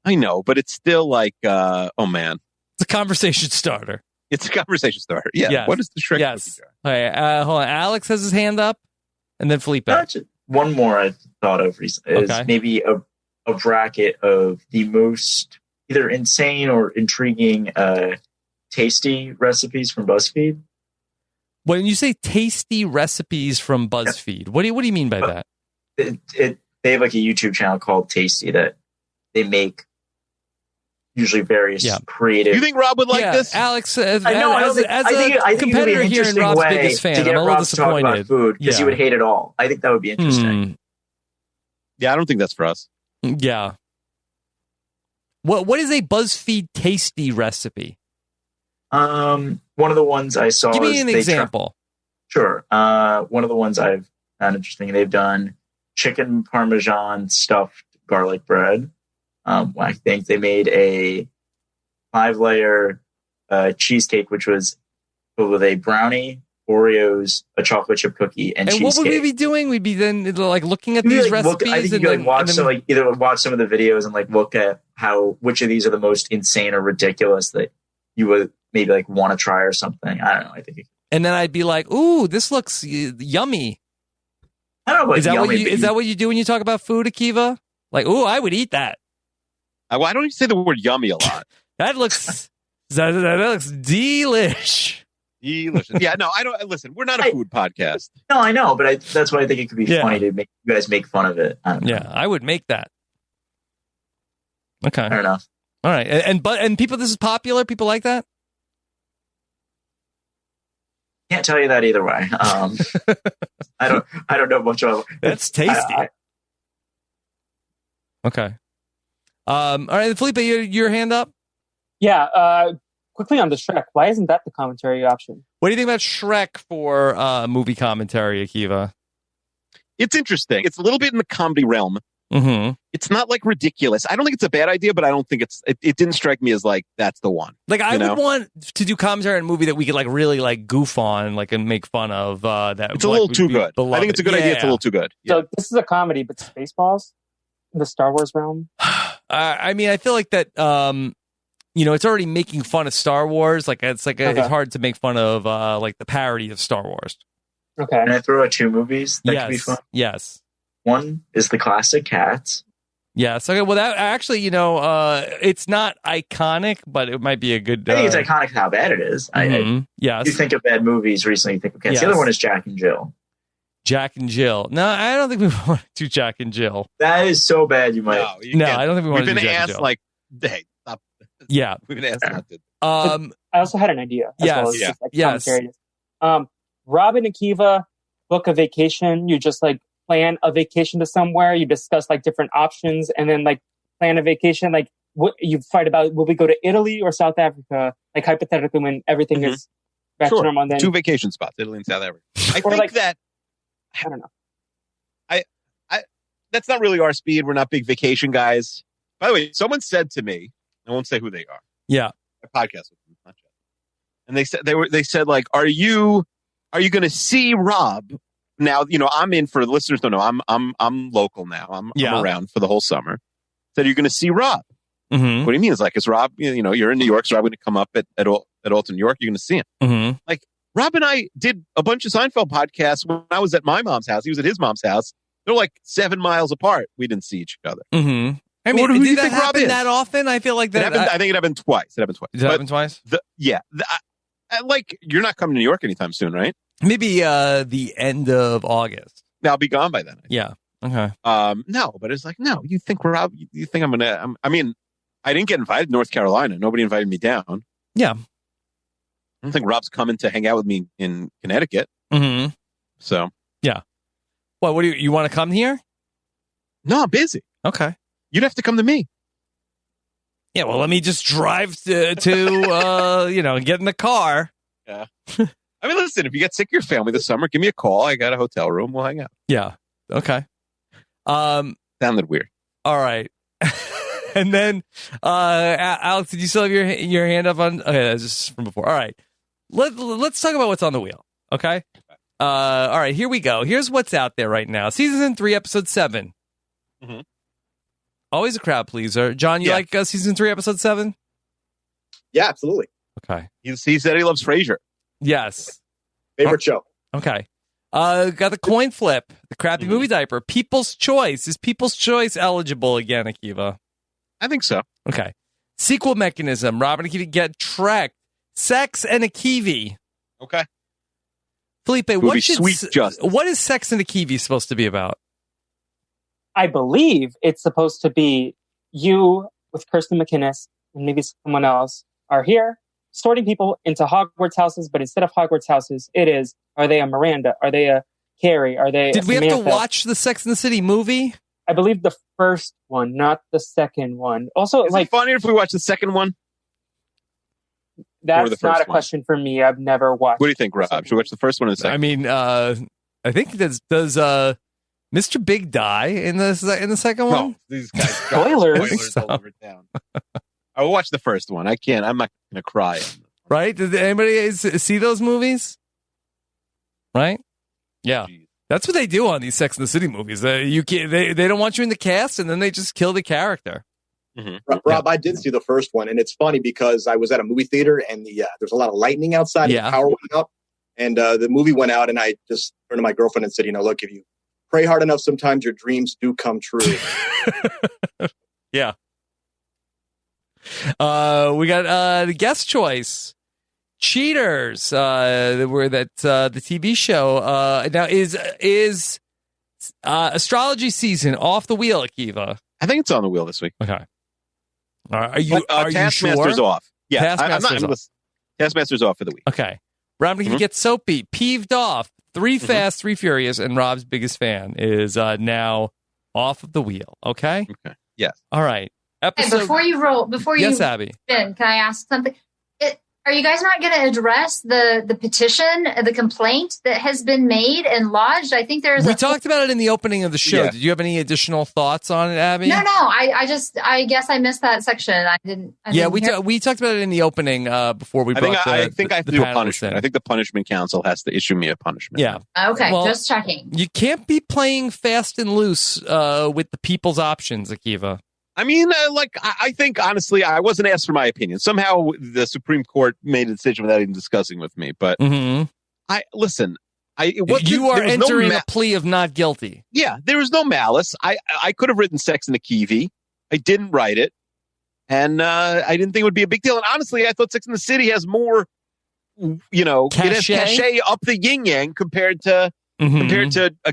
I know, but it's still like, oh man, it's a conversation starter. It's a conversation starter. Yeah. Yes. What is the Shrek cookie jar? Okay, hold on. Alex has his hand up, and then Felipe. One more I thought of recently is maybe a bracket of the most either insane or intriguing, tasty recipes from BuzzFeed. When you say tasty recipes from BuzzFeed, what do you mean by that? They have like a YouTube channel called Tasty that they make usually various creative. You think Rob would like this? Alex, I think a competitor here and Rob's biggest fan, I'm a little disappointed. Because you would hate it all. I think that would be interesting. Yeah, I don't think that's for us. Yeah. What is a BuzzFeed tasty recipe? One of the ones I saw. Give me an example. Sure. One of the ones I've found interesting. They've done chicken parmesan stuffed garlic bread. I think they made a 5-layer cheesecake, which was with a brownie, Oreos, a chocolate chip cookie, and cheesecake. What would we be doing? We'd be then like looking at these recipes. I think you could watch some of the videos and like look at which of these are the most insane or ridiculous that you would maybe like want to try or something. I don't know. I think. And then I'd be like, "Ooh, this looks yummy." I don't know. Is that what you do when you talk about food, Akiva? Like, "Ooh, I would eat that." Why don't you say the word "yummy" a lot? That looks delish. Delicious. Yeah, no, I don't. Listen, we're not a food podcast. No, I know, but that's why I think it could be funny to make you guys make fun of it. I would make that. Okay, fair enough. All right, and people, this is popular. People like that. Can't tell you that either way. I don't know much of it. That's tasty. Okay. All right, Felipe, your hand up. Yeah. Quickly on the Shrek, why isn't that the commentary option? What do you think about Shrek for movie commentary, Akiva? It's interesting. It's a little bit in the comedy realm. Mm-hmm. It's not like ridiculous. I don't think it's a bad idea, but I don't think it didn't strike me as like that's the one. Like I would want to do commentary on a movie that we could like really like goof on, like and make fun of. That it's a little too good. I think it's a good idea. It's a little too good. So this is a comedy, but Spaceballs in the Star Wars realm. I mean, I feel like that. It's already making fun of Star Wars. Like it's hard to make fun of like the parody of Star Wars. Okay. Can I throw out 2 movies that could be fun? Yes. One is the classic Cats. Yes. Okay. Well, that actually, it's not iconic, but it might be a good. I think it's iconic how bad it is. Yes. You think of bad movies recently, you think of Cats. Yes. The other one is Jack and Jill. Jack and Jill. No, I don't think we want to do Jack and Jill. That is so bad. You might. No, I don't think we want to do Jack and Jill. We've been asked like, hey, stop. Yeah. We've been asked not to. I also had an idea. Yes. Rob and Akiva book a vacation. You just like plan a vacation to somewhere. You discuss like different options and then like plan a vacation. Like what you fight about, will we go to Italy or South Africa? Like hypothetically when everything is back to normal. Then 2 vacation spots, Italy and South Africa. I don't know. I that's not really our speed. We're not big vacation guys. By the way, someone said to me, I won't say who they are. Yeah. I podcast with them, not just. And they said like, are you going to see Rob? Now, I'm in, for the listeners don't know, I'm local now. I'm around for the whole summer. Said, you're going to see Rob. Mm-hmm. What do you mean? It's like, is Rob, you're in New York, so Rob going to come up at Alton, New York, you're going to see him. Mm-hmm. Like, Rob and I did a bunch of Seinfeld podcasts when I was at my mom's house. He was at his mom's house. They're like 7 miles apart. We didn't see each other. Mm-hmm. I mean, who do you think Rob is? That often? I feel like that. I think it happened twice. Did it happen twice? Like, you're not coming to New York anytime soon, right? Maybe the end of August. I'll be gone by then. Yeah. Okay. No, but it's like, no, you think Rob, you think I'm going to, I mean, I didn't get invited to North Carolina. Nobody invited me down. Yeah. I don't think Rob's coming to hang out with me in Connecticut. Mm-hmm. So. Yeah. What do you want to come here? No, I'm busy. Okay. You'd have to come to me. Yeah, well, let me just drive to get in the car. Yeah. I mean, listen, if you get sick of your family this summer, give me a call. I got a hotel room. We'll hang out. Yeah. Okay. Sounded weird. All right. And then, Alex, did you still have your hand up on? Okay, that's just from before. All right. Let's talk about what's on the wheel. Okay. All right, here we go. Here's what's out there right now. Season 3, episode 7. Mm-hmm. Always a crowd pleaser. John, you like season 3, episode 7? Yeah, absolutely. Okay. He said he loves Frasier. Yes. Favorite show. Okay. Got the coin flip, the crappy movie diaper. People's Choice. Is People's Choice eligible again, Akiva? I think so. Okay. Sequel mechanism. Robin and Akiva get Trek. Sex and a Kiwi. Okay. Felipe, what is Sex and a Kiwi supposed to be about? I believe it's supposed to be you with Kirsten McInnes and maybe someone else are here sorting people into Hogwarts houses, but instead of Hogwarts houses, are they a Miranda? Are they a Carrie? Are they? Did we have to watch the Sex and the City movie? I believe the first one, not the second one. Also, is it funnier if we watch the second one? That's not a question for me. I've never watched. What do you think, Rob? Should we watch the first one or the second? I mean, I think does Mr. Big die in the second one? No, these guys spoilers all over town. I will watch the first one. I can't. I'm not going to cry. Right? Did anybody see those movies? Right? Yeah. Jeez. That's what they do on these Sex and the City movies. You can't, they don't want you in the cast, and then they just kill the character. Mm-hmm. Rob, I did see the first one, and it's funny because I was at a movie theater, and there's a lot of lightning outside, and the power went out, and the movie went out, and I just turned to my girlfriend and said, look, if you pray hard enough, sometimes your dreams do come true. Yeah. We got the guest choice. Cheaters, were that the TV show. Now is astrology season off the wheel, Akiva? I think it's on the wheel this week. Okay. Are you Taskmaster's sure? off. Yeah, Taskmaster's off. Taskmaster's off for the week. Okay. Rob, if you get soapy, peeved off. 3 Fast, 3 Furious, and Rob's biggest fan is now off of the wheel. Okay. Okay. Yes. All right. Hey, before you yes, Abby. Can I ask something? Are you guys not going to address the petition, the complaint that has been made and lodged? I think we talked about it in the opening of the show. Yeah. Did you have any additional thoughts on it, Abby? No. I guess I missed that section. I didn't we talked about it in the opening before we brought I think I have to do a punishment. I think the punishment council has to issue me a punishment. Yeah. Okay, just checking. You can't be playing fast and loose with the people's options, Akiva. I mean, I think, honestly, I wasn't asked for my opinion. Somehow the Supreme Court made a decision without even discussing with me. But you are entering a plea of not guilty. Yeah, there was no malice. I could have written Sex in the Kiwi. I didn't write it. And I didn't think it would be a big deal. And honestly, I thought Sex in the City has more, it has cachet up the yin-yang compared to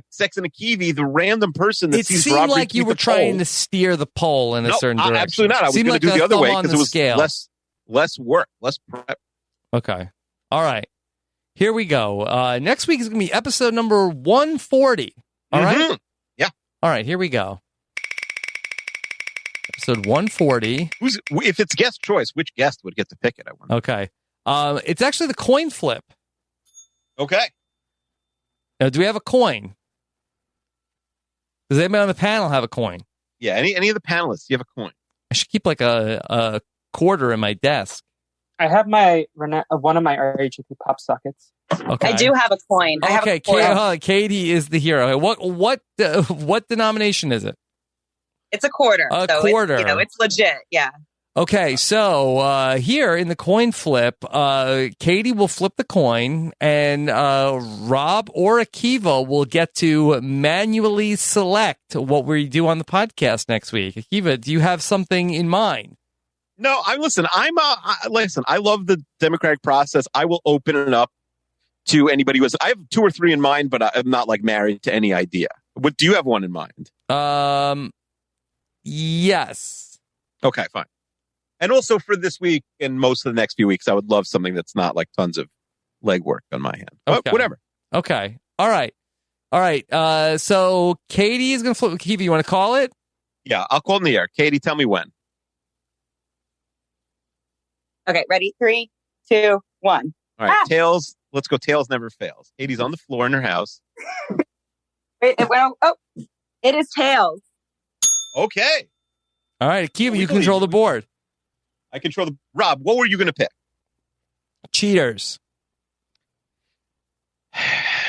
Sex and a Kiwi, the random person that sees seemed Robert like you were trying to steer the poll in a certain direction. Absolutely not. I was going to do the other way because it was less work, less prep. Okay. All right. Here we go. Next week is going to be episode number 140. All right? Yeah. All right. Here we go. Episode 140. If it's guest choice, which guest would get to pick it? I wonder. Okay. It's actually the coin flip. Okay. Now, do we have a coin? Does anybody on the panel have a coin? Yeah, any of the panelists, you have a coin. I should keep like a quarter in my desk. I have one of my RHAP pop sockets. Okay. I do have a coin. Katie is the hero. What denomination is it? It's a quarter. Quarter. It's legit. Yeah. Okay, so here in the coin flip, Katie will flip the coin, and Rob or Akiva will get to manually select what we do on the podcast next week. Akiva, do you have something in mind? No, listen. I love the democratic process. I will open it up to anybody who has. I have 2 or 3 in mind, but I'm not married to any idea. What do you have one in mind? Yes. Okay, fine. And also for this week and most of the next few weeks, I would love something that's not tons of legwork on my hand. Okay. Whatever. Okay. All right. So Katie is going to flip. Akiva, you want to call it? Yeah, I'll call in the air. Katie, tell me when. Okay, ready? 3, 2, 1. All right, Tails. Let's go. Tails never fails. Katie's on the floor in her house. Wait, it is Tails. Okay. All right, Akiva, you control the board. I control the... Rob, what were you going to pick? Cheaters.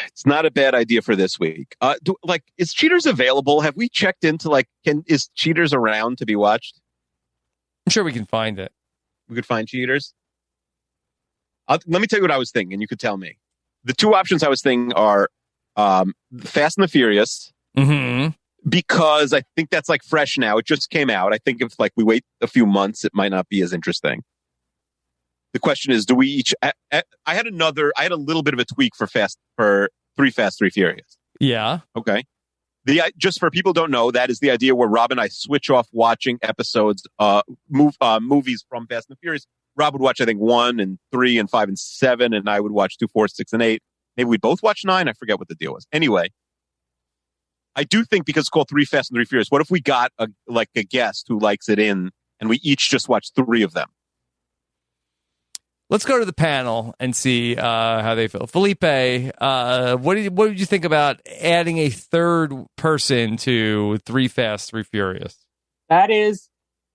It's not a bad idea for this week. Is Cheaters available? Have we checked into is Cheaters around to be watched? I'm sure we can find it. We could find Cheaters. Let me tell you what I was thinking. You could tell me. The 2 options I was thinking are Fast and the Furious. Mm-hmm. Because I think that's fresh now. It just came out. I think if we wait a few months, it might not be as interesting. The question is, do we each? I had a little bit of a tweak for 3 Fast, 3 Furious. Yeah. Okay. Just for people who don't know, that is the idea where Rob and I switch off watching episodes, movies from Fast and the Furious. Rob would watch, I think, 1 and 3 and 5 and 7, and I would watch 2, 4, 6, and 8. Maybe we'd both watch 9. I forget what the deal was. Anyway. I do think because it's called 3 Fast and 3 Furious, what if we got a guest who likes it and we each just watch 3 of them? Let's go to the panel and see how they feel. Felipe, what did you think about adding a third person to 3 Fast, 3 Furious? That is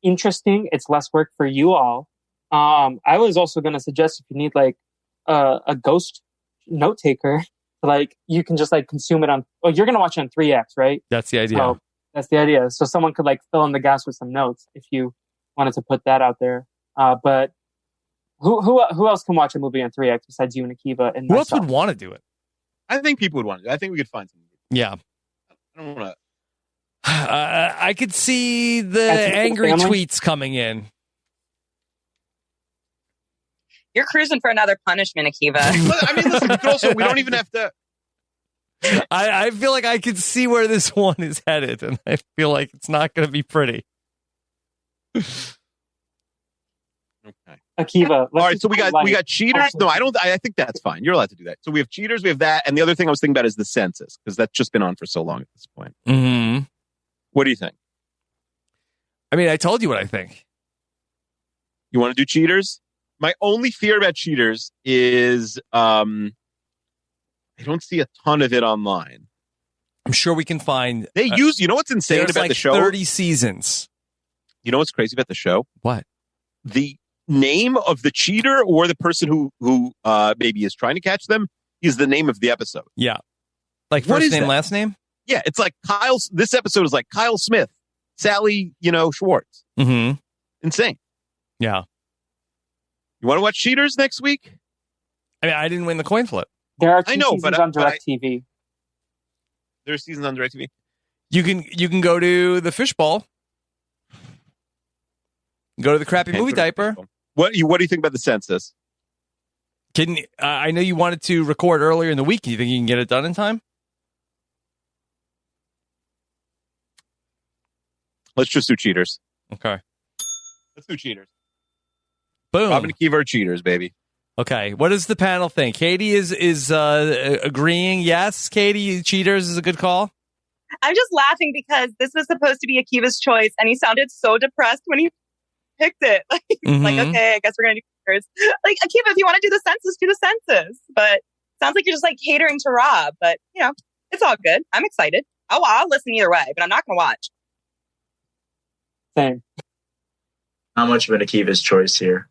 interesting. It's less work for you all. I was also going to suggest if you need like a ghost note taker, like you can just like consume it on. Oh, you're going to watch it on 3X, right? That's the idea. So, that's the idea. So someone could like fill in the gaps with some notes if you wanted to put that out there. But who else can watch a movie on 3X besides you and Akiva? And who else would want to do it? I think people would want to do it. I think we could find some. Yeah. I don't want to. I could see the angry tweets coming in. You're cruising for another punishment, Akiva. I mean, listen, we don't even have to. I feel like I could see where this one is headed, and I feel like it's not going to be pretty. Okay. Akiva. All right, so we got cheaters. No, I think that's fine. You're allowed to do that. So we have cheaters, we have that, and the other thing I was thinking about is the census, because that's just been on for so long at this point. Mm-hmm. What do you think? I mean, I told you what I think. You want to do cheaters? My only fear about cheaters is I don't see a ton of it online. I'm sure we can find. They use. You know what's insane about the show? 30 seasons. You know what's crazy about the show? What? The name of the cheater or the person who maybe is trying to catch them is the name of the episode. Yeah. Like first name, last name? Yeah, it's like this episode is like Kyle Smith, Sally, Schwartz. Mm-hmm. Insane. Yeah. You want to watch cheaters next week? I mean, I didn't win the coin flip. There are seasons on DirecTV. There's seasons on DirecTV. You can go to the Fishbowl. Go to the crappy movie diaper. What do you think about the census? I know you wanted to record earlier in the week. Do you think you can get it done in time? Let's just do cheaters. Okay. Let's do cheaters. Boom. Rob and Akiva are cheaters, baby. Okay. What does the panel think? Katie is agreeing. Yes, Katie, cheaters is a good call. I'm just laughing because this was supposed to be Akiva's choice, and he sounded so depressed when he picked it. Like, okay, I guess we're gonna do cheaters. Like, Akiva, if you want to do the census, do the census. But sounds like you're just like catering to Rob. But it's all good. I'm excited. I'll listen either way, but I'm not gonna watch. Same. How much of an Akiva's choice here?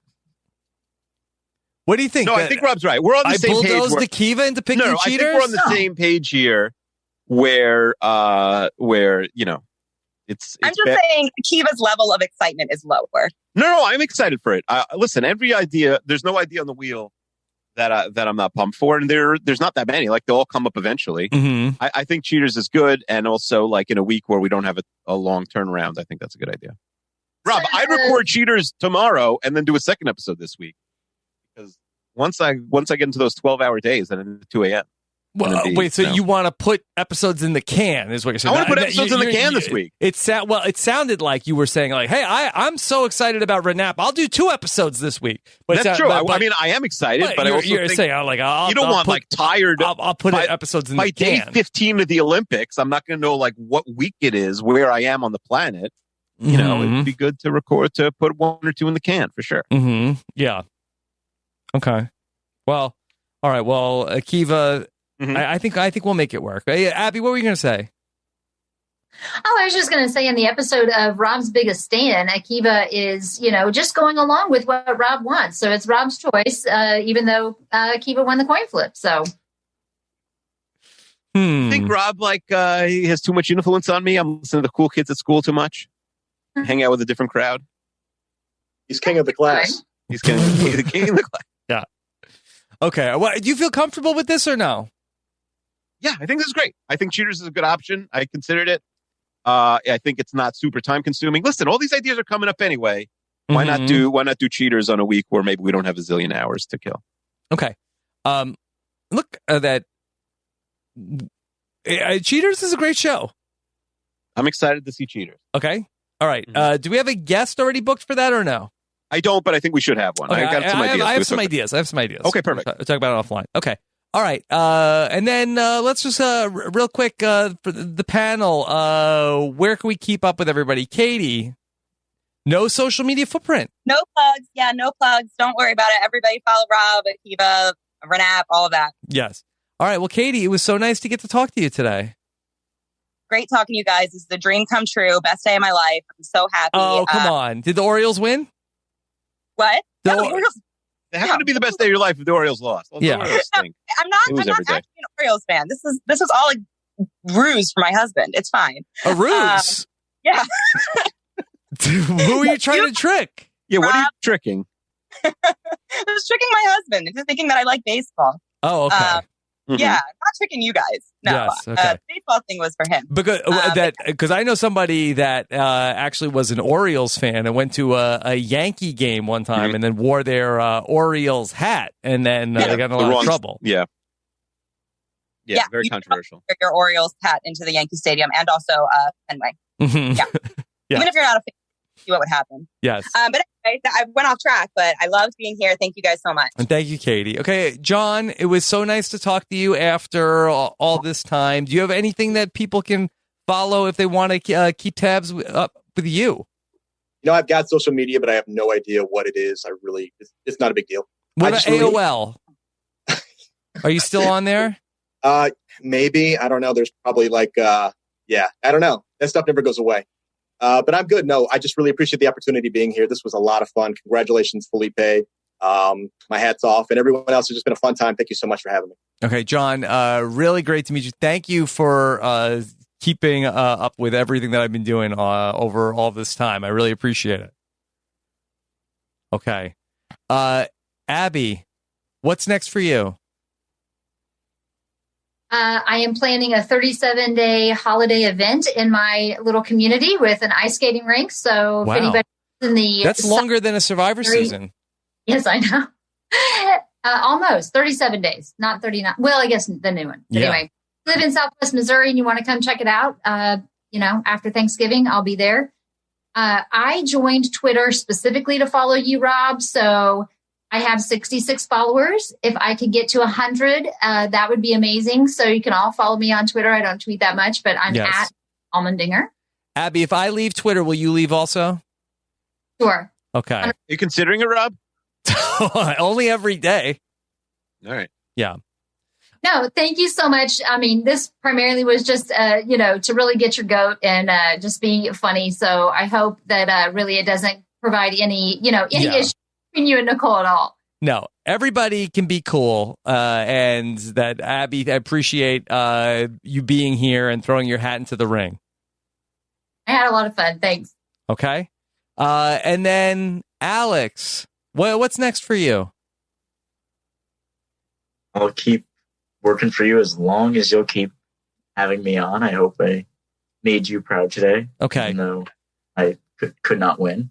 What do you think? No, I think Rob's right. We're on the same page. I bulldozed Akiva into picking cheaters? I think we're on the same page here where it's I'm just saying Akiva's level of excitement is lower. No, I'm excited for it. Listen, there's no idea on the wheel that I'm not pumped for, and there's not that many. Like, they'll all come up eventually. Mm-hmm. I think cheaters is good, and also like in a week where we don't have a long turnaround, I think that's a good idea. Rob, I'd record cheaters tomorrow and then do a second episode this week. Because once I get into those 12-hour days, then into 2 a.m. Well, wait, so you want to put episodes in the can, is what you're saying? I want to put episodes in the can this week. It sounded like you were saying, like, hey, I'm so excited about Renap. I'll do 2 episodes this week. But that's true. I mean, I am excited, but I also you're think saying, like, you don't want like tired. I'll put episodes in the can. By day 15 of the Olympics, I'm not going to know like what week it is, where I am on the planet. You know, it'd be good to put 1 or 2 in the can for sure. Mm-hmm. Yeah. Okay. Well, all right. Well, Akiva, I think we'll make it work. Hey, Abby, what were you going to say? Oh, I was just going to say in the episode of Rob's Biggest Stand, Akiva is, just going along with what Rob wants. So it's Rob's choice, even though Akiva won the coin flip. So. I think Rob, he has too much influence on me. I'm listening to the cool kids at school too much. Hang out with a different crowd. He's king of the class. He's king of the class. Yeah. Okay. Well, do you feel comfortable with this or no? Yeah, I think this is great. I think cheaters is a good option. I considered it. I think it's not super time consuming. Listen, all these ideas are coming up anyway. Why not do cheaters on a week where maybe we don't have a zillion hours to kill? Okay. Look, that Cheaters is a great show. I'm excited to see Cheaters. Okay. All right. Do we have a guest already booked for that or no? I don't, but I think we should have one. Okay, I got some ideas. I have some ideas. Okay, perfect. We'll talk about it offline. Okay. All right. And then let's just real quick for the panel. Where can we keep up with everybody? Katie, no social media footprint. No plugs. Yeah, no plugs. Don't worry about it. Everybody follow Rob, Akiva, Renap, all of that. Yes. All right. Well, Katie, it was so nice to get to talk to you today. Great talking to you guys. This is the dream come true. Best day of my life. I'm so happy. Oh, come on. Did the Orioles win? What? The No, the Orioles. How can it be the best day of your life if the Orioles lost? Well, the Orioles stink. I'm not actually an Orioles fan. This was all a ruse for my husband. It's fine. A ruse? Yeah. Who are you trying to trick? Yeah, what are you tricking? I was tricking my husband into thinking that I like baseball. Oh, okay. Yeah, not tricking you guys. No, Yes, okay. the baseball thing was for him. Because I know somebody that actually was an Orioles fan and went to a Yankee game one time and then wore their Orioles hat, and then they got in a lot of trouble. Yeah, very controversial. Wear your Orioles hat into the Yankee Stadium and also Fenway. Mhm. Yeah. Yeah. Even if you're not a fan, see what would happen. Yes. But anyway, I went off track, but I loved being here. Thank you guys so much. And thank you, Katie. Okay, John, it was so nice to talk to you after all this time. Do you have anything that people can follow if they want to keep tabs up with you? I've got social media, but I have no idea what it is. It's not a big deal. What about AOL? Are you still on there? Maybe. I don't know. There's probably I don't know. That stuff never goes away. But I'm good. No, I just really appreciate the opportunity being here. This was a lot of fun. Congratulations, Felipe. My hat's off. And everyone else, it's just been a fun time. Thank you so much for having me. Okay, John, really great to meet you. Thank you for keeping up with everything that I've been doing over all this time. I really appreciate it. Okay. Abby, what's next for you? I am planning a 37-day holiday event in my little community with an ice skating rink. So Wow. if anybody's in the... That's longer than a Survivor season. Yes, I know. Almost 37 days, not 39. Well, I guess the new one. But anyway, if you live in Southwest Missouri and you want to come check it out, after Thanksgiving, I'll be there. I joined Twitter specifically to follow you, Rob. So I have 66 followers. If I could get to 100, that would be amazing. So you can all follow me on Twitter. I don't tweet that much, but I'm at Almondinger. Abby, if I leave Twitter, will you leave also? Sure. Okay. Are you considering it, Rob? Only every day. All right. Yeah. No, thank you so much. I mean, this primarily was just, to really get your goat and just be funny. So I hope that really it doesn't provide any issue between you and Nicole at all. No, everybody can be cool. And that, Abby, I appreciate you being here and throwing your hat into the ring. I had a lot of fun. Thanks. Okay. And then, Alex, what's next for you? I'll keep working for you as long as you'll keep having me on. I hope I made you proud today. Okay. Even though I could not win.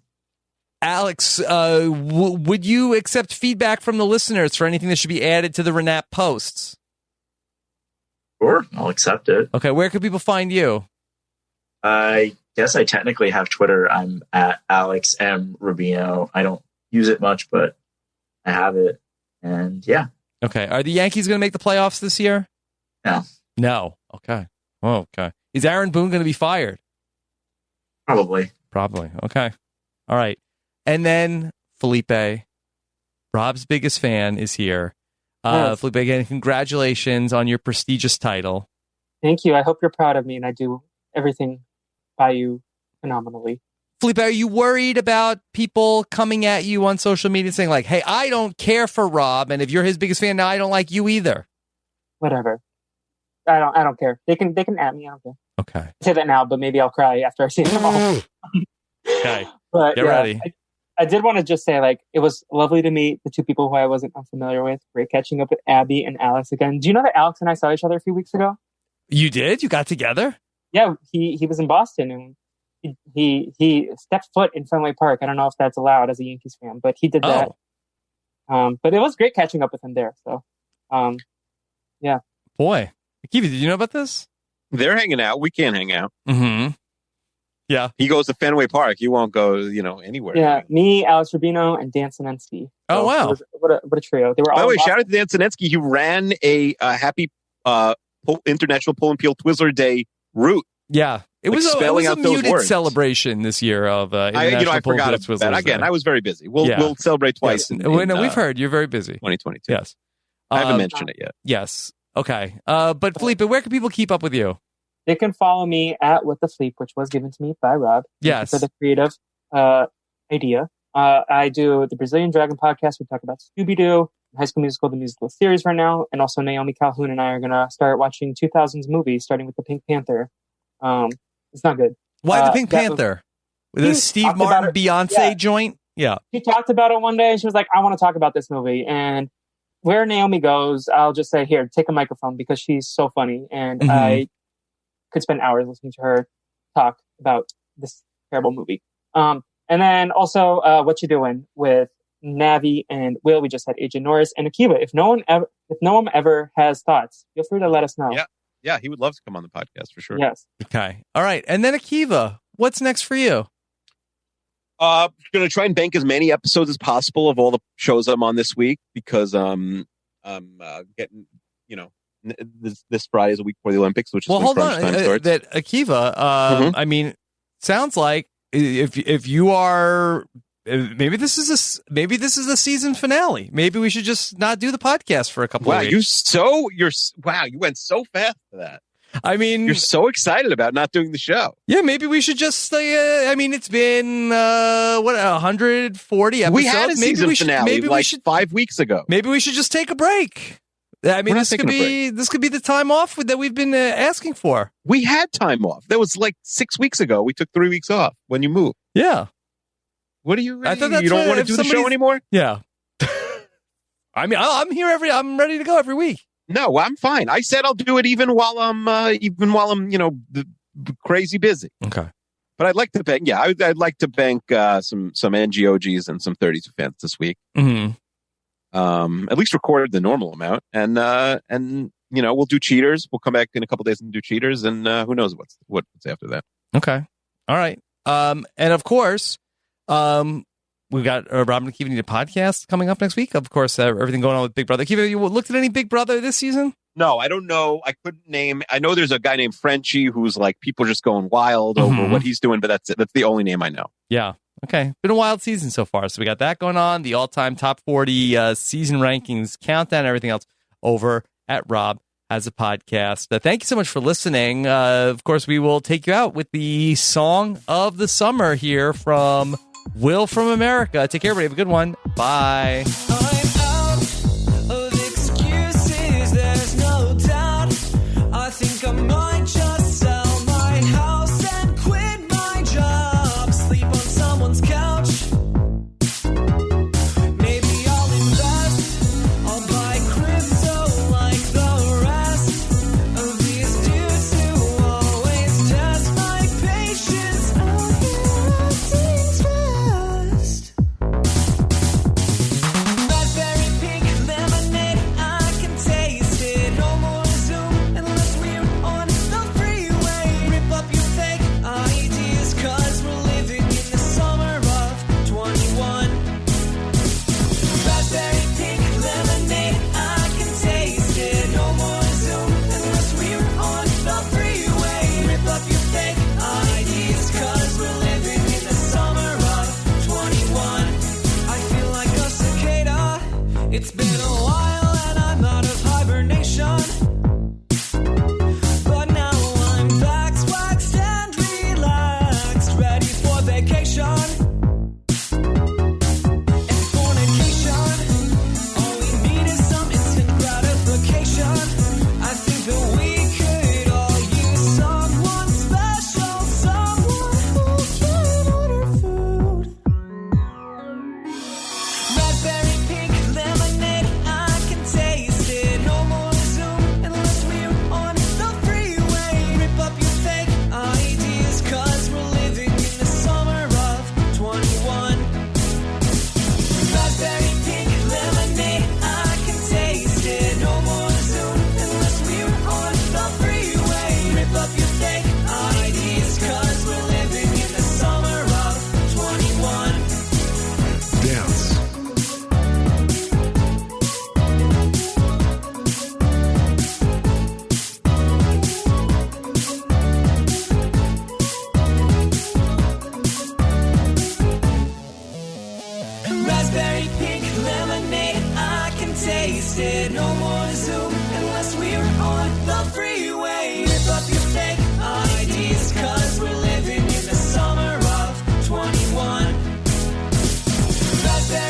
Alex, would you accept feedback from the listeners for anything that should be added to the Renap posts? Sure, I'll accept it. Okay, where can people find you? I guess I technically have Twitter. I'm at Alex M. Rubino. I don't use it much, but I have it. And yeah. Okay. Are the Yankees going to make the playoffs this year? No. No. Okay. Oh, okay. Is Aaron Boone going to be fired? Probably. Okay. All right. And then Felipe, Rob's biggest fan, is here. Felipe, again, congratulations on your prestigious title. Thank you. I hope you're proud of me, and I do everything by you phenomenally. Felipe, are you worried about people coming at you on social media saying like, hey, I don't care for Rob, and if you're his biggest fan now, I don't like you either? Whatever. I don't care. They can at me. I don't care. Okay. I say that now, but maybe I'll cry after I see them all. Okay. But get ready. I did want to just say, it was lovely to meet the two people who I wasn't unfamiliar with. Great catching up with Abby and Alex again. Do you know that Alex and I saw each other a few weeks ago? You did? You got together? Yeah, he was in Boston and he stepped foot in Fenway Park. I don't know if that's allowed as a Yankees fan, but he did that. But it was great catching up with him there. So, yeah. Boy, Akiva, did you know about this? They're hanging out. We can't hang out. Mm-hmm. Yeah. He goes to Fenway Park. You won't go, anywhere. Yeah. Me, Alex Rubino, and Dan Sinensky. Oh, wow. What a trio. They were By all the way, shout out to Dan Sinensky. He ran a happy International Pull and Peel Twizzler Day route. Yeah. It was a muted celebration this year of I forgot about that. Again, I was very busy. We'll celebrate twice. Yes. We've heard you're very busy. 2022. Yes. I haven't mentioned it yet. Yes. Okay. But Felipe, where can people keep up with you? they can follow me at What the Fleep, which was given to me by Rob. Yes. For the creative idea. I do the Brazilian Dragon podcast. We talk about Scooby-Doo, High School Musical, the musical series right now. And also Naomi Calhoun and I are going to start watching 2000s movies, starting with the Pink Panther. It's not good. Why the Pink Panther? With the Steve Martin Beyonce joint? Yeah. She talked about it one day. She was like, I want to talk about this movie. And where Naomi goes, I'll just say, here, take a microphone, because she's so funny. And I could spend hours listening to her talk about this terrible movie. And then also, What You Doing with Navi and Will. We just had Agent Norris and Akiva. If no one ever has thoughts, feel free to let us know. Yeah, he would love to come on the podcast for sure. Yes. Okay. All right. And then Akiva, what's next for you? Going to try and bank as many episodes as possible of all the shows I'm on this week, because I'm getting, this Friday is a week before the Olympics, which is when hold crunch on. time starts. That Akiva, I mean, sounds like if you are. Maybe this is the season finale. Maybe we should just not do the podcast for a couple of weeks. You went so fast to that. I mean, you're so excited about not doing the show. Yeah, maybe we should just. I mean, it's been 140 episodes. We had a season finale 5 weeks ago. Maybe we should just take a break. I mean, this could be the time off that we've been asking for. We had time off. That was like 6 weeks ago. We took 3 weeks off when you moved. Yeah. What do you? I thought you don't want to do the show anymore? Yeah. I mean, I'm here I'm ready to go every week. No, I'm fine. I said I'll do it even while I'm crazy busy. Okay. But I'd like to bank. Yeah, I'd like to bank some NGOGs and some 32 fans this week. Mm-hmm. At least record the normal amount, and we'll do Cheaters. We'll come back in a couple days and do Cheaters, and who knows what's after that. Okay. All right. And of course. We've got Rob and Akiva Need a podcast coming up next week. Of course, everything going on with Big Brother. Akiva, you looked at any Big Brother this season? No, I don't know. I couldn't name. I know there's a guy named Frenchie who's like, people are just going wild over what he's doing, but that's it. That's the only name I know. Yeah. Okay. Been a wild season so far. So we got that going on. The all-time top 40 season rankings, countdown, everything else over at Rob Has a Podcast. Thank you so much for listening. Of course, we will take you out with the song of the summer here from Will from America. Take care, everybody. Have a good one. Bye. I'm out of excuses, there's no doubt. I think I might just sell my house and quit my job. Sleep on someone's couch. Maybe I'll invest. I'll buy crypto like the rest of these dudes who always test my patience. I'll get one. Best